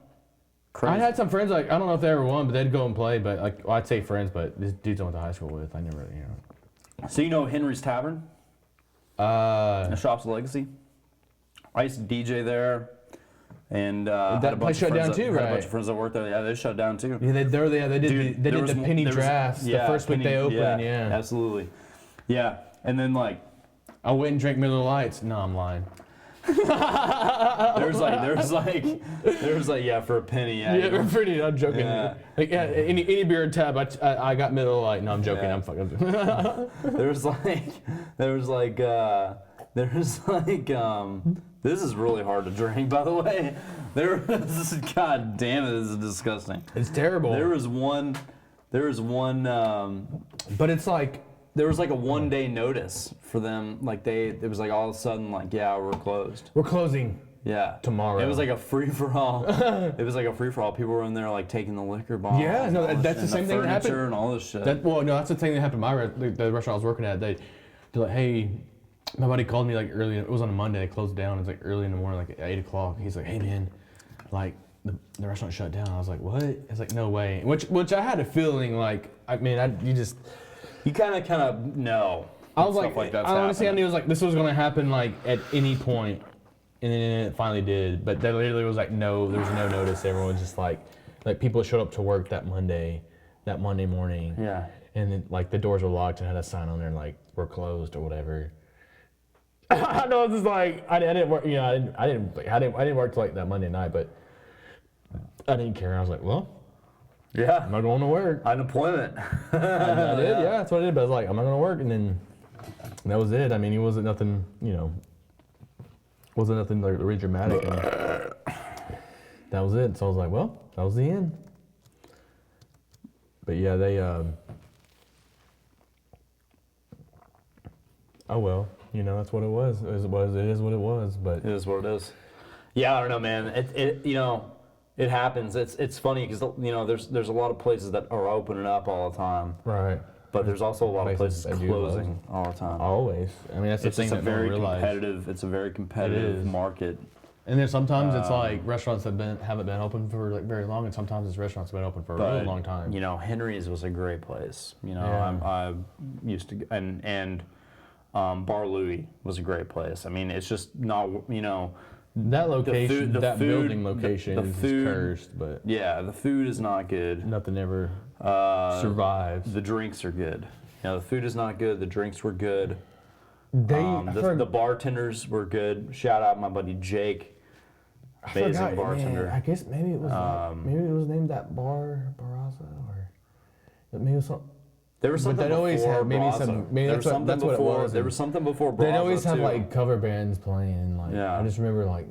Speaker 2: Crazy.
Speaker 3: I had some friends, like, I don't know if they ever won, but they'd go and play. But like, well, I'd say friends, but these dudes I went to high school with, I never, you know.
Speaker 2: So you know Henry's Tavern? The shop's a legacy. I used to DJ there, and
Speaker 3: that place shut down too, right?
Speaker 2: Had a bunch of friends that worked there. Yeah, they shut down too.
Speaker 3: Yeah, they did the penny drafts the first week they opened. Yeah,
Speaker 2: absolutely. Yeah, and then like,
Speaker 3: I went and drank Miller Lights. No, I'm lying.
Speaker 2: There was like yeah, for a penny.
Speaker 3: Yeah, for pretty. I'm joking.
Speaker 2: Yeah.
Speaker 3: Like any beer and tab, I got Miller Lite. No, I'm joking. Yeah. I'm fucking.
Speaker 2: This is really hard to drink, by the way. God damn it, this is disgusting.
Speaker 3: It's terrible.
Speaker 2: There was one.
Speaker 3: But it's like.
Speaker 2: There was like a 1 day notice for them. Like it was like all of a sudden like, yeah, we're closed.
Speaker 3: We're closing.
Speaker 2: Yeah.
Speaker 3: Tomorrow.
Speaker 2: It was like a free for all. It was like a free for all. People were in there like taking the liquor bottles.
Speaker 3: Yeah, no, that's the same thing that happened.
Speaker 2: And all this shit.
Speaker 3: That's the thing that happened at the restaurant I was working at. They're like, hey, my buddy called me like early. It was on a Monday. They closed down. It was like early in the morning, like 8 o'clock. He's like, hey man, like the restaurant shut down. I was like, what? It's like, no way. Which I had a feeling like, I mean,
Speaker 2: you kind of know.
Speaker 3: I was like I honestly, I knew it was like this was gonna happen like at any point, and then it finally did. But there literally was like there was no notice. Everyone was just like people showed up to work that Monday morning.
Speaker 2: Yeah.
Speaker 3: And then like the doors were locked and had a sign on there like we're closed or whatever. I know it's just like I didn't work. You know, I didn't work till like that Monday night, but I didn't care. I was like, well.
Speaker 2: Yeah.
Speaker 3: I'm not going to work.
Speaker 2: Unemployment.
Speaker 3: I did, yeah, that's what I did. But I was like, I'm not going to work. And then that was it. I mean, it wasn't nothing, you know, like really dramatic. And that was it. So I was like, well, that was the end. But yeah, they, oh well, you know, that's what it was. It is what it was. But
Speaker 2: it is what it is. Yeah, I don't know, man. It you know. It happens. It's funny because you know there's a lot of places that are opening up all the time.
Speaker 3: Right.
Speaker 2: But there's also a lot of places closing all the time.
Speaker 3: Always. I mean that's the thing that
Speaker 2: very
Speaker 3: realize.
Speaker 2: competitive. It's a very competitive market.
Speaker 3: And then sometimes it's like restaurants haven't been open for like very long, and sometimes it's restaurants have been open for a really long time.
Speaker 2: You know, Henry's was a great place. You know, I used to and Bar Louie was a great place. I mean, it's just not
Speaker 3: That location, building location is cursed, but
Speaker 2: yeah, the food is not good.
Speaker 3: Nothing ever survives.
Speaker 2: The drinks are good. You know, the food is not good. The drinks were good.
Speaker 3: The
Speaker 2: bartenders were good. Shout out my buddy Jake, amazing bartender.
Speaker 3: Man, I guess maybe it was named that Bar Barraza or Maybe it was some,
Speaker 2: There was something
Speaker 3: they'd always
Speaker 2: before
Speaker 3: have maybe
Speaker 2: Braza.
Speaker 3: some. Maybe
Speaker 2: There
Speaker 3: that's
Speaker 2: was
Speaker 3: what, that's what it was.
Speaker 2: There was something before Braza
Speaker 3: They'd always have
Speaker 2: too.
Speaker 3: like cover bands playing. Like
Speaker 2: Yeah.
Speaker 3: I just remember like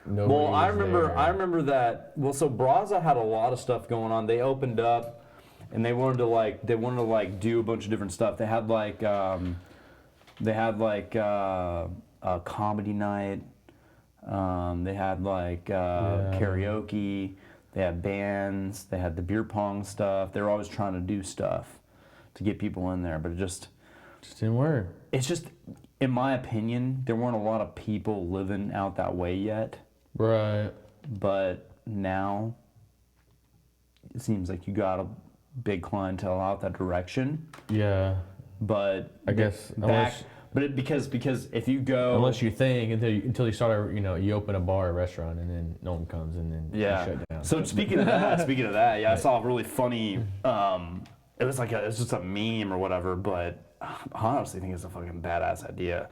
Speaker 3: nobody.
Speaker 2: Well, I
Speaker 3: was
Speaker 2: remember.
Speaker 3: there.
Speaker 2: I remember that. Well, so Braza had a lot of stuff going on. They opened up, and they wanted to like do a bunch of different stuff. They had like a comedy night. They had like karaoke. They had bands. They had the beer pong stuff. They were always trying to do stuff to get people in there, but it just
Speaker 3: didn't work.
Speaker 2: It's just, in my opinion, there weren't a lot of people living out that way yet.
Speaker 3: Right.
Speaker 2: But now it seems like you got a big clientele out that direction.
Speaker 3: Yeah.
Speaker 2: But
Speaker 3: I guess
Speaker 2: because if you go
Speaker 3: unless you think until you start you open a bar or restaurant and then no one comes and then you shut down.
Speaker 2: So speaking of that, yeah, I saw a really funny. It was just a meme or whatever, but I honestly think it's a fucking badass idea.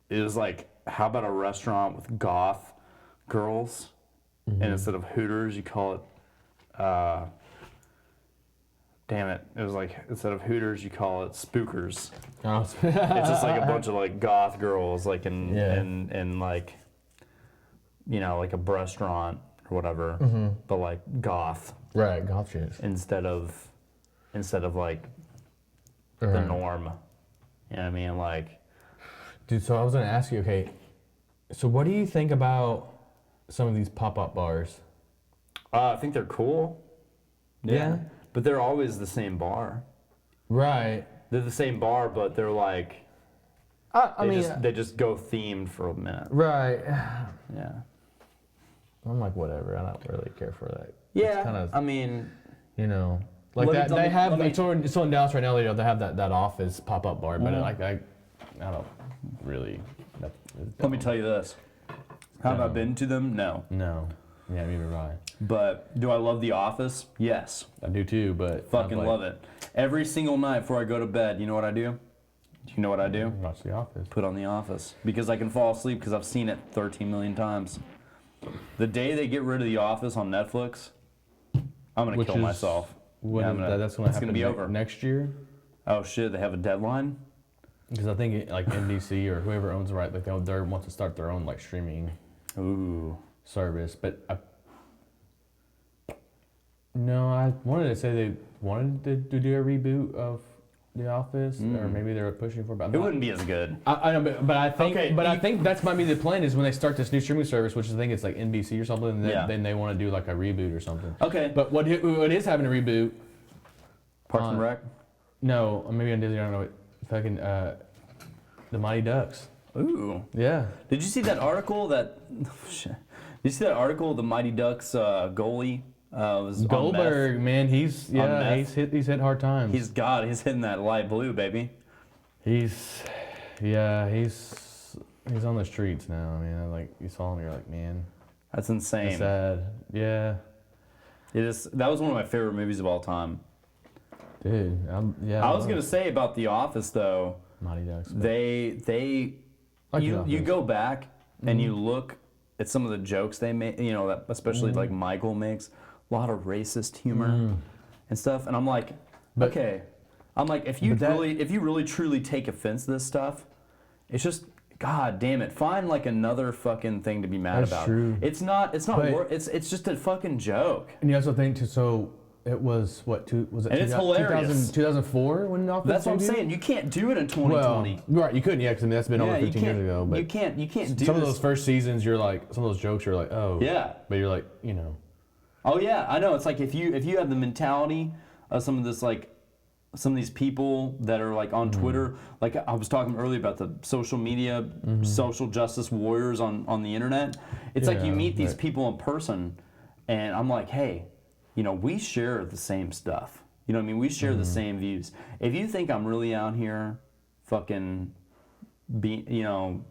Speaker 2: It was like, how about a restaurant with goth girls, and instead of Hooters, you call it. Damn it! It was like, instead of Hooters, you call it Spookers.
Speaker 3: Oh.
Speaker 2: It's just like a bunch of like goth girls, like in like, like a restaurant or whatever, but like goth.
Speaker 3: Right, goth shit.
Speaker 2: Instead of like the norm. You know what I mean? Like,
Speaker 3: dude, so I was gonna ask you, okay, so what do you think about some of these pop-up bars?
Speaker 2: I think they're cool.
Speaker 3: Yeah.
Speaker 2: But they're always the same bar.
Speaker 3: Right.
Speaker 2: They're the same bar, but they're like, they just go themed for a minute.
Speaker 3: Right.
Speaker 2: Yeah.
Speaker 3: I'm like, whatever. I don't really care for that.
Speaker 2: Yeah.
Speaker 3: It's kind of,
Speaker 2: I mean,
Speaker 3: like
Speaker 2: let me-
Speaker 3: that.
Speaker 2: let
Speaker 3: They
Speaker 2: me-
Speaker 3: have
Speaker 2: let me-
Speaker 3: like so in Dallas right now. They have that office pop-up bar, but like I don't really.
Speaker 2: let me tell you this. Have I been to them? No.
Speaker 3: No. Yeah, neither have I.
Speaker 2: But do I love The Office? Yes.
Speaker 3: I do too, but
Speaker 2: Fucking love it. Every single night before I go to bed, you know what I do? Do you know what I do?
Speaker 3: Watch The Office.
Speaker 2: Put on The Office. Because I can fall asleep because I've seen it 13 million times. The day they get rid of The Office on Netflix, I'm going to kill myself.
Speaker 3: That's going to happen
Speaker 2: be over.
Speaker 3: next year.
Speaker 2: Oh shit, they have a deadline?
Speaker 3: Because I think like NBC or whoever owns the right, like they want to start their own like streaming service. But I wanted to say they wanted to do a reboot of The Office, or maybe they were pushing for. But
Speaker 2: It wouldn't be as good.
Speaker 3: I know, but I think,
Speaker 2: Okay,
Speaker 3: I think that's might be the plan is when they start this new streaming service, which I think it's like NBC or something. And then they want to do like a reboot or something.
Speaker 2: Okay.
Speaker 3: But what is having a reboot?
Speaker 2: Parks and Rec?
Speaker 3: No, maybe on Disney. I don't know. Fucking the Mighty Ducks.
Speaker 2: Ooh.
Speaker 3: Yeah.
Speaker 2: Did you see that article that... Did you see that article? The Mighty Ducks goalie was
Speaker 3: Goldberg,
Speaker 2: on meth.
Speaker 3: man, he's hit hard times.
Speaker 2: He's hitting that light blue, baby.
Speaker 3: He's on the streets now. I mean, like you saw him, you're like, man,
Speaker 2: That's insane.
Speaker 3: that's sad. Yeah,
Speaker 2: It is. That was one of my favorite movies of all time.
Speaker 3: dude.
Speaker 2: I was gonna say about The Office though.
Speaker 3: Mighty Ducks. but-
Speaker 2: They
Speaker 3: Like The
Speaker 2: you
Speaker 3: Office.
Speaker 2: go back and you look at some of the jokes they make. That especially like Michael makes a lot of racist humor and stuff. And I'm like, okay. I'm like, if you really truly take offense to this stuff, it's just, God damn it, find like another fucking thing to be mad
Speaker 3: That's
Speaker 2: about.
Speaker 3: true.
Speaker 2: It's not
Speaker 3: But-
Speaker 2: it's just a fucking joke.
Speaker 3: And you also think too. So it was what? Was it?
Speaker 2: And it's hilarious.
Speaker 3: 2004 when the Office.
Speaker 2: That's what I'm
Speaker 3: debuted?
Speaker 2: saying. You can't do it in 2020.
Speaker 3: Well, right, you couldn't, yeah, because that's been over 15 years ago. But
Speaker 2: you can't do
Speaker 3: some of
Speaker 2: this.
Speaker 3: those first seasons, you're like, some of those jokes, you're like, oh.
Speaker 2: Yeah.
Speaker 3: But you're like,
Speaker 2: Oh yeah, I know. It's like if you have the mentality of some of these people that are like on Twitter, like I was talking earlier about the social media, social justice warriors on the internet. It's like you
Speaker 3: Yeah,
Speaker 2: meet these
Speaker 3: right.
Speaker 2: people in person, and I'm like, hey, we share the same stuff. You know what I mean? We share the same views. If you think I'm really out here, fucking, being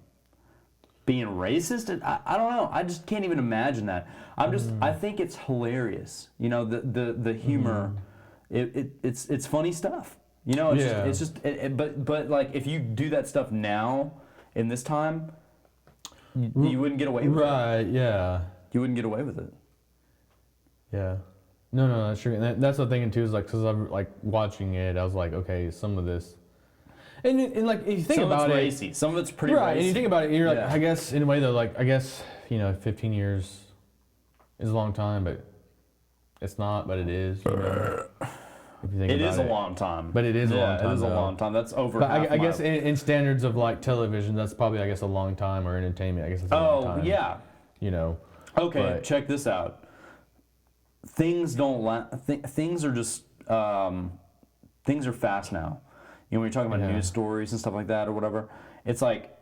Speaker 2: racist, I don't know. I just can't even imagine that. I think it's hilarious. The humor. It's funny stuff. It's just but like if you do that stuff now in this time, you wouldn't get away with it.
Speaker 3: Right, yeah.
Speaker 2: You wouldn't get away with it.
Speaker 3: Yeah. No, that's true. And that's the thing too is like, because I'm like watching it, I was like, okay, some of this, and like if you think
Speaker 2: Some of
Speaker 3: about
Speaker 2: it's
Speaker 3: it,
Speaker 2: racy. Some of it's pretty
Speaker 3: right?
Speaker 2: racy.
Speaker 3: And you think about it, you're like,
Speaker 2: Yeah.
Speaker 3: I guess in a way though, like I guess 15 years is a long time, but it's not, but it is. You know, if you think
Speaker 2: It
Speaker 3: about
Speaker 2: is a long time.
Speaker 3: But it is a long time.
Speaker 2: It is a
Speaker 3: though.
Speaker 2: long time. That's over.
Speaker 3: But
Speaker 2: half
Speaker 3: I
Speaker 2: my-
Speaker 3: guess in standards of like television, that's probably I guess a long time, or entertainment. I guess it's a long time.
Speaker 2: yeah.
Speaker 3: You know.
Speaker 2: Okay,
Speaker 3: But-
Speaker 2: check this out. Things don't things are just things are fast now. You know, when you're talking about
Speaker 3: Yeah.
Speaker 2: news stories and stuff like that or whatever, it's like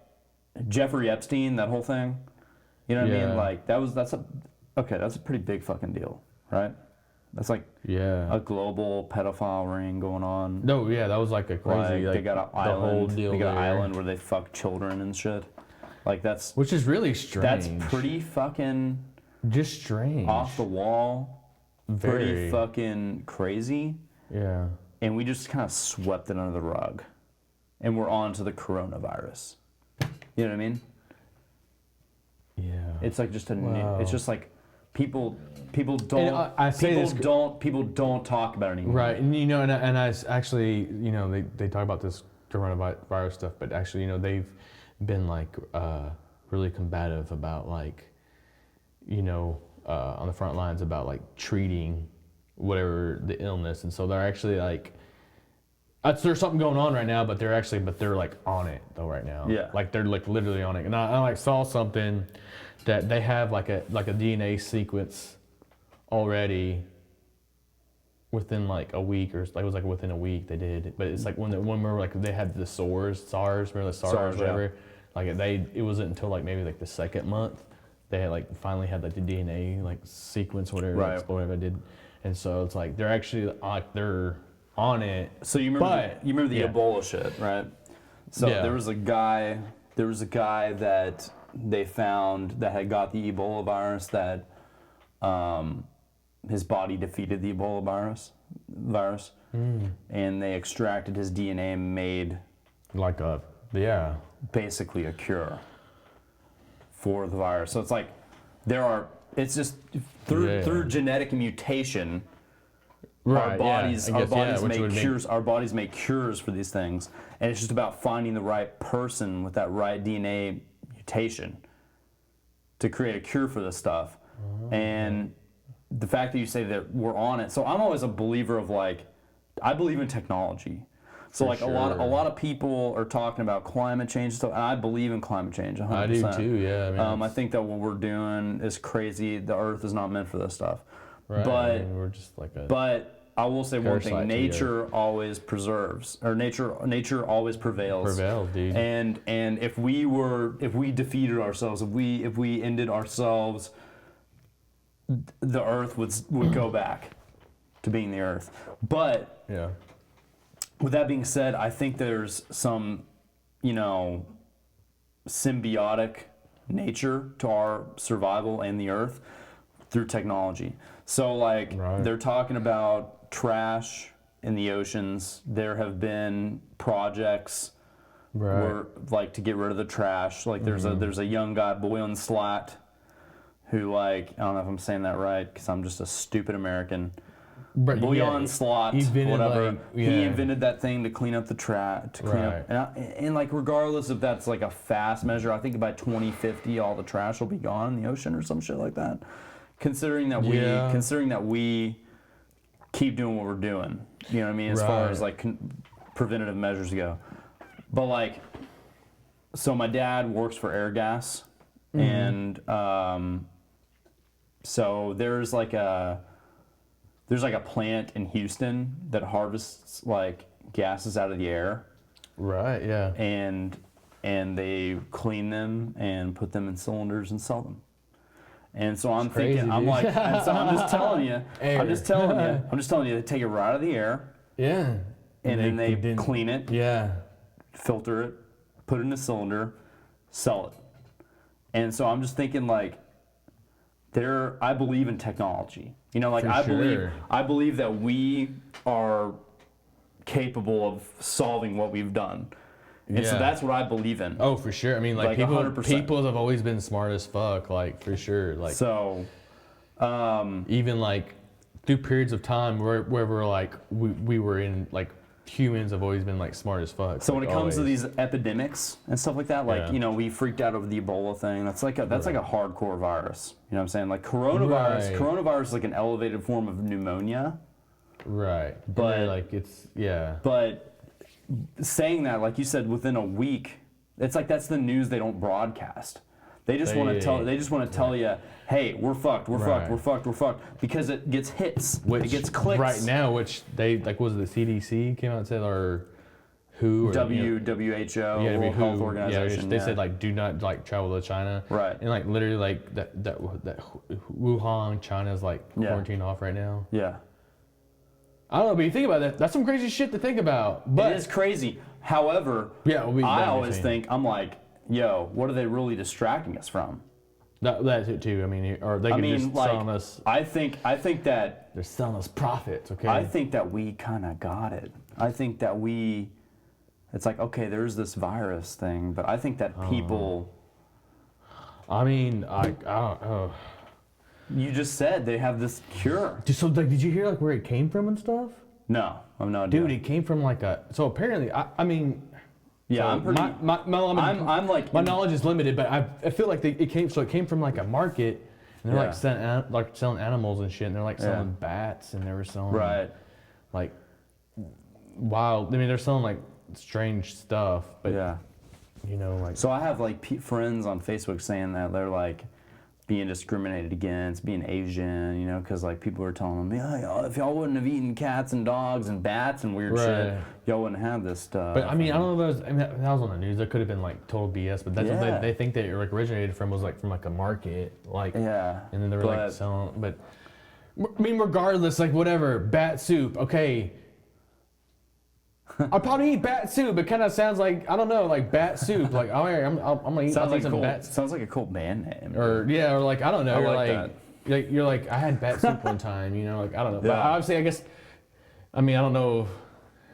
Speaker 2: Jeffrey Epstein, that whole thing. You know what I
Speaker 3: Yeah.
Speaker 2: mean? Like that's a pretty big fucking deal, right? That's like
Speaker 3: Yeah.
Speaker 2: a global pedophile ring going on.
Speaker 3: No, yeah, that was like a crazy.
Speaker 2: Like,
Speaker 3: Like,
Speaker 2: they got an
Speaker 3: the
Speaker 2: island.
Speaker 3: whole deal
Speaker 2: They got an
Speaker 3: there.
Speaker 2: island where they fuck children and shit. Like that's
Speaker 3: Which is really strange.
Speaker 2: that's pretty fucking
Speaker 3: just strange.
Speaker 2: off the wall.
Speaker 3: Very.
Speaker 2: Pretty fucking crazy,
Speaker 3: Yeah.
Speaker 2: and we just kind of swept it under the rug, and we're on to the coronavirus. You know what I mean?
Speaker 3: Yeah.
Speaker 2: It's like just a new,
Speaker 3: Wow.
Speaker 2: it's just like people don't
Speaker 3: I say
Speaker 2: people don't talk about it anymore.
Speaker 3: Right, and and I actually, they talk about this coronavirus stuff, but actually, they've been like really combative about like, on the front lines about like treating whatever the illness, and so they're actually like, there's something going on right now, but they're like on it though right now.
Speaker 2: Yeah.
Speaker 3: Like they're like literally on it, and I like saw something that they have like a DNA sequence already within like a week, or like it was like within a week they did, but it's like when we were like they had the SARS, remember the SARS,
Speaker 2: yeah.
Speaker 3: whatever. Like it wasn't until like maybe like the second month they had like finally had like the DNA like sequence, whatever,
Speaker 2: Right.
Speaker 3: like, whatever they did, and so it's like they're actually like they're on it.
Speaker 2: So you remember
Speaker 3: But-
Speaker 2: you remember the
Speaker 3: yeah.
Speaker 2: Ebola shit, right? So
Speaker 3: Yeah.
Speaker 2: there was a guy that they found that had got the Ebola virus, that his body defeated the Ebola virus, and they extracted his DNA and made
Speaker 3: Like yeah.
Speaker 2: basically a cure for the virus. So it's like it's just through genetic mutation.
Speaker 3: Right,
Speaker 2: Our bodies,
Speaker 3: yeah, I guess, which
Speaker 2: make
Speaker 3: would
Speaker 2: cures. Our bodies make cures for these things, and it's just about finding the right person with that right DNA mutation to create a cure for this stuff. And the fact that you say that we're on it, so I'm always a believer of like, I believe in technology. So
Speaker 3: For
Speaker 2: like
Speaker 3: sure.
Speaker 2: a lot of people are talking about climate change and stuff, and I believe in climate change 100%.
Speaker 3: I do too, yeah. I mean,
Speaker 2: I think that what we're doing is crazy. The Earth is not meant for this stuff.
Speaker 3: right,
Speaker 2: But
Speaker 3: I mean, we're just like a
Speaker 2: but I will say one
Speaker 3: Parasite
Speaker 2: thing:
Speaker 3: to the
Speaker 2: nature always preserves, or nature always prevails.
Speaker 3: prevail, dude.
Speaker 2: And if we defeated ourselves, if we ended ourselves, the Earth would go back to being the Earth. But
Speaker 3: yeah.
Speaker 2: with that being said, I think there's some, symbiotic nature to our survival and the Earth through technology. So like
Speaker 3: Right.
Speaker 2: they're talking about trash in the oceans. There have been projects
Speaker 3: Right.
Speaker 2: where like to get rid of the trash. Like there's a young guy, Boyan Slat, who like, I don't know if I'm saying that right because I'm just a stupid American.
Speaker 3: But
Speaker 2: Boyan Slot,
Speaker 3: he invented,
Speaker 2: whatever.
Speaker 3: like,
Speaker 2: He
Speaker 3: yeah.
Speaker 2: invented that thing to clean up the trash. To clean
Speaker 3: Right.
Speaker 2: up, and like regardless if that's like a fast measure, I think by 2050 all the trash will be gone in the ocean or some shit like that. Considering that we keep doing what we're doing, you know what I mean, as far
Speaker 3: Right.
Speaker 2: as like preventative measures go. But like, so my dad works for Airgas, and so there's like a plant in Houston that harvests like gases out of the air,
Speaker 3: Right, yeah.
Speaker 2: and they clean them and put them in cylinders and sell them. And so I'm
Speaker 3: crazy,
Speaker 2: thinking, I'm
Speaker 3: dude.
Speaker 2: like, and so I'm just telling you,
Speaker 3: Air.
Speaker 2: I'm just telling you, they take it right out of the air,
Speaker 3: Yeah.
Speaker 2: and then they
Speaker 3: didn't-
Speaker 2: clean it,
Speaker 3: Yeah.
Speaker 2: filter it, put it in a cylinder, sell it. And so I'm just thinking like, I believe in technology. Like
Speaker 3: For sure.
Speaker 2: I believe that we are capable of solving what we've done. And so
Speaker 3: Yeah.
Speaker 2: that's what I believe in.
Speaker 3: Oh, for sure. I mean, like,
Speaker 2: Like,
Speaker 3: people
Speaker 2: 100%.
Speaker 3: people have always been smart as fuck, like, for sure. Like,
Speaker 2: So,
Speaker 3: even like through periods of time where we're like we were in like humans have always been like smart as fuck.
Speaker 2: So
Speaker 3: like,
Speaker 2: when it comes to
Speaker 3: always.
Speaker 2: these epidemics and stuff like that, like
Speaker 3: Yeah.
Speaker 2: you know, we freaked out over the Ebola thing. That's like a hardcore virus. You know what I'm saying? Like coronavirus.
Speaker 3: Right.
Speaker 2: Coronavirus is like an elevated form of pneumonia.
Speaker 3: Right.
Speaker 2: But-
Speaker 3: like it's yeah.
Speaker 2: But saying that, like you said, within a week, it's like that's the news they don't broadcast. They just want to tell. They just want to tell you, hey, we're fucked. We're fucked.
Speaker 3: Right.
Speaker 2: We're fucked. We're fucked. Because it gets hits.
Speaker 3: Which
Speaker 2: it gets clicks.
Speaker 3: right now, which they like was it the CDC came out and said or WHO or
Speaker 2: WHO,
Speaker 3: yeah,
Speaker 2: World Health
Speaker 3: WHO,
Speaker 2: Organization.
Speaker 3: they said like do not like travel to China.
Speaker 2: Right.
Speaker 3: And like literally like that Wuhan, China's like
Speaker 2: Yeah.
Speaker 3: quarantined off right now.
Speaker 2: Yeah.
Speaker 3: I don't know, but you think about that. That's some crazy shit to think about. But
Speaker 2: It is crazy. However,
Speaker 3: Yeah,
Speaker 2: I
Speaker 3: that
Speaker 2: always
Speaker 3: makes
Speaker 2: think, I'm like, yo, what are they really distracting us from?
Speaker 3: that's it too. I mean, or they
Speaker 2: I
Speaker 3: could
Speaker 2: mean,
Speaker 3: just
Speaker 2: like,
Speaker 3: selling us.
Speaker 2: I think that
Speaker 3: They're selling us profits. Okay.
Speaker 2: I think that we kind of got it. I think that it's like, okay, there's this virus thing, but I think that people,
Speaker 3: I mean, I don't know.
Speaker 2: you just said they have this cure.
Speaker 3: So like, did you hear like where it came from and stuff?
Speaker 2: No, I'm not.
Speaker 3: Dude, it came from like a. So apparently, I mean.
Speaker 2: yeah,
Speaker 3: So
Speaker 2: I'm pretty. I'm like
Speaker 3: my knowledge is limited, but I feel like it came from like a market, and they're
Speaker 2: Yeah.
Speaker 3: like selling animals and shit, and they're like selling
Speaker 2: Yeah.
Speaker 3: bats, and they were selling
Speaker 2: right.
Speaker 3: like wild. I mean, they're selling like strange stuff, but
Speaker 2: Yeah.
Speaker 3: you know, like
Speaker 2: So I have like friends on Facebook saying that they're like being discriminated against, being Asian, you know, because like people were telling them, yeah, if y'all wouldn't have eaten cats and dogs and bats and weird shit,
Speaker 3: Right.
Speaker 2: y'all wouldn't have this stuff.
Speaker 3: But I mean, I don't know if that was, I mean, that was on the news. That could have been like total BS, but that's
Speaker 2: Yeah.
Speaker 3: what they think that it like originated from was like from like a market, like
Speaker 2: Yeah.
Speaker 3: and then they were
Speaker 2: but,
Speaker 3: like selling. But I mean, regardless, like whatever, bat soup, okay. I'll probably eat bat soup. It kind of sounds like I don't know, like bat soup. Like oh, yeah, I'm gonna eat.
Speaker 2: Sounds
Speaker 3: I'll
Speaker 2: like
Speaker 3: eat some
Speaker 2: cool.
Speaker 3: bat.
Speaker 2: Sounds like a cool band name.
Speaker 3: Or yeah, or like I don't know.
Speaker 2: I
Speaker 3: You're
Speaker 2: like
Speaker 3: like, you're like I had bat soup one time. You know, like I don't know. But
Speaker 2: Yeah.
Speaker 3: obviously, I guess. I mean, I don't know.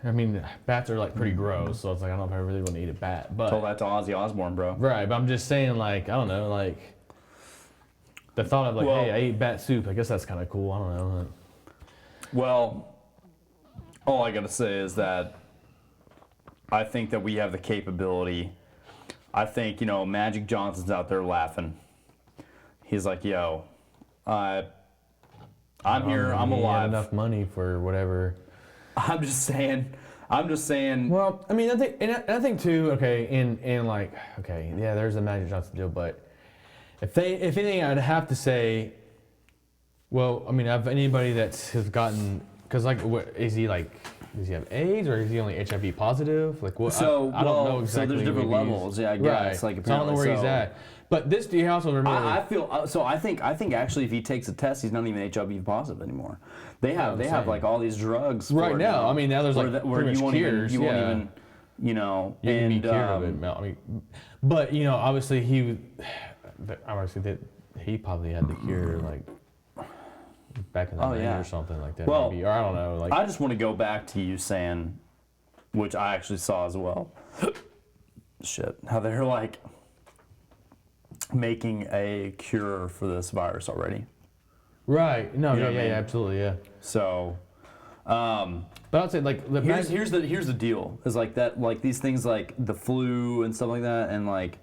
Speaker 3: I mean, bats are like pretty gross, so it's like I don't know if I really want to eat a bat. But
Speaker 2: Told that to Ozzy Osbourne, bro.
Speaker 3: right, but I'm just saying, like I don't know, like the thought of like,
Speaker 2: Well-
Speaker 3: hey, I ate bat soup. I guess that's kind of cool. I don't know. Like,
Speaker 2: Well, all I gotta say is that I think that we have the capability. I think, you know, Magic Johnson's out there laughing. He's like, yo, I'm here, I'm
Speaker 3: he had
Speaker 2: alive.
Speaker 3: enough money for whatever.
Speaker 2: I'm just saying.
Speaker 3: Well, I mean, I think too. Okay, and like, okay, yeah, there's the Magic Johnson deal, but if anything, I'd have to say, well, I mean, of anybody that has gotten, because like, what is he like? Does he have AIDS or is he only HIV positive? Like, what?
Speaker 2: So,
Speaker 3: I don't know
Speaker 2: well,
Speaker 3: exactly.
Speaker 2: so there's different
Speaker 3: maybe he's-
Speaker 2: levels, yeah, I guess,
Speaker 3: Right.
Speaker 2: like,
Speaker 3: so I don't know where he's
Speaker 2: apparently,
Speaker 3: at. But this, do you also remember?
Speaker 2: I feel so. I think actually, if he takes a test, he's not even HIV positive anymore. They have
Speaker 3: I'm saying.
Speaker 2: like all these drugs for
Speaker 3: Right
Speaker 2: it
Speaker 3: now. I mean, now there's, like,
Speaker 2: where
Speaker 3: pretty
Speaker 2: you
Speaker 3: much
Speaker 2: won't
Speaker 3: cures,
Speaker 2: even you won't
Speaker 3: yeah.
Speaker 2: even you know
Speaker 3: You can
Speaker 2: and
Speaker 3: be cured of it. I mean, but you know, obviously that he probably had the cure like back in the 90s
Speaker 2: yeah.
Speaker 3: or something like that.
Speaker 2: Well,
Speaker 3: maybe. Or I don't know. Like
Speaker 2: I just want to go back to you saying, which I actually saw as well. Shit, how they're like making a cure for this virus already.
Speaker 3: right? No,
Speaker 2: You know
Speaker 3: yeah,
Speaker 2: what I mean?
Speaker 3: absolutely, yeah.
Speaker 2: So,
Speaker 3: But I'd say like the
Speaker 2: here's the deal is like that, like these things like the flu and stuff like that, and like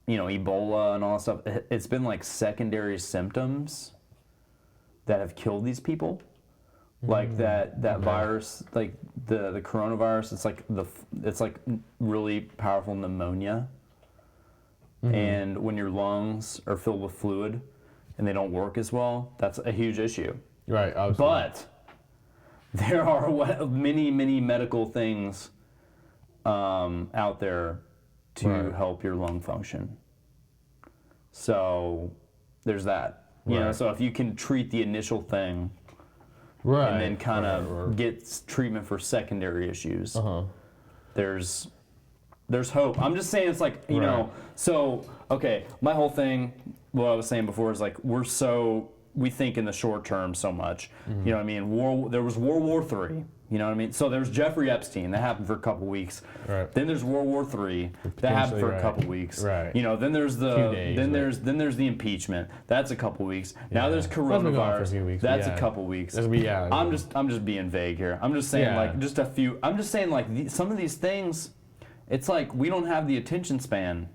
Speaker 2: you know, Ebola and all that stuff. It's been like secondary symptoms that have killed these people. Like that virus, like the coronavirus, it's like really powerful pneumonia. And when your lungs are filled with fluid and they don't work as well, that's a huge issue.
Speaker 3: right. Obviously.
Speaker 2: But there are many medical things out there to
Speaker 3: Right.
Speaker 2: help your lung function. So there's that. You know,
Speaker 3: Right.
Speaker 2: so if you can treat the initial thing
Speaker 3: right,
Speaker 2: and then kind
Speaker 3: right,
Speaker 2: of
Speaker 3: right.
Speaker 2: get treatment for secondary issues,
Speaker 3: Uh-huh.
Speaker 2: there's hope. I'm just saying it's like, you know,
Speaker 3: Right.
Speaker 2: so, okay, my whole thing, what I was saying before is like, we're so we think in the short term so much.
Speaker 3: Mm-hmm.
Speaker 2: You know what I mean? There was World War III. You know what I mean? So there was Jeffrey Epstein. That happened for a couple weeks.
Speaker 3: Right.
Speaker 2: Then there's World War III. That happened for a couple weeks.
Speaker 3: Right.
Speaker 2: You know, then there's
Speaker 3: Few
Speaker 2: the
Speaker 3: days,
Speaker 2: then there's the impeachment. That's a couple weeks. Now there's
Speaker 3: That's been going on for a
Speaker 2: coronavirus.
Speaker 3: few weeks,
Speaker 2: That's
Speaker 3: yeah.
Speaker 2: a couple weeks.
Speaker 3: Yeah.
Speaker 2: I'm just being vague here. I'm just saying
Speaker 3: Yeah.
Speaker 2: like just a few. I'm just saying like some of these things. It's like we don't have the attention span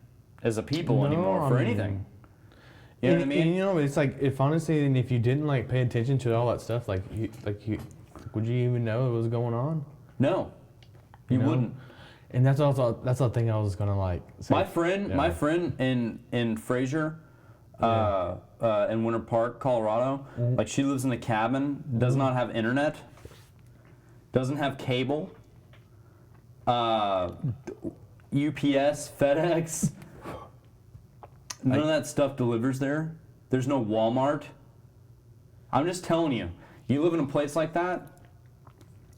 Speaker 2: as a people
Speaker 3: No,
Speaker 2: anymore
Speaker 3: I
Speaker 2: for
Speaker 3: mean-
Speaker 2: anything. You know what I mean?
Speaker 3: And, you know, it's like if honestly, and if you didn't like pay attention to all that stuff, would you even know what was going on?
Speaker 2: No, you
Speaker 3: know?
Speaker 2: wouldn't.
Speaker 3: And that's the thing I was gonna like. Say.
Speaker 2: My friend in Fraser, in Winter Park, Colorado,
Speaker 3: Mm-hmm.
Speaker 2: like she lives in a cabin, does not have internet, doesn't have cable. UPS, FedEx, none of that stuff delivers there. There's no Walmart. I'm just telling you, you live in a place like that.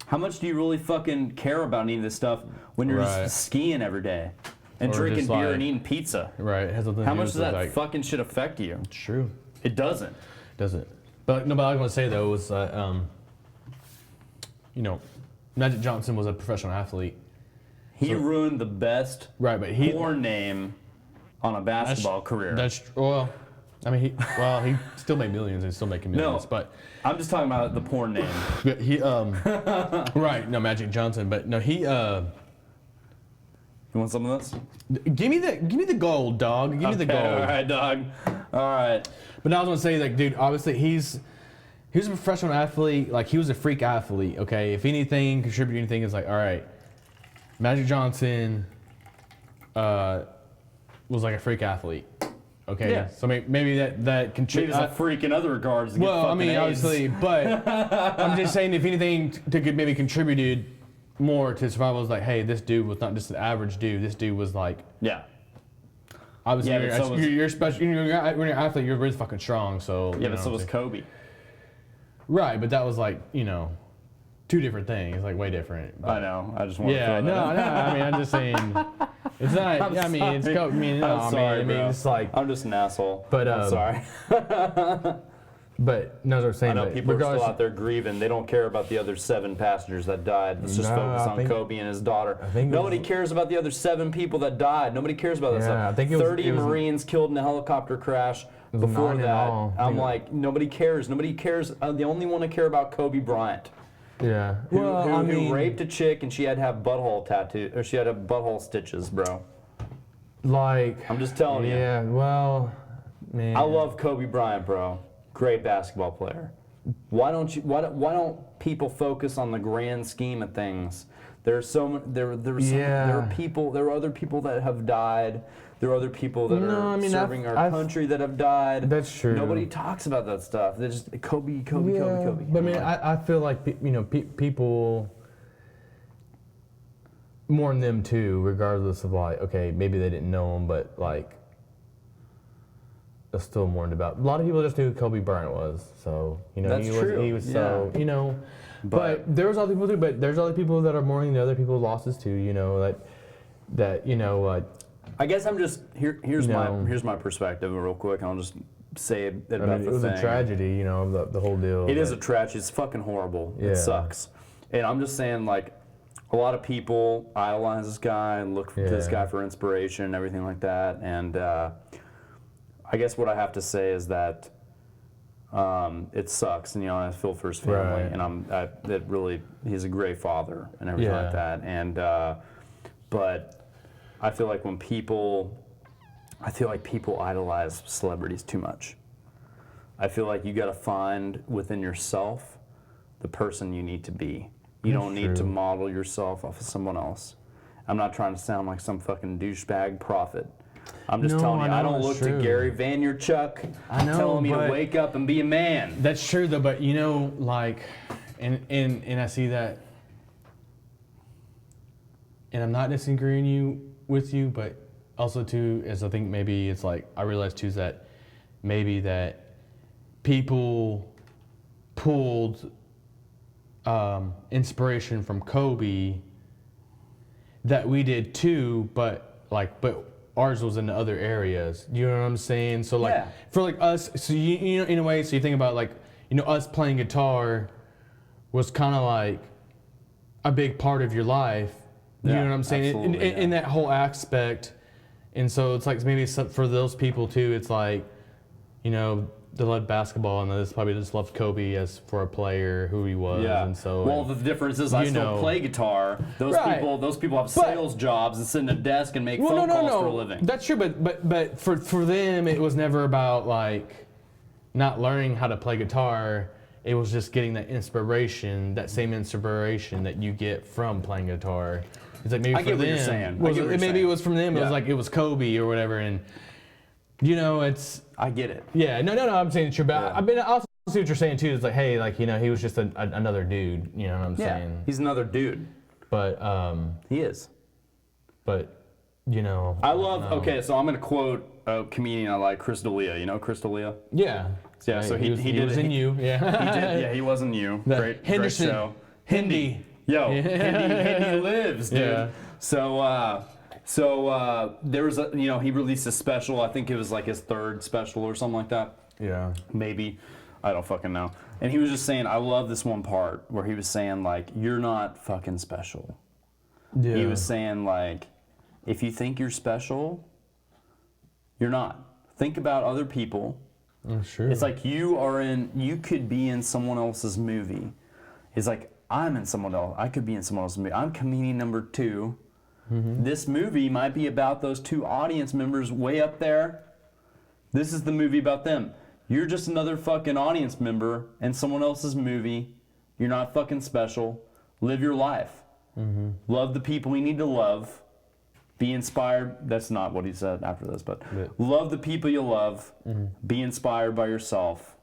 Speaker 2: How much do you really fucking care about any of this stuff when you're
Speaker 3: Right.
Speaker 2: just skiing every day and
Speaker 3: Or
Speaker 2: drinking
Speaker 3: just,
Speaker 2: beer
Speaker 3: like-
Speaker 2: and eating pizza?
Speaker 3: Right. It has something
Speaker 2: How
Speaker 3: to do
Speaker 2: much
Speaker 3: with
Speaker 2: does that
Speaker 3: like,
Speaker 2: fucking shit affect you?
Speaker 3: It's true.
Speaker 2: It doesn't.
Speaker 3: Does it? But no. But I was gonna say though was you know, Magic Johnson was a professional athlete.
Speaker 2: He ruined the best
Speaker 3: Right, but he
Speaker 2: porn name on a basketball career.
Speaker 3: That's well. I mean, he still made millions and still making millions.
Speaker 2: No.
Speaker 3: But
Speaker 2: I'm just talking about the porn name.
Speaker 3: he right. No, Magic Johnson. But no, he
Speaker 2: You want some of this?
Speaker 3: give me the gold, dog. Give me the gold.
Speaker 2: All right, dog. All right.
Speaker 3: But now I was gonna say, like, dude, obviously he was a professional athlete. Like, he was a freak athlete. Okay, if anything contributed anything, it's like, all right, Magic Johnson was like a freak athlete. Okay,
Speaker 2: Yeah.
Speaker 3: so maybe that
Speaker 2: Maybe
Speaker 3: contributes.
Speaker 2: he's a freak in other regards. To get
Speaker 3: Well, I
Speaker 2: fucking
Speaker 3: mean,
Speaker 2: AIDS.
Speaker 3: obviously, but I'm just saying, if anything, maybe contributed more to survival was like, hey, this dude was not just an average dude. This dude was like,
Speaker 2: Yeah.
Speaker 3: obviously,
Speaker 2: Yeah, but so was-
Speaker 3: you're special. When you're an athlete, you're really fucking strong. So
Speaker 2: Yeah,
Speaker 3: you
Speaker 2: but
Speaker 3: know
Speaker 2: so
Speaker 3: what
Speaker 2: was
Speaker 3: I'm saying?
Speaker 2: Kobe.
Speaker 3: Right, but that was like, you know, two different things, like way different. But,
Speaker 2: I know. I just want to
Speaker 3: yeah,
Speaker 2: throw that
Speaker 3: no,
Speaker 2: in.
Speaker 3: I mean, I'm just saying, it's not.
Speaker 2: I'm
Speaker 3: I mean, it's
Speaker 2: sorry.
Speaker 3: I mean, no,
Speaker 2: I'm sorry,
Speaker 3: I mean,
Speaker 2: bro.
Speaker 3: it's like,
Speaker 2: I'm just an asshole.
Speaker 3: But,
Speaker 2: I'm sorry.
Speaker 3: but no, as I was saying,
Speaker 2: I know
Speaker 3: but
Speaker 2: people are
Speaker 3: regardless-
Speaker 2: still out there grieving. They don't care about the other 7 passengers that died. Let's just
Speaker 3: No,
Speaker 2: focus
Speaker 3: I
Speaker 2: on
Speaker 3: think-
Speaker 2: Kobe and his daughter.
Speaker 3: I think it
Speaker 2: Nobody
Speaker 3: was-
Speaker 2: cares about the other 7 people that died. Nobody cares about that
Speaker 3: Yeah,
Speaker 2: stuff.
Speaker 3: I think it was-
Speaker 2: 30
Speaker 3: it was-
Speaker 2: Marines killed in a helicopter crash.
Speaker 3: was
Speaker 2: Before
Speaker 3: 9 in
Speaker 2: that,
Speaker 3: all. I
Speaker 2: I'm
Speaker 3: think-
Speaker 2: like, nobody cares. Nobody cares. The only one to care about Kobe Bryant,
Speaker 3: yeah,
Speaker 2: who raped a chick and she had to have butthole tattoo, or she had to have butthole stitches, bro.
Speaker 3: like,
Speaker 2: I'm just telling you.
Speaker 3: yeah, well, man,
Speaker 2: I love Kobe Bryant, bro. Great basketball player. Why don't people focus on the grand scheme of things? There's so there are other people that have died. There are other people that
Speaker 3: No,
Speaker 2: are
Speaker 3: I mean,
Speaker 2: serving our
Speaker 3: I've-
Speaker 2: country that have died.
Speaker 3: That's true.
Speaker 2: Nobody talks about that stuff. They just Kobe.
Speaker 3: But I mean, I feel like people mourn them too, regardless of like, okay, maybe they didn't know him, but like, they're still mourned about. A lot of people just knew who Kobe Bryant was, so
Speaker 2: That's
Speaker 3: he
Speaker 2: true.
Speaker 3: was so But there was other people too. But there's other people that are mourning the other people's losses too.
Speaker 2: I guess I'm just here's
Speaker 3: No.
Speaker 2: my perspective real quick. I'll just say it
Speaker 3: I
Speaker 2: about
Speaker 3: mean,
Speaker 2: the
Speaker 3: it was
Speaker 2: thing.
Speaker 3: a tragedy, the whole deal.
Speaker 2: It is
Speaker 3: but-
Speaker 2: a tragedy. It's fucking horrible.
Speaker 3: Yeah.
Speaker 2: It sucks. And I'm just saying, like, a lot of people idolize this guy and look to this
Speaker 3: Yeah.
Speaker 2: guy for inspiration and everything like that. And I guess what I have to say is that it sucks. And, I feel for his family.
Speaker 3: Right.
Speaker 2: And he's a great father and everything
Speaker 3: Yeah.
Speaker 2: like that. And, but I feel like people idolize celebrities too much. I feel like you got to find within yourself the person you need to be. You don't need to
Speaker 3: true.
Speaker 2: model yourself off of someone else. I'm not trying to sound like some fucking douchebag prophet. I'm just
Speaker 3: No,
Speaker 2: telling you,
Speaker 3: I
Speaker 2: I
Speaker 3: know
Speaker 2: don't
Speaker 3: it's
Speaker 2: look
Speaker 3: true.
Speaker 2: to Gary Vaynerchuk
Speaker 3: I know,
Speaker 2: telling me to
Speaker 3: but-
Speaker 2: wake up and be a man.
Speaker 3: That's true though, but like, and I see that, and I'm not disagreeing with you, but also too, is I think maybe it's like, I realize too is that maybe that people pulled inspiration from Kobe that we did too, but ours was in other areas. You know what I'm saying? So like
Speaker 2: Yeah.
Speaker 3: for like us, so you know, in a way, so you think about like, you know, us playing guitar was kind of like a big part of your life. You
Speaker 2: Yeah,
Speaker 3: know what I'm saying?
Speaker 2: absolutely,
Speaker 3: In that whole aspect. And so it's like maybe for those people too, it's like, you know, they love basketball and they probably just loved Kobe as for a player, who he was,
Speaker 2: Yeah.
Speaker 3: and so.
Speaker 2: Well, the difference is I
Speaker 3: you
Speaker 2: still
Speaker 3: know.
Speaker 2: play guitar. Those
Speaker 3: Right.
Speaker 2: people have sales jobs and sit in a desk and make
Speaker 3: Well,
Speaker 2: phone
Speaker 3: no,
Speaker 2: calls
Speaker 3: no,
Speaker 2: for a
Speaker 3: no.
Speaker 2: living.
Speaker 3: That's true, but for them, it was never about like not learning how to play guitar. It was just getting that inspiration, that same inspiration that you get from playing guitar. It's like maybe
Speaker 2: I
Speaker 3: for
Speaker 2: get what
Speaker 3: them,
Speaker 2: you're saying. I
Speaker 3: was
Speaker 2: get what
Speaker 3: it-
Speaker 2: you're
Speaker 3: maybe
Speaker 2: saying.
Speaker 3: it was from them. It
Speaker 2: Yeah.
Speaker 3: was like it was Kobe or whatever, and you know, it's
Speaker 2: I get it.
Speaker 3: yeah, no. I'm saying it's true, but
Speaker 2: Yeah.
Speaker 3: I mean, I also see what you're saying too. It's like, hey, like, you know, he was just another dude. You know what I'm
Speaker 2: Yeah.
Speaker 3: saying?
Speaker 2: He's another dude.
Speaker 3: But
Speaker 2: He is.
Speaker 3: you know,
Speaker 2: I love. Okay, so I'm gonna quote a comedian I like, Chris D'Elia. You know Chris D'Elia?
Speaker 3: yeah.
Speaker 2: Yeah, so he
Speaker 3: was,
Speaker 2: did
Speaker 3: was
Speaker 2: it.
Speaker 3: in you, yeah.
Speaker 2: He did. Yeah, he wasn't you.
Speaker 3: The
Speaker 2: Great
Speaker 3: Henderson.
Speaker 2: show.
Speaker 3: Hindi.
Speaker 2: Yo,
Speaker 3: Yeah.
Speaker 2: Hindi lives, dude.
Speaker 3: Yeah.
Speaker 2: So there was a, you know, he released a special. I think it was like his third special or something like that.
Speaker 3: Yeah.
Speaker 2: Maybe. I don't fucking know. And he was just saying, I love this one part where he was saying, like, you're not fucking special.
Speaker 3: Yeah.
Speaker 2: He was saying, like, if you think you're special, you're not. Think about other people.
Speaker 3: Sure.
Speaker 2: It's like you could be in someone else's movie. It's like, I'm in someone else. I could be in someone else's movie. I'm comedian number 2.
Speaker 3: Mm-hmm.
Speaker 2: This movie might be about those 2 audience members way up there. This is the movie about them. You're just another fucking audience member in someone else's movie. You're not fucking special. Live your life.
Speaker 3: Mm-hmm.
Speaker 2: Love the people we need to love. Be inspired. That's not what he said after this, but
Speaker 3: Yeah.
Speaker 2: love the people you love.
Speaker 3: Mm-hmm.
Speaker 2: Be inspired by yourself.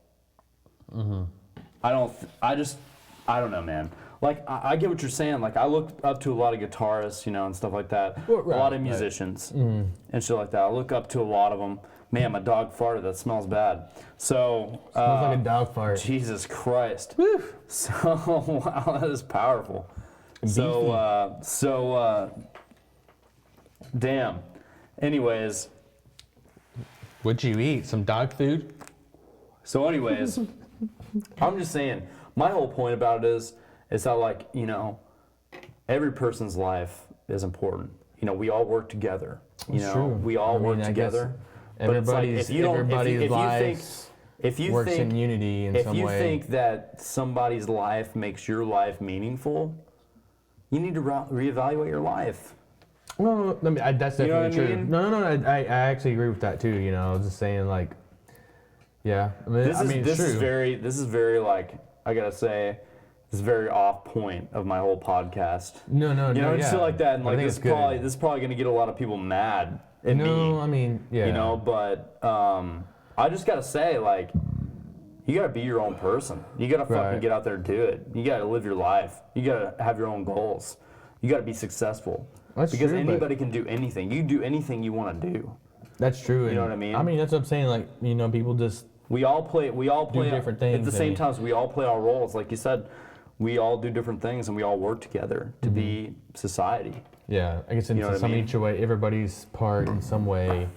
Speaker 2: I don't know, man. Like, I get what you're saying. Like, I look up to a lot of guitarists, you know, and stuff like that.
Speaker 3: Well,
Speaker 2: a lot of
Speaker 3: right.
Speaker 2: musicians and shit like that. I look up to a lot of them. Man, my dog farted. That smells bad. So,
Speaker 3: Smells like a dog fart.
Speaker 2: Jesus Christ.
Speaker 3: Woo.
Speaker 2: So, wow, that is powerful. Damn. Anyways,
Speaker 3: What'd you eat? Some dog food?
Speaker 2: I'm just saying, my whole point about it is that, like, you know, every person's life is important. You know, we all work together. You
Speaker 3: That's
Speaker 2: know,
Speaker 3: true.
Speaker 2: we all
Speaker 3: I mean,
Speaker 2: work
Speaker 3: I guess
Speaker 2: together. But it's like, if you don't,
Speaker 3: everybody's
Speaker 2: lives if you
Speaker 3: works
Speaker 2: think,
Speaker 3: in unity in
Speaker 2: if
Speaker 3: some
Speaker 2: you
Speaker 3: way.
Speaker 2: think that somebody's life makes your life meaningful, you need to reevaluate your life.
Speaker 3: Well, I mean, that's
Speaker 2: You know
Speaker 3: definitely
Speaker 2: what I
Speaker 3: true.
Speaker 2: mean?
Speaker 3: No. I actually agree with that too. You know, I was just saying, like, yeah. I mean,
Speaker 2: This
Speaker 3: it's
Speaker 2: is
Speaker 3: true.
Speaker 2: very like, I gotta say, this is very off point of my whole podcast.
Speaker 3: No,
Speaker 2: You know,
Speaker 3: yeah.
Speaker 2: just shit like that, and
Speaker 3: I
Speaker 2: like
Speaker 3: think
Speaker 2: this
Speaker 3: it's good.
Speaker 2: is probably gonna get a lot of people mad at me.
Speaker 3: No, I mean, yeah.
Speaker 2: You know, but I just gotta say, like, you gotta be your own person. You gotta fucking
Speaker 3: Right.
Speaker 2: get out there and do it. You gotta live your life. You gotta have your own goals. You gotta be successful.
Speaker 3: That's
Speaker 2: because
Speaker 3: true, but-
Speaker 2: anybody can do anything. You can do anything you want to do.
Speaker 3: That's true.
Speaker 2: You know what I mean?
Speaker 3: I mean, that's what I'm saying. Like, you know, people just
Speaker 2: We all play
Speaker 3: different
Speaker 2: at
Speaker 3: things
Speaker 2: the same
Speaker 3: and-
Speaker 2: time. We all play our roles. Like you said, we all do different things, and we all work together to be society.
Speaker 3: yeah. I guess in
Speaker 2: know what I
Speaker 3: some
Speaker 2: mean?
Speaker 3: each way, everybody's part in some way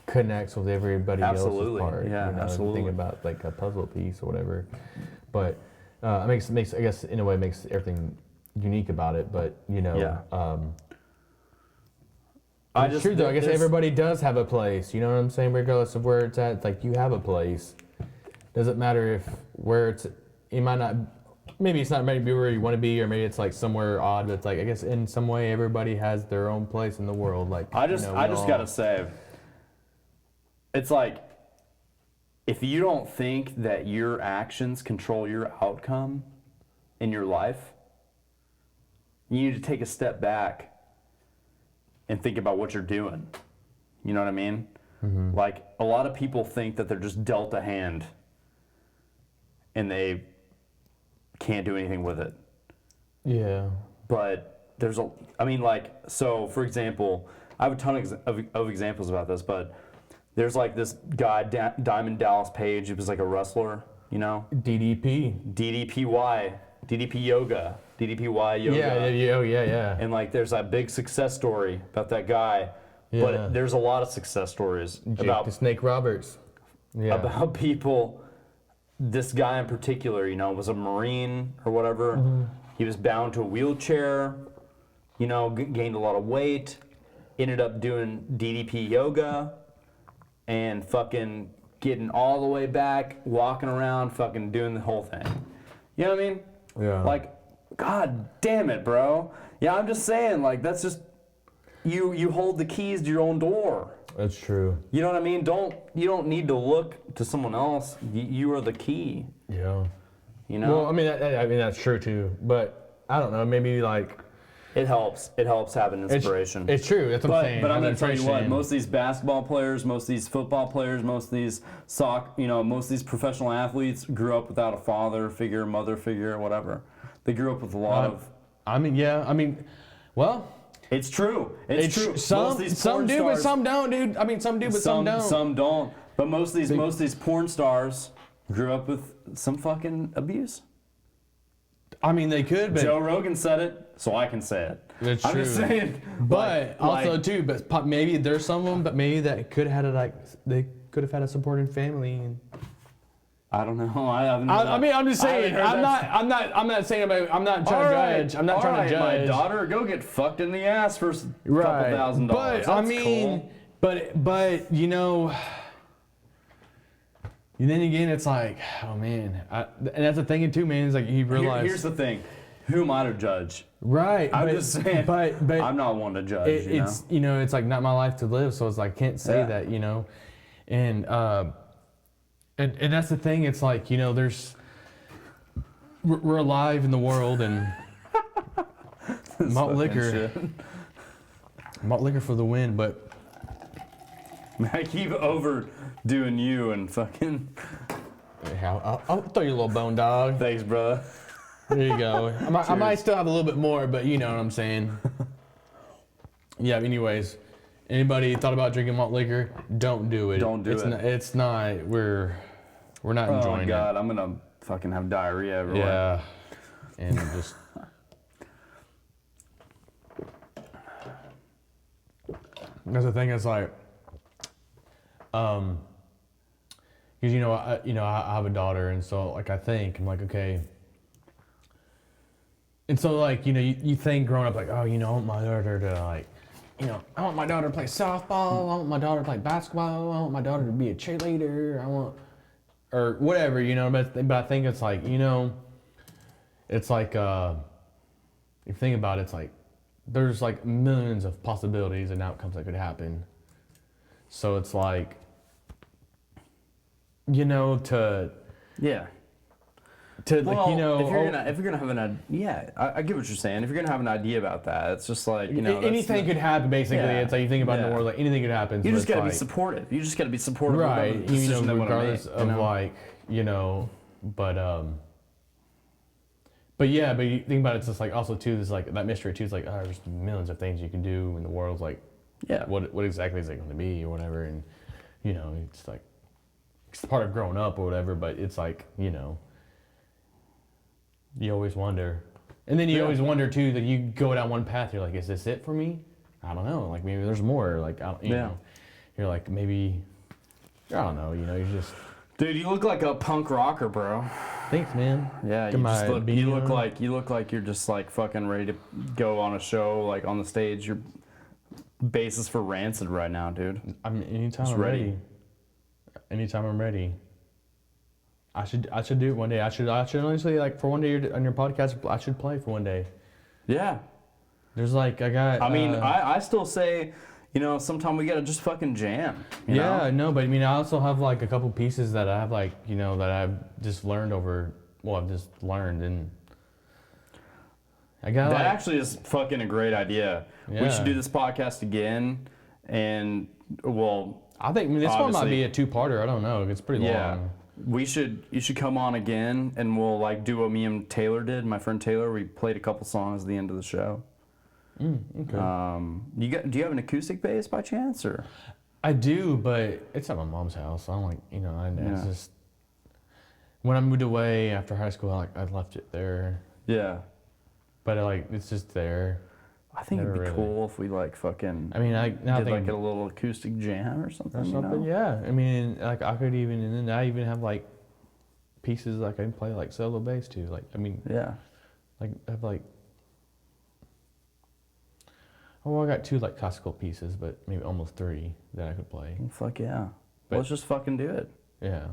Speaker 3: connects with everybody
Speaker 2: Absolutely,
Speaker 3: else's part.
Speaker 2: yeah,
Speaker 3: you know,
Speaker 2: absolutely.
Speaker 3: Think about like a puzzle piece or whatever. But it makes I guess in a way makes everything unique about it. But you know,
Speaker 2: Yeah.
Speaker 3: it's true though. I guess
Speaker 2: there's-
Speaker 3: everybody does have a place. You know what I'm saying? Regardless of where it's at, it's like you have a place. Doesn't matter if where it's. It might not. Maybe it's not maybe where you want to be, or maybe it's like somewhere odd. But it's like I guess in some way everybody has their own place in the world. Like
Speaker 2: I just gotta say, it's like, if you don't think that your actions control your outcome in your life, you need to take a step back and think about what you're doing. You know what I mean?
Speaker 3: Mm-hmm.
Speaker 2: Like, a lot of people think that they're just dealt a hand and they can't do anything with it.
Speaker 3: Yeah.
Speaker 2: But so for example, I have a ton of examples about this, but there's like this guy, Diamond Dallas Page, who was like a wrestler, you know?
Speaker 3: DDP.
Speaker 2: DDPY yoga.
Speaker 3: Yeah. Oh yeah.
Speaker 2: And like there's that big success story about that guy
Speaker 3: Yeah.
Speaker 2: But there's a lot of success stories
Speaker 3: Jake
Speaker 2: about
Speaker 3: the Snake Roberts. Yeah.
Speaker 2: about people. This guy in particular, you know, was a Marine or whatever.
Speaker 3: Mm-hmm.
Speaker 2: He was bound to a wheelchair, you know, gained a lot of weight, ended up doing DDP yoga, and fucking getting all the way back, walking around, fucking doing the whole thing. You know what I mean?
Speaker 3: Yeah.
Speaker 2: Like, God damn it, bro. Yeah, I'm just saying, like, that's just, you hold the keys to your own door.
Speaker 3: That's true.
Speaker 2: You know what I mean? You don't need to look to someone else. You are the key.
Speaker 3: Yeah.
Speaker 2: You know?
Speaker 3: Well, I mean, that's true too. But I don't know. Maybe like
Speaker 2: It helps. It helps having inspiration.
Speaker 3: it's true. That's what I'm saying.
Speaker 2: But I'm
Speaker 3: Having
Speaker 2: gonna tell you what.
Speaker 3: inspiration.
Speaker 2: Most of these basketball players, most of these football players, most of these most of these professional athletes grew up without a father figure, mother figure, whatever. They grew up with a lot of.
Speaker 3: I mean, yeah. I mean, well.
Speaker 2: It's true. It's true.
Speaker 3: Some
Speaker 2: Most of these
Speaker 3: some
Speaker 2: porn
Speaker 3: do,
Speaker 2: stars,
Speaker 3: but some don't, dude. I mean, some do, but some don't.
Speaker 2: Some don't. But most of these porn stars grew up with some fucking abuse.
Speaker 3: I mean, they could, but
Speaker 2: Joe Rogan said it, so I can say it.
Speaker 3: That's
Speaker 2: I'm
Speaker 3: true.
Speaker 2: just saying.
Speaker 3: But also
Speaker 2: like,
Speaker 3: too, but maybe there's some of them, but maybe that could have had they could have had a supporting family. And
Speaker 2: I don't know. I haven't.
Speaker 3: I mean, I'm just
Speaker 2: I haven't
Speaker 3: saying.
Speaker 2: heard that.
Speaker 3: I'm not saying about. I'm not trying to judge. I'm not trying to judge.
Speaker 2: My daughter, go get fucked in the ass for a couple $1,000.
Speaker 3: But I
Speaker 2: That's
Speaker 3: mean,
Speaker 2: cool.
Speaker 3: but you know. And then again, it's like, oh man, and that's the thing too, man. Is like you realize.
Speaker 2: Here's the thing. Who am I to judge?
Speaker 3: Right.
Speaker 2: I'm
Speaker 3: but,
Speaker 2: just saying.
Speaker 3: But
Speaker 2: I'm not one to judge.
Speaker 3: it's it's like not my life to live, so it's like I can't say
Speaker 2: Yeah.
Speaker 3: that, you know, and that's the thing. It's like, you know, we're alive in the world, and malt liquor for the win. But
Speaker 2: I keep overdoing you and fucking.
Speaker 3: I'll throw you a little bone, dog.
Speaker 2: Thanks, brother.
Speaker 3: There you go. I might still have a little bit more, but you know what I'm saying. Yeah. Anyways, anybody thought about drinking malt liquor? Don't do it.
Speaker 2: Don't do it.
Speaker 3: It's not. We're not
Speaker 2: Oh
Speaker 3: enjoying
Speaker 2: my God, I'm gonna fucking have diarrhea
Speaker 3: it.
Speaker 2: everywhere.
Speaker 3: Yeah. And just. That's the thing. It's like, because I have a daughter, and so like I'm like, okay. And so like, you know, you think growing up like, oh, you know, I want my daughter to like, you know, I want my daughter to play softball, I want my daughter to play basketball, I want my daughter to be a cheerleader, or whatever, you know, but I think it's like, you know, it's like, if you think about it, it's like, there's like millions of possibilities and outcomes that could happen. So it's like, you know,
Speaker 2: Yeah.
Speaker 3: like, you know,
Speaker 2: if you're gonna have I get what you're saying. If you're gonna have an idea about that, it's just like, you know,
Speaker 3: anything could happen. Basically,
Speaker 2: Yeah.
Speaker 3: it's like you think about in the
Speaker 2: Yeah.
Speaker 3: world, like anything could happen.
Speaker 2: you
Speaker 3: so
Speaker 2: just gotta
Speaker 3: it's
Speaker 2: be
Speaker 3: like,
Speaker 2: supportive. You just gotta be supportive
Speaker 3: right?
Speaker 2: of the
Speaker 3: You
Speaker 2: decision
Speaker 3: know,
Speaker 2: they want to make.
Speaker 3: regardless of
Speaker 2: You know?
Speaker 3: like, you know, but yeah, but you think about it, it's just like also too, there's like that mystery too. It's like, oh, there's millions of things you can do in the world. Like,
Speaker 2: Yeah.
Speaker 3: what exactly is it going to be or whatever? And you know, it's like it's part of growing up or whatever. But it's like, you know. You always wonder. And then you always wonder, too, that you go down one path, you're like, is this it for me? I don't know. Like, maybe there's more. Like, you know, you're like, maybe, I don't know, you know, you're just.
Speaker 2: Dude, you look like a punk rocker, bro.
Speaker 3: Thanks, man.
Speaker 2: Yeah, you just look. You look like you're just like fucking ready to go on a show, like on the stage. Your basis for Rancid right now, dude.
Speaker 3: Anytime
Speaker 2: Just
Speaker 3: I'm
Speaker 2: ready.
Speaker 3: ready. Anytime I'm ready. I should do it one day. I should honestly, like, for one day on your podcast, I should play for one day.
Speaker 2: Yeah.
Speaker 3: There's like, I got.
Speaker 2: I mean, I still say, you know, sometime we gotta just fucking jam. You know?
Speaker 3: No, but I mean, I also have like a couple pieces that I have, like, you know, that I've just learned I've just learned, and I got
Speaker 2: That
Speaker 3: like,
Speaker 2: actually is fucking a great idea. We
Speaker 3: Yeah.
Speaker 2: should do this podcast again, and well,
Speaker 3: I think this one might
Speaker 2: obviously-
Speaker 3: be a two-parter. I don't know. It's pretty
Speaker 2: yeah.
Speaker 3: long.
Speaker 2: You should come on again, and we'll like do what me and Taylor did. My friend Taylor, we played a couple songs at the end of the show.
Speaker 3: Okay.
Speaker 2: Do you have an acoustic bass by chance, or?
Speaker 3: I do, but it's at my mom's house. So I'm like, you know, it's
Speaker 2: Yeah.
Speaker 3: just when I moved away after high school, I left it there.
Speaker 2: Yeah.
Speaker 3: But it's just there.
Speaker 2: I think
Speaker 3: Never
Speaker 2: it'd be
Speaker 3: really.
Speaker 2: cool if we like fucking
Speaker 3: I mean, now I
Speaker 2: did like
Speaker 3: think
Speaker 2: a little acoustic jam or something.
Speaker 3: or something.
Speaker 2: You know?
Speaker 3: Yeah, I mean, like I could even, and then I even have like pieces I can play like solo bass too. Like I mean,
Speaker 2: Yeah.
Speaker 3: like I have like. Oh, well, I got 2 like classical pieces, but maybe almost 3 that I could play.
Speaker 2: Well, fuck yeah.
Speaker 3: But-
Speaker 2: Let's just fucking do it.
Speaker 3: Yeah.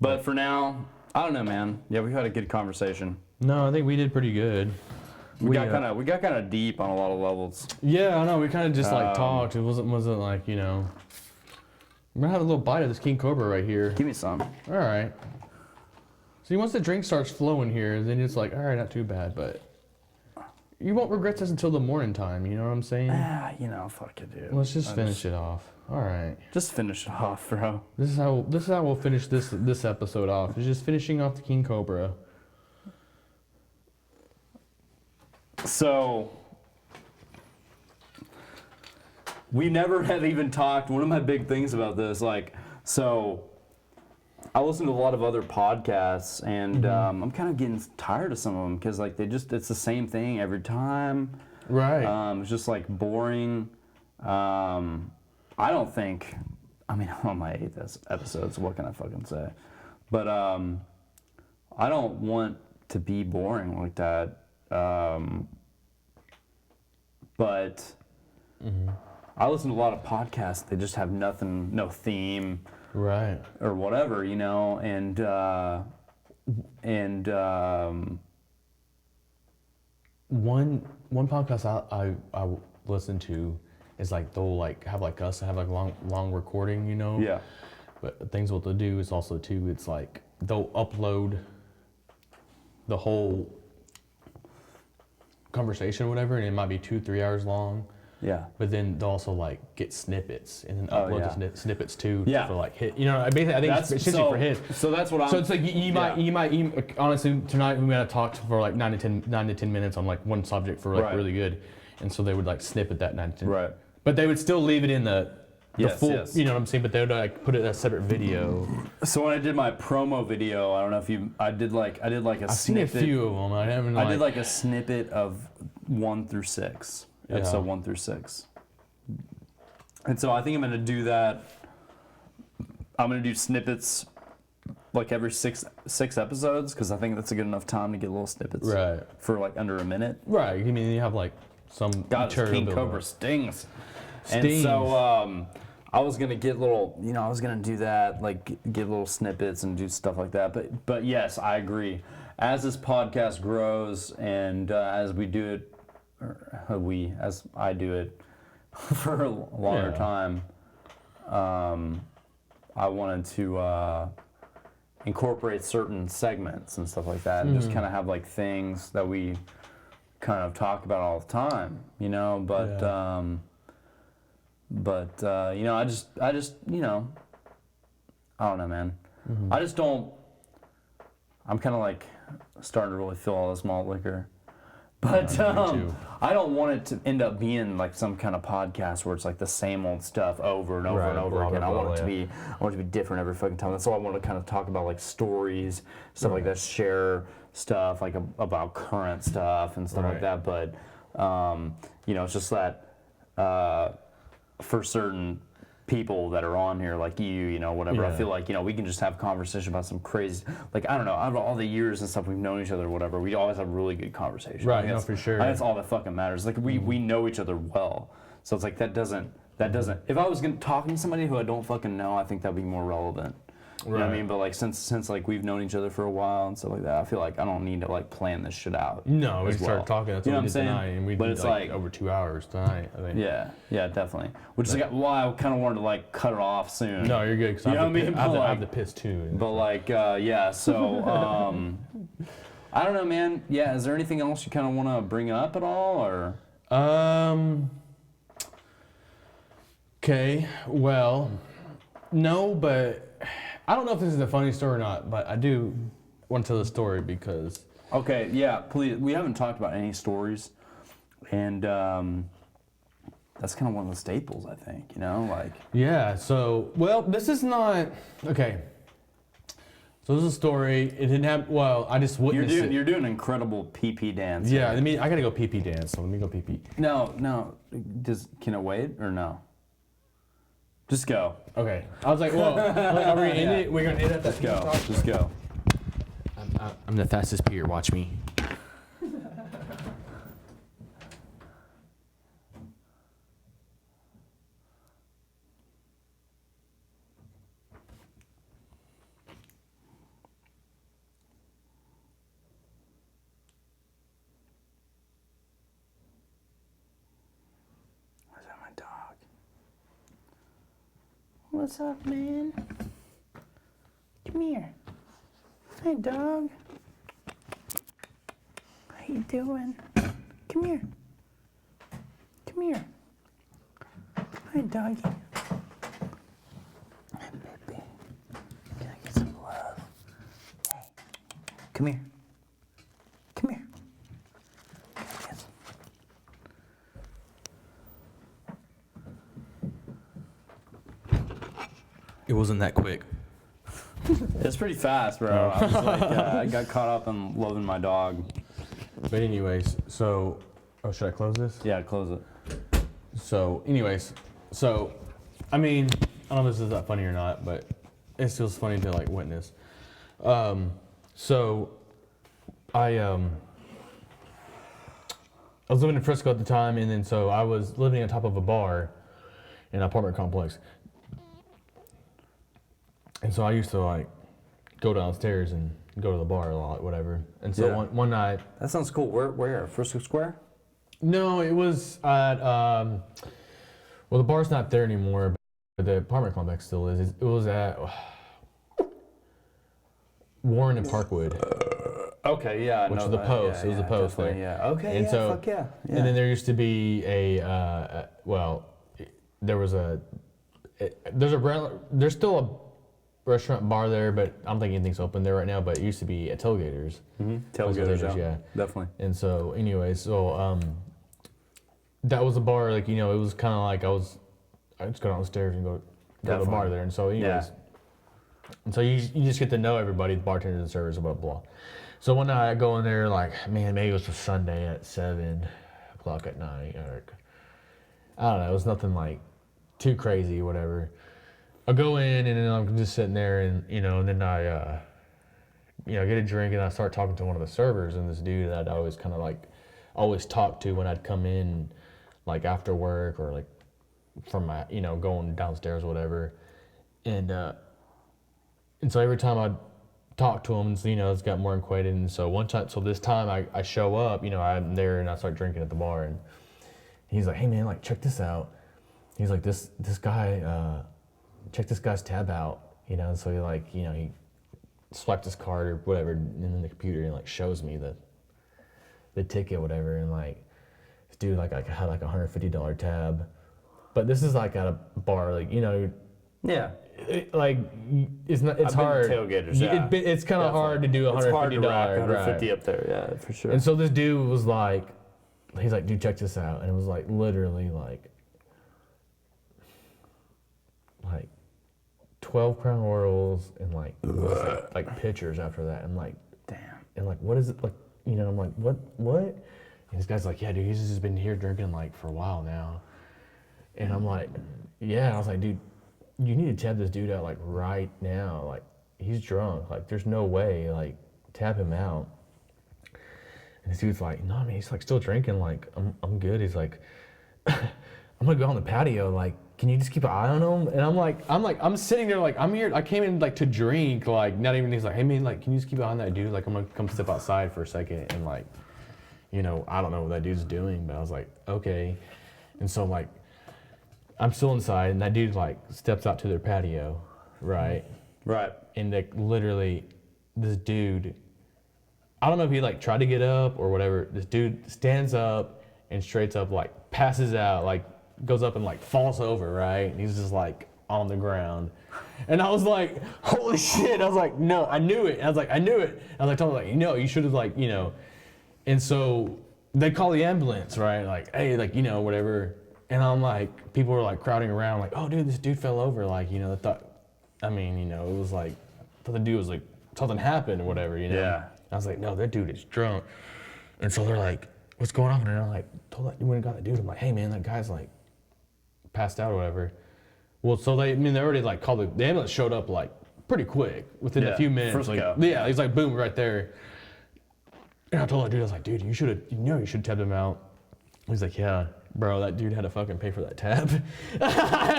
Speaker 2: But for now, I don't know, man. Yeah, we had a good conversation.
Speaker 3: No, I think we did pretty good.
Speaker 2: We got kind of deep on a lot of levels.
Speaker 3: Yeah, I know. We kind of just like talked. It wasn't like, you know. I'm gonna have a little bite of this King Cobra right here.
Speaker 2: Give me some.
Speaker 3: All right. See, once the drink starts flowing here, then it's like, all right, not too bad, but you won't regret this until the morning time. You know what I'm saying?
Speaker 2: Ah, you know, fuck it, dude.
Speaker 3: Let's just finish it off. All right.
Speaker 2: Just finish it off, bro.
Speaker 3: This is how we'll finish this episode off. It's just finishing off the King Cobra.
Speaker 2: So, we never have even talked. One of my big things about this, like, so I listen to a lot of other podcasts, and I'm kind of getting tired of some of them because, like, it's the same thing every time.
Speaker 3: Right.
Speaker 2: It's just like boring. I don't think. I mean, I'm on my 8th episode, so what can I fucking say? But I don't want to be boring like that. But I listen to a lot of podcasts. They just have nothing, no theme,
Speaker 3: Right.
Speaker 2: or whatever, you know. And
Speaker 3: One podcast I listen to is like they'll like have like us have like long recording, you know.
Speaker 2: yeah,
Speaker 3: But things what they'll do is also too. It's like they'll upload the whole conversation or whatever, and it might be 2-3 hours long.
Speaker 2: yeah.
Speaker 3: But then they'll also like get snippets and then
Speaker 2: Oh,
Speaker 3: upload
Speaker 2: yeah.
Speaker 3: the snippets too
Speaker 2: Yeah.
Speaker 3: for like hit. You know, basically I think it's essentially for hits.
Speaker 2: So that's what I'm.
Speaker 3: So it's like you might honestly tonight we gotta talk for like 9 to 10 minutes on like one subject for like
Speaker 2: Right.
Speaker 3: really good, and so they would like snippet that 9 to 10.
Speaker 2: Right.
Speaker 3: But they would still leave it in the
Speaker 2: Yes,
Speaker 3: full.
Speaker 2: yes.
Speaker 3: You know what I'm saying? But they would like put it in a separate video.
Speaker 2: So when I did my promo video, I don't know if I did like a
Speaker 3: I've seen a
Speaker 2: snippet.
Speaker 3: few of them. I haven't.
Speaker 2: I did like a snippet of 1 through 6, episode 1 through 6. And so I think I'm gonna do that. I'm gonna do snippets like every six episodes because I think that's a good enough time to get little snippets
Speaker 3: Right.
Speaker 2: for like under a minute.
Speaker 3: Right. I mean, you have like some
Speaker 2: God, this
Speaker 3: material
Speaker 2: King
Speaker 3: build
Speaker 2: Cobra
Speaker 3: up.
Speaker 2: stings.
Speaker 3: Stings.
Speaker 2: And so I was gonna get little, I was gonna do that, like get little snippets and do stuff like that. But yes, I agree. As this podcast grows and as we do it, as I do it for a longer
Speaker 3: Yeah.
Speaker 2: time, I wanted to incorporate certain segments and stuff like that, and just kind of have like things that we kind of talk about all the time, But
Speaker 3: Yeah.
Speaker 2: I just I don't know, man. I just don't. I'm kind of like starting to really feel all this malt liquor. But
Speaker 3: me too.
Speaker 2: I don't want it to end up being like some kind of podcast where it's like the same old stuff over and over
Speaker 3: Right,
Speaker 2: and over
Speaker 3: blah,
Speaker 2: again.
Speaker 3: blah,
Speaker 2: I want
Speaker 3: blah,
Speaker 2: it to be different every fucking time. That's why I want to kind of talk about like stories, stuff like that, share stuff like about current stuff and stuff like
Speaker 3: Right.
Speaker 2: that. But it's just that for certain people that are on here like you, whatever, I
Speaker 3: Yeah.
Speaker 2: feel like, we can just have conversation about some crazy, like, I don't know, out of all the years and stuff we've known each other or whatever, we always have really good conversation.
Speaker 3: Right,
Speaker 2: I think
Speaker 3: no,
Speaker 2: that's-
Speaker 3: for sure.
Speaker 2: I think that's all that fucking matters. Like, we know each other well. So it's like, that doesn't, if I was talking to somebody who I don't fucking know, I think that'd be more relevant. You know what I
Speaker 3: Right.
Speaker 2: mean? But like, since like we've known each other for a while and stuff like that, I feel like I don't need to like plan this shit out.
Speaker 3: No, we
Speaker 2: as
Speaker 3: started
Speaker 2: well.
Speaker 3: talking. That's
Speaker 2: You know
Speaker 3: what we
Speaker 2: what
Speaker 3: did
Speaker 2: I'm saying?
Speaker 3: tonight, and we
Speaker 2: But
Speaker 3: did
Speaker 2: it's
Speaker 3: like
Speaker 2: like-
Speaker 3: over 2 hours tonight. I think.
Speaker 2: Yeah, definitely. Which is like why I kind of wanted to like cut it off soon.
Speaker 3: No, you're good. Cause
Speaker 2: You know what I mean?
Speaker 3: I have
Speaker 2: But,
Speaker 3: the
Speaker 2: like-
Speaker 3: piss too.
Speaker 2: But like, yeah. So I don't know, man. Yeah, is there anything else you kind of want to bring up at all, or?
Speaker 3: Okay. Well, no, but I don't know if this is a funny story or not. But I do want to tell the story because.
Speaker 2: Okay, yeah. Please. We haven't talked about any stories, and that's kind of one of the staples, I think. Like.
Speaker 3: Yeah. So, well, this is not okay. So this is a story. It didn't happen. Well, I just witnessed it.
Speaker 2: You're doing an incredible pee dance.
Speaker 3: Yeah, I mean, I gotta go pee dance. So let me go pee.
Speaker 2: No. Can it wait or no? Just go.
Speaker 3: Okay. I was like, well, are we in it? We're gonna end at that.
Speaker 2: Just go.
Speaker 3: I'm the fastest peer. Watch me.
Speaker 2: Where's that my dog? What's up, man? Come here. Hey, dog. How you doing? Come here. Come here. Hi, doggy. Hi, baby. Can I get some love? Hey, come here. Come here. Yes.
Speaker 3: It wasn't that quick.
Speaker 2: It's pretty fast, bro. I was like, I got caught up in loving my dog.
Speaker 3: But anyways, so, should I close this?
Speaker 2: Yeah, close it.
Speaker 3: So, anyways, I mean, I don't know if this is that funny or not, but it feels funny to like witness. So, I was living in Frisco at the time, and then so I was living on top of a bar in an apartment complex. And so I used to like go downstairs and go to the bar a lot, whatever. And so one night.
Speaker 2: That sounds cool. Where? Frisco Square?
Speaker 3: No, it was at, well, the bar's not there anymore, but the apartment complex still is. It was at Warren and Parkwood.
Speaker 2: Okay, yeah.
Speaker 3: Which was the Post. It was the Post there.
Speaker 2: Yeah. Okay.
Speaker 3: And
Speaker 2: yeah,
Speaker 3: so,
Speaker 2: fuck yeah.
Speaker 3: And then there used to be there's still a restaurant bar there, but I don't think anything's open there right now, but it used to be at Tailgaters.
Speaker 2: Tailgaters,
Speaker 3: yeah.
Speaker 2: Definitely.
Speaker 3: And so, anyways, that was a bar, like, it was kind of like I just go downstairs and go to the bar there. And so, anyways, and so you just get to know everybody, the bartenders and servers, blah, blah. So one night I go in there, like, man, maybe it was a Sunday at 7 o'clock at night, or I don't know, it was nothing like too crazy or whatever. I go in and then I'm just sitting there and, and then I, get a drink and I start talking to one of the servers, and this dude that I'd always kind of like, always talk to when I'd come in, like after work or like from my, going downstairs or whatever. And so every time I'd talk to him, it's got more acquainted. And so this time I show up, I'm there and I start drinking at the bar, and he's like, hey man, like check this out. He's like, this guy, check this guy's tab out, so he like, he swiped his card or whatever in the computer and like shows me the ticket, whatever, and like this dude like had like $150 tab, but this is like at a bar, like
Speaker 2: yeah,
Speaker 3: it's not, it's hard.
Speaker 2: Tailgaters, yeah.
Speaker 3: It's kind of hard to do $150.
Speaker 2: It's hard to rack 150 up there, yeah, for sure.
Speaker 3: And so this dude was like, he's like, dude, check this out, and it was like literally like 12 Crown Royals and like pictures after that. I'm like, damn. And like, what is it like? I'm like, what? And this guy's like, yeah, dude, he's just been here drinking like for a while now. And I'm like, yeah. I was like, dude, you need to tab this dude out like right now. Like, he's drunk. Like, there's no way. Like, tab him out. And this dude's like, no, man, he's like still drinking. Like, I'm good. He's like, I'm gonna go on the patio. Like, can you just keep an eye on him? And I'm sitting there like, I'm here, I came in like to drink, like not even, he's like, hey man, like, can you just keep an eye on that dude? Like, I'm gonna come step outside for a second and like, I don't know what that dude's doing, but I was like, okay. And so like, I'm still inside and that dude like steps out to their patio, right?
Speaker 2: Right.
Speaker 3: And like literally this dude, I don't know if he like tried to get up or whatever, this dude stands up and straight up like passes out, like goes up and like falls over, right? And he's just like on the ground. And I was like, holy shit. I was like, no, I knew it. I was like, I knew it. I was like, told him like, you should have like, And so they call the ambulance, right? Like, hey, like, whatever. And I'm like, people were like crowding around like, oh dude, this dude fell over. Like, they thought, it was like, I thought the dude was like something happened or whatever, you know?
Speaker 2: Yeah.
Speaker 3: I was like, no, that dude is drunk. And so they're like, what's going on? And I'm like, told that, went and got the dude. I'm like, hey man, that guy's like passed out or whatever. Well, so they already like called the ambulance showed up like pretty quick within a few minutes.
Speaker 2: First
Speaker 3: Like,
Speaker 2: go.
Speaker 3: yeah, he's like, boom, right there. And I told that dude, I was like, dude, you should have tabbed him out. He's like, yeah, bro, that dude had to fucking pay for that tab.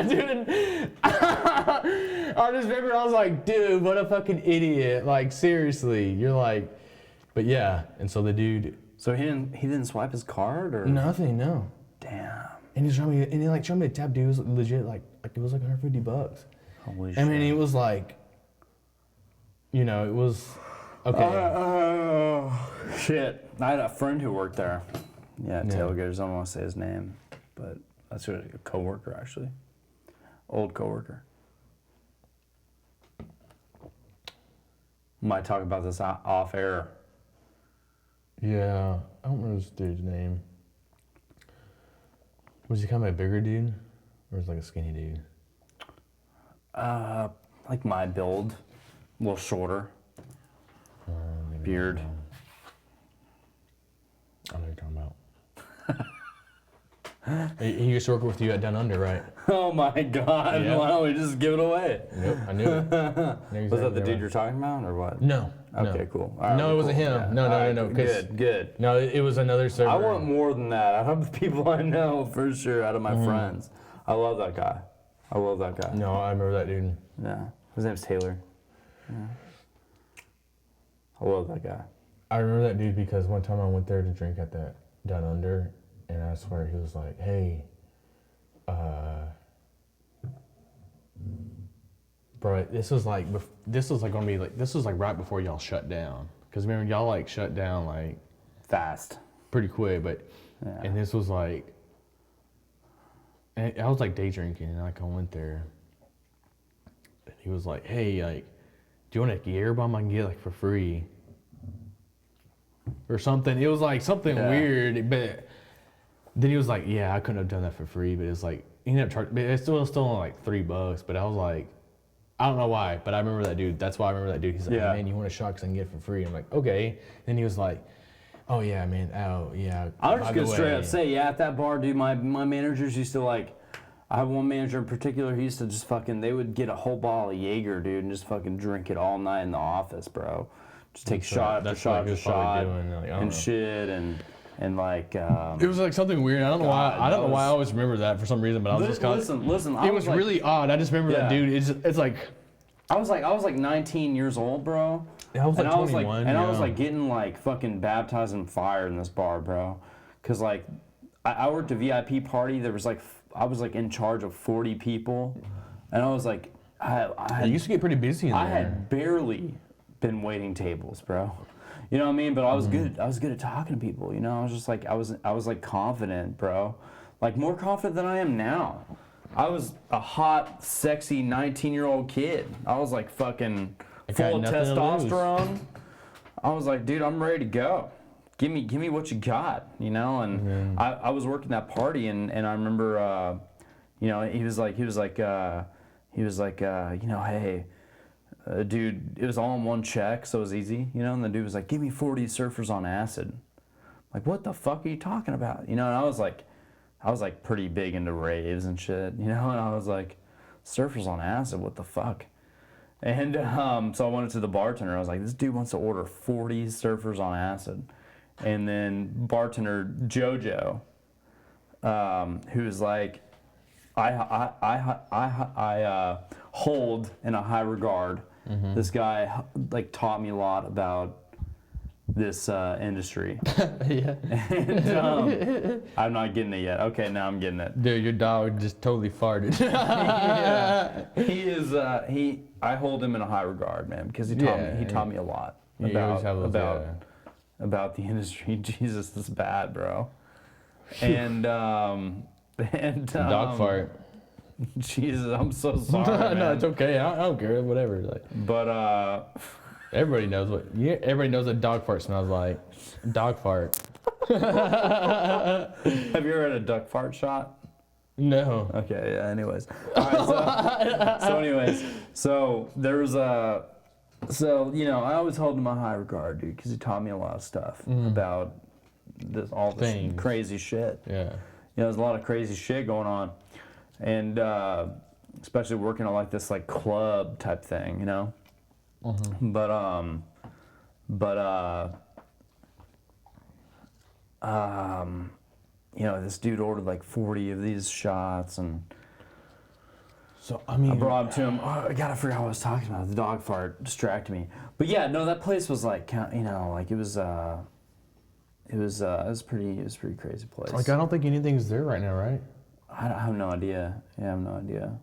Speaker 3: Dude, I just remember I was like, dude, what a fucking idiot. Like, seriously, you're like, but yeah. And so the dude.
Speaker 2: So he didn't swipe his card or
Speaker 3: Nothing, no.
Speaker 2: damn.
Speaker 3: And he showed me the tab, dude. It was legit, like it was like $150.
Speaker 2: Holy
Speaker 3: I
Speaker 2: shit.
Speaker 3: mean, it was like, it was okay.
Speaker 2: Shit. I had a friend who worked there. Yeah, tailgaters. I don't want to say his name, but that's a coworker actually. Old coworker. Might talk about this off air.
Speaker 3: Yeah, I don't remember this dude's name. Was he kind of a bigger dude, or was he like a skinny dude?
Speaker 2: Like my build, a little shorter.
Speaker 3: Maybe
Speaker 2: Beard.
Speaker 3: I know what you're talking about. He used to work with you at Down Under, right?
Speaker 2: Oh my God!
Speaker 3: Yeah.
Speaker 2: Why don't we just give it away?
Speaker 3: Yep, I knew it.
Speaker 2: Was that the dude you're talking about, or what?
Speaker 3: No.
Speaker 2: Okay,
Speaker 3: no.
Speaker 2: cool. All right,
Speaker 3: No, it wasn't
Speaker 2: cool.
Speaker 3: him.
Speaker 2: Yeah.
Speaker 3: No,
Speaker 2: All right,
Speaker 3: no.
Speaker 2: Good.
Speaker 3: No, it was another server.
Speaker 2: I want more than that. I have the people I know for sure out of my friends. I love that guy.
Speaker 3: No, I remember that dude.
Speaker 2: Yeah. His name's Taylor. Yeah. I love that guy.
Speaker 3: I remember that dude because one time I went there to drink at that Down Under, and I swear he was like, "Hey, bro, this was like right before y'all shut down. Because remember y'all like shut down like
Speaker 2: Fast.
Speaker 3: pretty quick, but
Speaker 2: Yeah.
Speaker 3: and this was like, and I was like day drinking, and like I went there, and he was like, "Hey, like, do you want a gear bomb I can get like for free?" Or something. It was like something weird, but then he was like, "Yeah, I couldn't have done that for free," but it's like he ended up charging. But it's still only like $3. But I was like, I don't know why, but I remember that dude. That's why I remember that dude. He's like,
Speaker 2: Yeah.
Speaker 3: "Hey, man, you want a shot? 'Cause I can get it for free." I'm like, "Okay." Then he was like, "Oh yeah, man. Oh yeah."
Speaker 2: I'll just
Speaker 3: by
Speaker 2: go
Speaker 3: the
Speaker 2: straight
Speaker 3: way."
Speaker 2: up say, yeah, at that bar, dude, my managers used to like, I have one manager in particular, he used to just fucking, they would get a whole bottle of Jaeger, dude, and just fucking drink it all night in the office, bro. Just take shot after
Speaker 3: that's
Speaker 2: shot
Speaker 3: what he
Speaker 2: after
Speaker 3: was probably
Speaker 2: shot
Speaker 3: doing, like, I don't
Speaker 2: and
Speaker 3: know.
Speaker 2: shit and like,
Speaker 3: It was like something weird. I don't know why.
Speaker 2: God,
Speaker 3: I don't know
Speaker 2: that
Speaker 3: why I
Speaker 2: was-
Speaker 3: always remember that for some reason. But I was just kind of.
Speaker 2: listen,
Speaker 3: It was
Speaker 2: like,
Speaker 3: really odd. I just remember that
Speaker 2: Yeah.
Speaker 3: dude. It's like.
Speaker 2: I was like 19 years old, bro.
Speaker 3: I was like
Speaker 2: and I was
Speaker 3: 21.
Speaker 2: and I was
Speaker 3: yeah.
Speaker 2: like getting like fucking baptized in fire in this bar, bro. Cause like I worked a VIP party. There was like I was like in charge of 40 people, and I was like I
Speaker 3: It used to get pretty busy in there.
Speaker 2: I had barely been waiting tables, bro. You know what I mean? But I was good. I was good at talking to people. You know, I was just like I was like confident, bro. Like more confident than I am now. I was a hot, sexy 19-year-old kid. I was like fucking
Speaker 3: got
Speaker 2: full of
Speaker 3: nothing to lose.
Speaker 2: testosterone. I was like, dude, I'm ready to go. Give me what you got, you know. And I was working that party, and I remember, you know, he was like, you know, hey. Dude, it was all in one check, so it was easy, you know. And the dude was like, "Give me 40 surfers on acid." Like, what the fuck are you talking about? You know, and I was like pretty big into raves and shit, you know. And I was like, "Surfers on acid, what the fuck?" And so I went to the bartender. I was like, "This dude wants to order 40 surfers on acid." And then bartender JoJo, who's like, I hold in a high regard. This guy like taught me a lot about this industry.
Speaker 3: Yeah.
Speaker 2: And I'm not getting it yet. Okay, now I'm getting it.
Speaker 3: Dude, your dog just totally farted.
Speaker 2: Yeah. He is. I hold him in a high regard, man, because he taught me a lot
Speaker 3: You always have those,
Speaker 2: about the industry. Jesus, this is bad, bro. And
Speaker 3: dog fart.
Speaker 2: Jesus, I'm so sorry, man.
Speaker 3: No, it's okay. I don't care. Whatever. Like,
Speaker 2: But
Speaker 3: everybody knows what. Yeah, everybody knows what dog fart smells like. Dog fart.
Speaker 2: have you ever had a duck fart shot?
Speaker 3: No.
Speaker 2: Okay, yeah, anyways. All right, so anyways, so there was So, I always hold him in high regard, dude, because he taught me a lot of stuff about all this
Speaker 3: Things.
Speaker 2: crazy shit.
Speaker 3: Yeah.
Speaker 2: There's a lot of crazy shit going on, and especially working on like this like club type thing, this dude ordered like 40 of these shots, and
Speaker 3: So I mean,
Speaker 2: I brought him to him. Oh, I gotta figure out what I was talking about. The dog fart distracted me. But yeah, no, that place was like, like it was a pretty crazy place.
Speaker 3: like I don't think anything's there right now, right?
Speaker 2: I have no idea. Yeah, I have no idea.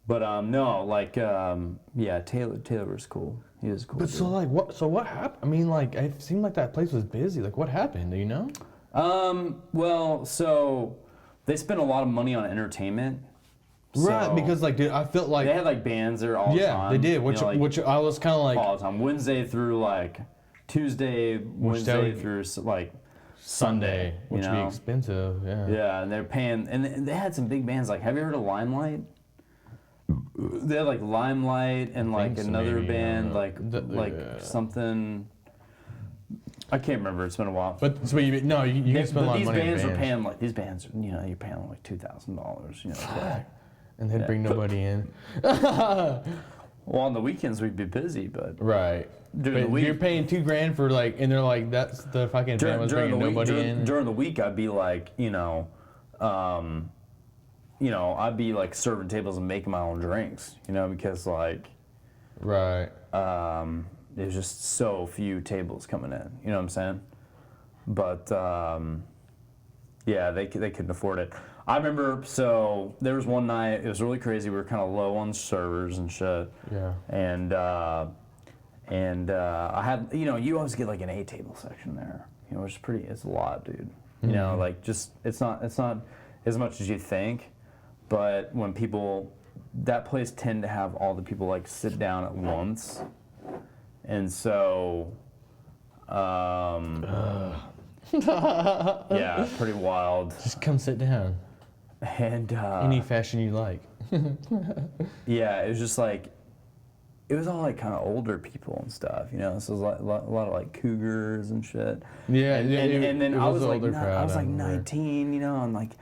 Speaker 2: But no, like yeah, Taylor was cool. He was cool.
Speaker 3: But so like what? So what happened? I mean, like it seemed like that place was busy. Like what happened? Do you know?
Speaker 2: Well, so they spent a lot of money on entertainment.
Speaker 3: Right,
Speaker 2: So
Speaker 3: because like, dude, I felt like
Speaker 2: they had like bands there all the time.
Speaker 3: yeah, they did. Which I was kind of like
Speaker 2: all the time, Wednesday through like Tuesday, Wednesday
Speaker 3: would-
Speaker 2: through like
Speaker 3: Sunday,
Speaker 2: you
Speaker 3: which would be
Speaker 2: know?
Speaker 3: expensive. Yeah.
Speaker 2: Yeah, and they're paying, and they had some big bands. Like, have you heard of Limelight? They had like Limelight and like
Speaker 3: so,
Speaker 2: another
Speaker 3: maybe, I
Speaker 2: band,
Speaker 3: don't know.
Speaker 2: like something. I can't remember. It's been a while.
Speaker 3: But so you can spend a lot of
Speaker 2: these
Speaker 3: money
Speaker 2: bands
Speaker 3: on
Speaker 2: are
Speaker 3: bands.
Speaker 2: paying like these bands. You're paying them like $2,000.
Speaker 3: And they'd bring nobody in.
Speaker 2: Well, on the weekends we'd be busy, but
Speaker 3: Right.
Speaker 2: during
Speaker 3: But
Speaker 2: the week,
Speaker 3: you're paying $2,000 for like, and they're like, that's the fucking band was bringing nobody in.
Speaker 2: during the week, I'd be like, I'd be like serving tables and making my own drinks, because like,
Speaker 3: Right.
Speaker 2: there's just so few tables coming in. You know what I'm saying? But yeah, they couldn't afford it. I remember. So there was one night. It was really crazy. We were kind of low on servers and shit.
Speaker 3: Yeah.
Speaker 2: And I had, you always get like an 8-table section there. Which is it's a lot, dude. Like just it's not as much as you think, but when that place tend to have all the people like sit down at once, and so yeah, pretty wild.
Speaker 3: Just come sit down.
Speaker 2: And
Speaker 3: Any fashion you like.
Speaker 2: yeah, it was just like, it was all like kind of older people and stuff, So it was a lot of like cougars and shit.
Speaker 3: Yeah,
Speaker 2: and then I was like,
Speaker 3: older crowd,
Speaker 2: I was like
Speaker 3: I remember.
Speaker 2: 19, and like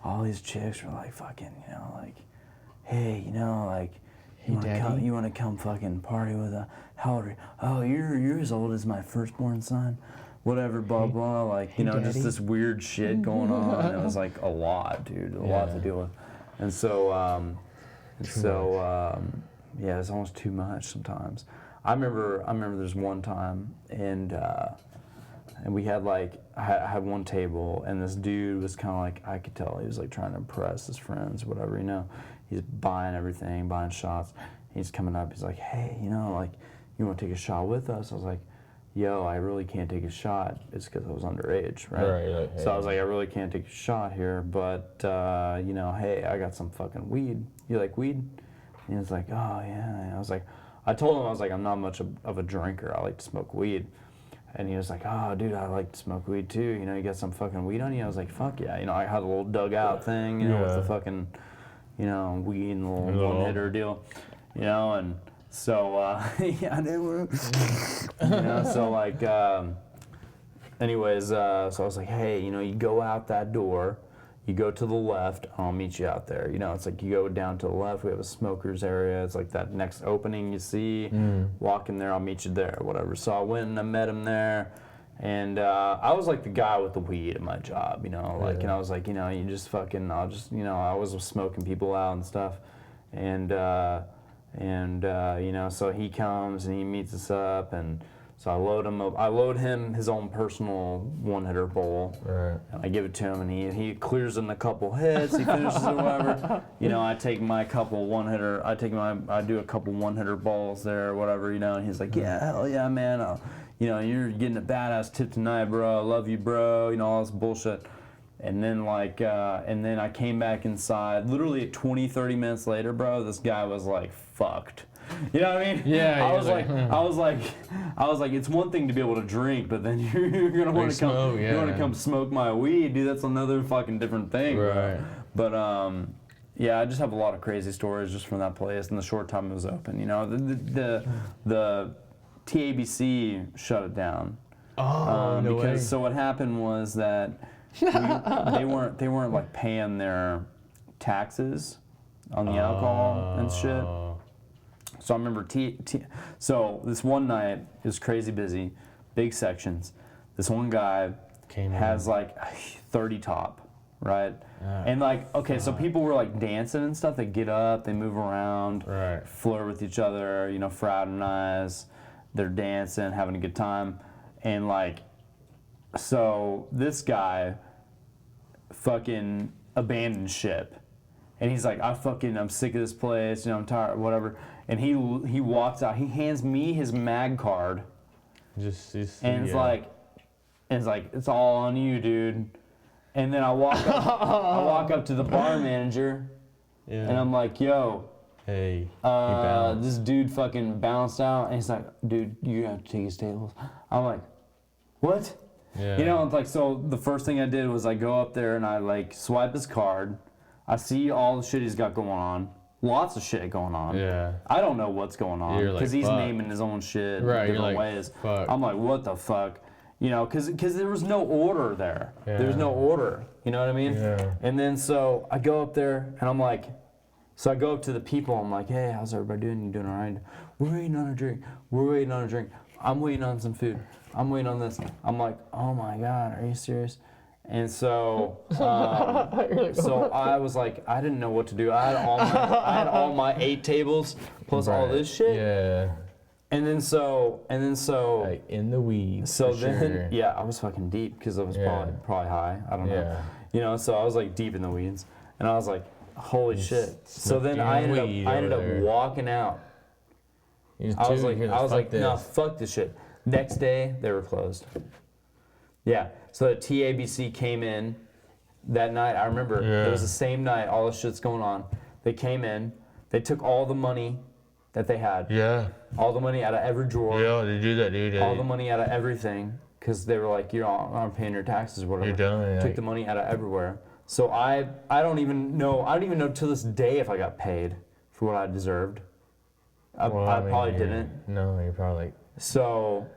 Speaker 2: all these chicks were like fucking, like, hey, like, you want to come fucking party with a, how old are you? Oh, you're as old as my firstborn son, whatever, blah blah, like, just
Speaker 3: daddy.
Speaker 2: this weird shit going on. It was like a lot, dude, a lot to deal with, and so yeah, it's almost too much sometimes. I remember there's one time, and we had like, I had one table, and this dude was kind of like, I could tell he was like trying to impress his friends, whatever, He's buying everything, buying shots. He's coming up, he's like, hey, like, you want to take a shot with us? I was like, yo, I really can't take a shot. It's because I was underage, right?
Speaker 3: Right.
Speaker 2: So I was like, I really can't take a shot here, but, hey, I got some fucking weed. You like weed? And he was like, oh, yeah. And I told him, I'm not much of a drinker. I like to smoke weed. And he was like, oh, dude, I like to smoke weed too. You got some fucking weed on you? I was like, fuck yeah. I had a little dugout thing, with the fucking, weed and the little one-hitter deal, and so, yeah, they were, so like, anyways, so I was like, hey, you go out that door, you go to the left, I'll meet you out there. It's like you go down to the left, we have a smokers area. It's like that next opening you see, walk in there, I'll meet you there, whatever. So I went and I met him there, and I was like the guy with the weed at my job, and I was like, you just fucking, I was smoking people out and stuff, and so he comes and he meets us up, and so I load him his own personal one-hitter bowl,
Speaker 3: Right.
Speaker 2: and I give it to him, and he clears in a couple hits, he finishes it, whatever. I take my couple one-hitter, I do a couple one-hitter balls there, or whatever, and he's like, yeah, hell yeah, man, you're getting a badass tip tonight, bro, I love you, bro, all this bullshit. And then and then I came back inside, literally 20, 30 minutes later, bro, this guy was like, fucked. You know what I mean?
Speaker 3: Yeah.
Speaker 2: I was like, it's one thing to be able to drink, but then you're gonna want to come, smoke my weed, dude. That's another fucking different thing,
Speaker 3: Right.
Speaker 2: bro. But Yeah, I just have a lot of crazy stories just from that place and the short time it was open. You know, the TABC shut it down.
Speaker 3: Oh, no way.
Speaker 2: So what happened was that they weren't like paying their taxes on the alcohol and shit. So I remember so this one night it was crazy busy, big sections. This one guy has like 30 top, right? And like, okay, so people were like dancing and stuff. They get up, they move around, flirt with each other, you know, fraternize. They're dancing, having a good time, and like, so this guy fucking abandoned ship, and he's like, I'm sick of this place, you know, I'm tired, whatever. And he walks out. He hands me his mag card, and it's like, it's all on you, dude. And then I walk up to the bar manager, and I'm like, yo,
Speaker 3: hey,
Speaker 2: this dude fucking bounced out, and he's like, dude, you have to take his tables. I'm like, what?
Speaker 3: Yeah.
Speaker 2: You know, it's like, so the first thing I did was I go up there and I like swipe his card. I see all the shit he's got going on. Lots of shit going on.
Speaker 3: Yeah.
Speaker 2: I don't know what's going on because he's naming his own shit in different ways.
Speaker 3: Fuck.
Speaker 2: I'm like, what the fuck? You know, because there was no order there.
Speaker 3: Yeah.
Speaker 2: There was no order. You know what I mean?
Speaker 3: Yeah.
Speaker 2: And then so I go up there and I'm like, so I go up to the people. I'm like, hey, how's everybody doing? You doing all right? We're waiting on a drink. We're waiting on a drink. I'm waiting on some food. I'm waiting on this. I'm like, oh my God, are you serious? And so, so I was like, I didn't know what to do. I had all my 8 tables plus all this shit.
Speaker 3: Yeah.
Speaker 2: And then so,
Speaker 3: like in the weeds.
Speaker 2: So then, yeah, I was fucking deep because I was probably high. I don't know.
Speaker 3: Yeah.
Speaker 2: You know, so I was like deep in the weeds, and I was like, holy shit. So then I ended up walking out. I was like, no, fuck this shit. Next day, they were closed. Yeah. So the TABC came in that night. I remember it was the same night. All this shit's going on. They came in. They took all the money that they had.
Speaker 3: Yeah.
Speaker 2: All the money out of every drawer.
Speaker 3: Yeah, they do that, dude.
Speaker 2: All the money out of everything because they were like, you're not paying your taxes or whatever.
Speaker 3: You're done.
Speaker 2: Took the money out of everywhere. So I don't even know to this day if I got paid for what I deserved. I probably didn't.
Speaker 3: No, you're probably like.
Speaker 2: So.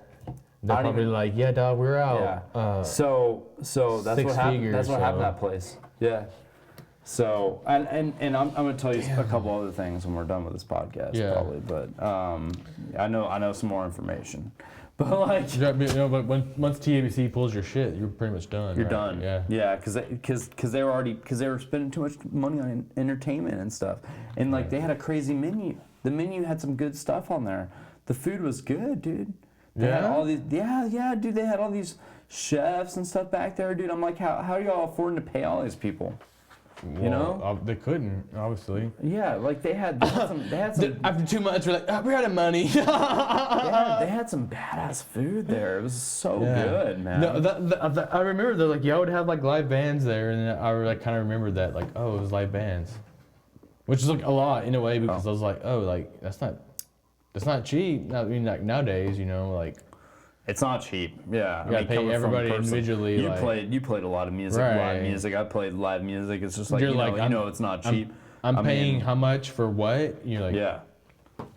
Speaker 3: They're probably like, yeah, dog, we're out.
Speaker 2: Yeah. So that's what happened. That's what happened at that place. Yeah. So and I'm gonna tell you a couple other things when we're done with this podcast, probably. But I know some more information. But like,
Speaker 3: but once TABC pulls your shit, you're pretty much done.
Speaker 2: You're
Speaker 3: right?
Speaker 2: done.
Speaker 3: Yeah.
Speaker 2: Yeah, because they were spending too much money on entertainment and stuff, and like they had a crazy menu. The menu had some good stuff on there. The food was good, dude. They had all these, dude. They had all these chefs and stuff back there, dude. I'm like, how are y'all affording to pay all these people?
Speaker 3: Well,
Speaker 2: you know,
Speaker 3: they couldn't, obviously.
Speaker 2: Yeah, like they had some.
Speaker 3: After 2 months, we're like, we're out of money.
Speaker 2: They had some badass food there. It was so good, man.
Speaker 3: No, I remember they're like, y'all would have like live bands there, and I like kind of remembered that, like, oh, it was live bands, which is like a lot in a way because I was like, oh, like that's not cheap. I mean, like nowadays, you know, like.
Speaker 2: It's not cheap. Yeah,
Speaker 3: you gotta pay everybody individually.
Speaker 2: You played a lot of music, live music. I played live music. It's just like
Speaker 3: you're
Speaker 2: you know it's not cheap.
Speaker 3: I'm paying how much for what? You're like,
Speaker 2: yeah.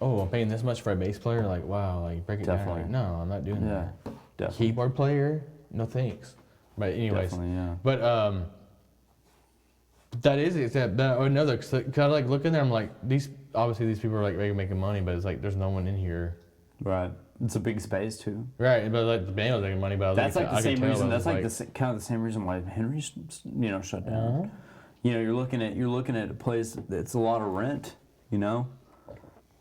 Speaker 3: Oh, I'm paying this much for a bass player. Like, wow, like break it down. Like, no, I'm not doing that. Definitely. Keyboard player, no thanks. But anyways,
Speaker 2: definitely, yeah.
Speaker 3: But that is another. Cause I like look in there. I'm like, these people are like making money, but it's like there's no one in here.
Speaker 2: Right. It's a big space too.
Speaker 3: Right, but like the band was making money, but
Speaker 2: that's like the same reason. That's like kind of the same reason why Henry's shut down. You know, you're looking at a place that's a lot of rent. You know,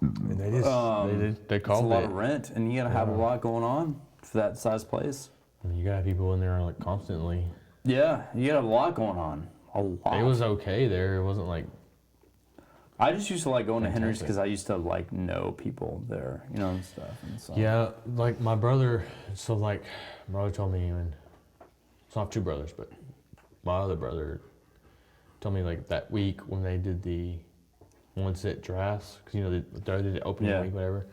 Speaker 3: and they called it.
Speaker 2: It's a lot of rent, and you gotta have a lot going on for that size place.
Speaker 3: I mean, you gotta have people in there like constantly.
Speaker 2: Yeah, you gotta have a lot going on. A lot.
Speaker 3: It was okay there. It wasn't like.
Speaker 2: I just used to like going to Henry's because I used to like know people there, you know, and stuff. And so.
Speaker 3: Yeah, like my brother. So like, my brother told me, and it's not 2 brothers, but my other brother told me like that week when they did the one-set drafts, because you know they did the opening week, whatever.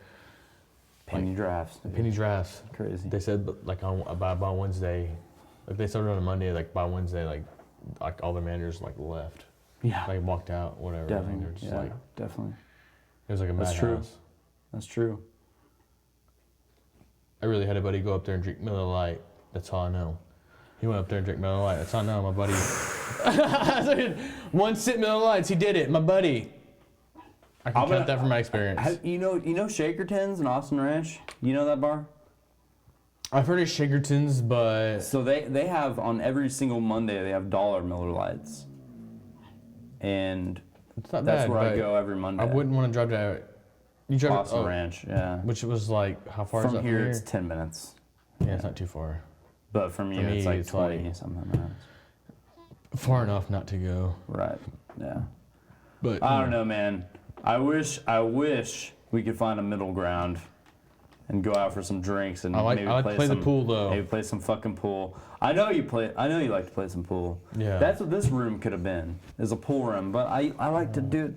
Speaker 2: Penny drafts.
Speaker 3: Penny drafts.
Speaker 2: Crazy.
Speaker 3: They said like by Wednesday, like they started on a Monday, like by Wednesday, like all the managers like left.
Speaker 2: Yeah.
Speaker 3: like walked out, whatever. Like,
Speaker 2: Definitely.
Speaker 3: they're just
Speaker 2: Yeah,
Speaker 3: like,
Speaker 2: definitely.
Speaker 3: it was like a
Speaker 2: That's
Speaker 3: madhouse.
Speaker 2: true. That's true.
Speaker 3: I really had a buddy go up there and drink Miller Lite. That's all I know. He went up there and drank Miller Lite. That's all I know, my buddy. One sip Miller Lights, he did it, my buddy. I can count that from my experience.
Speaker 2: You know Shakertons in Austin Ranch? You know that bar?
Speaker 3: I've heard of Shakertons, but
Speaker 2: So they have on every single Monday they have $1 Miller Lights, and
Speaker 3: it's not
Speaker 2: that's
Speaker 3: bad.
Speaker 2: where I
Speaker 3: but
Speaker 2: go every Monday.
Speaker 3: I wouldn't want to drive to. You drive
Speaker 2: Austin Ranch, yeah.
Speaker 3: which was like how far is
Speaker 2: From
Speaker 3: that
Speaker 2: here,
Speaker 3: from here?
Speaker 2: it's 10 minutes,
Speaker 3: Yeah, it's not too far.
Speaker 2: but from you,
Speaker 3: me,
Speaker 2: it's like
Speaker 3: it's
Speaker 2: 20
Speaker 3: like-
Speaker 2: something minutes.
Speaker 3: Far enough not to go.
Speaker 2: Right. Yeah.
Speaker 3: But
Speaker 2: I don't know, man. I wish we could find a middle ground and go out for some drinks and
Speaker 3: I like
Speaker 2: maybe
Speaker 3: to play the
Speaker 2: some,
Speaker 3: pool though.
Speaker 2: Maybe play some fucking pool. I know you like to play some pool.
Speaker 3: Yeah.
Speaker 2: That's what this room could have been, is a pool room. But I like to do it.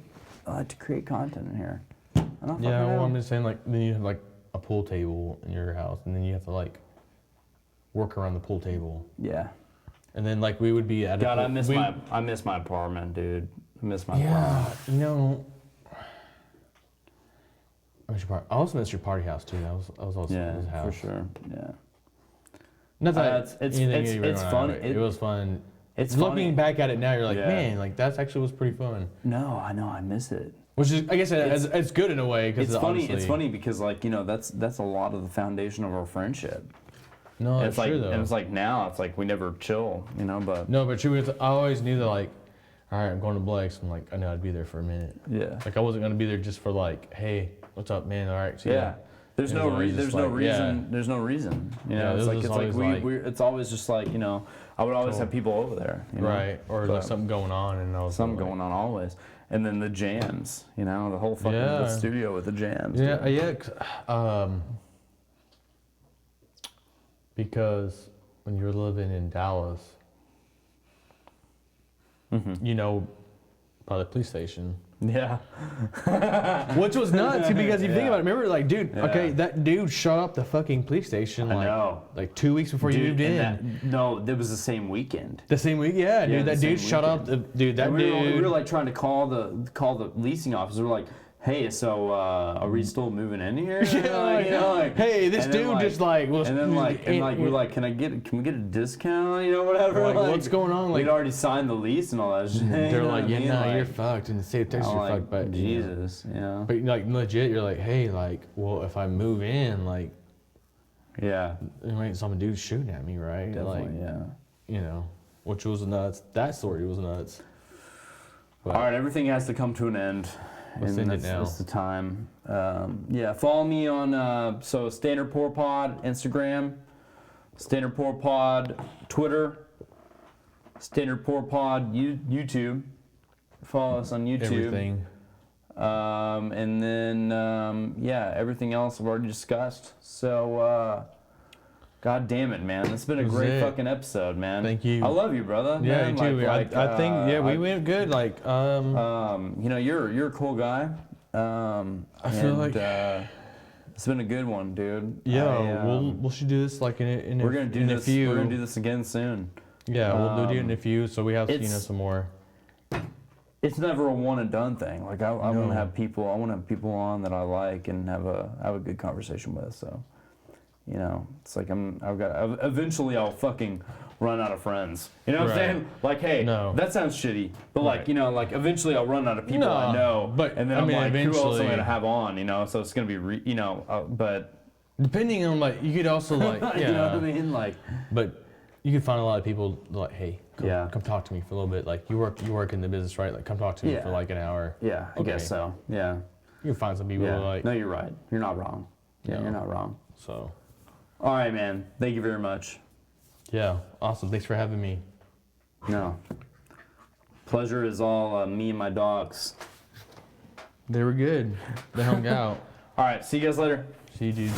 Speaker 2: I like to create content in here. I don't
Speaker 3: Yeah,
Speaker 2: fucking
Speaker 3: well,
Speaker 2: know.
Speaker 3: I'm just saying, like, then you have like a pool table in your house, and then you have to like work around the pool table,
Speaker 2: Yeah.
Speaker 3: and then like we would be at
Speaker 2: God,
Speaker 3: a
Speaker 2: I
Speaker 3: pool,
Speaker 2: miss my apartment, dude. I miss my
Speaker 3: Yeah,
Speaker 2: apartment.
Speaker 3: you know. I also miss your party house too. I was also
Speaker 2: Yeah,
Speaker 3: his house.
Speaker 2: for sure. Yeah.
Speaker 3: Not that
Speaker 2: It's
Speaker 3: anything
Speaker 2: it's
Speaker 3: you were
Speaker 2: it's
Speaker 3: going
Speaker 2: fun.
Speaker 3: on, but it was fun.
Speaker 2: It's
Speaker 3: Looking
Speaker 2: funny.
Speaker 3: back at it now, you're like,
Speaker 2: Yeah.
Speaker 3: man, like that's actually was pretty fun.
Speaker 2: No, I know. I miss it.
Speaker 3: Which is, I guess, it's good in a way because
Speaker 2: It's funny.
Speaker 3: Honestly,
Speaker 2: It's funny because like that's a lot of the foundation of our friendship.
Speaker 3: No,
Speaker 2: And
Speaker 3: it's
Speaker 2: like
Speaker 3: true though.
Speaker 2: and it's like now it's like we never chill, but
Speaker 3: No, but true. I always knew that, like, all right, I'm going to Blake's. I'm like, I know I'd be there for a minute.
Speaker 2: yeah,
Speaker 3: Like, I wasn't gonna be there just for like, hey, what's up, man? All right, see ya.
Speaker 2: yeah. There's
Speaker 3: It was
Speaker 2: no
Speaker 3: always
Speaker 2: there's
Speaker 3: just
Speaker 2: no
Speaker 3: like,
Speaker 2: reason.
Speaker 3: yeah.
Speaker 2: There's no reason.
Speaker 3: Yeah, this was always like-
Speaker 2: it's always just like I would always
Speaker 3: Cool.
Speaker 2: have people over there.
Speaker 3: Right, or
Speaker 2: But
Speaker 3: like something going on, and I was
Speaker 2: something
Speaker 3: like,
Speaker 2: going on always. And then the jams, the whole fucking the
Speaker 3: Yeah.
Speaker 2: studio with the jams.
Speaker 3: Yeah,
Speaker 2: dude.
Speaker 3: yeah. Because when you were living in Dallas, by the police station,
Speaker 2: Yeah.
Speaker 3: which was nuts because if you think
Speaker 2: Yeah.
Speaker 3: about it, remember, like, dude,
Speaker 2: Yeah.
Speaker 3: okay, that dude showed up the fucking police station
Speaker 2: I
Speaker 3: like
Speaker 2: know.
Speaker 3: like 2 weeks before you
Speaker 2: Dude,
Speaker 3: moved
Speaker 2: and
Speaker 3: in.
Speaker 2: no, it was the same weekend.
Speaker 3: The same week, yeah,
Speaker 2: Yeah,
Speaker 3: dude.
Speaker 2: the
Speaker 3: That dude
Speaker 2: same
Speaker 3: showed up.
Speaker 2: weekend.
Speaker 3: Dude, that
Speaker 2: And
Speaker 3: dude.
Speaker 2: we were like trying to call the leasing office. We were like, hey, so are we still moving in here?
Speaker 3: Yeah, hey, this
Speaker 2: and then,
Speaker 3: dude just like was.
Speaker 2: and then we're like, can we get a discount? Whatever.
Speaker 3: Like, what's going on? Like,
Speaker 2: we'd already signed the lease and all that shit.
Speaker 3: they're
Speaker 2: you know
Speaker 3: like,
Speaker 2: what I
Speaker 3: yeah,
Speaker 2: mean?
Speaker 3: no,
Speaker 2: Like,
Speaker 3: you're fucked. In the state of Texas,
Speaker 2: I'm
Speaker 3: you're
Speaker 2: like,
Speaker 3: fucked. But
Speaker 2: Jesus,
Speaker 3: But like legit, you're like, hey, like, well, if I move in, like,
Speaker 2: yeah,
Speaker 3: there might some dude shooting at me, right?
Speaker 2: definitely,
Speaker 3: Like,
Speaker 2: yeah.
Speaker 3: which was nuts. That story was nuts. But
Speaker 2: All right, everything has to come to an end.
Speaker 3: Let's
Speaker 2: and
Speaker 3: end it now.
Speaker 2: That's the time. Follow me on Standard Pour Pod Instagram, Standard Pour Pod Twitter, Standard Pour Pod YouTube. Follow us on YouTube.
Speaker 3: everything.
Speaker 2: And then everything else I've already discussed. So God damn it, man! It's been a
Speaker 3: This is
Speaker 2: great
Speaker 3: it.
Speaker 2: fucking episode, man.
Speaker 3: Thank you.
Speaker 2: I love you, brother.
Speaker 3: Yeah,
Speaker 2: man.
Speaker 3: you too. I think we went good. Like,
Speaker 2: You're a cool guy. I
Speaker 3: feel like-
Speaker 2: it's been a good one, dude.
Speaker 3: yeah, we should do this like in
Speaker 2: we're gonna do
Speaker 3: in
Speaker 2: this.
Speaker 3: a few.
Speaker 2: We're gonna do this again soon.
Speaker 3: Yeah, we'll do it in a few, so we have
Speaker 2: it's-
Speaker 3: some more.
Speaker 2: It's never a one and done thing. Like I want
Speaker 3: No.
Speaker 2: to have people. I want to have people on that I like and have a good conversation with. So, it's like eventually I'll fucking run out of friends. You know what I'm
Speaker 3: Right.
Speaker 2: saying? Like, hey,
Speaker 3: No.
Speaker 2: that sounds shitty, but
Speaker 3: Right.
Speaker 2: like eventually I'll run out of people
Speaker 3: No,
Speaker 2: I know.
Speaker 3: but,
Speaker 2: and then
Speaker 3: I
Speaker 2: I'm
Speaker 3: mean,
Speaker 2: like, who else am I
Speaker 3: eventually-
Speaker 2: gonna have on? So it's gonna be, but
Speaker 3: Depending on, like, you could also like, yeah,
Speaker 2: you know what I mean? Like,
Speaker 3: but you could find a lot of people like, hey,
Speaker 2: Yeah.
Speaker 3: come talk to me for a little bit. Like, you work in the business, right? Like, come talk to me
Speaker 2: Yeah.
Speaker 3: for like an hour.
Speaker 2: yeah, I
Speaker 3: Okay.
Speaker 2: guess so. Yeah,
Speaker 3: You can find some people
Speaker 2: yeah.
Speaker 3: like,
Speaker 2: No, you're right. You're not wrong. Yeah,
Speaker 3: No.
Speaker 2: you're not wrong.
Speaker 3: so.
Speaker 2: All right, man. Thank you very much.
Speaker 3: Yeah, awesome. Thanks for having me.
Speaker 2: No. Pleasure is all me and my dogs.
Speaker 3: They were good. They hung out.
Speaker 2: All right, see you guys later.
Speaker 3: See you, dude.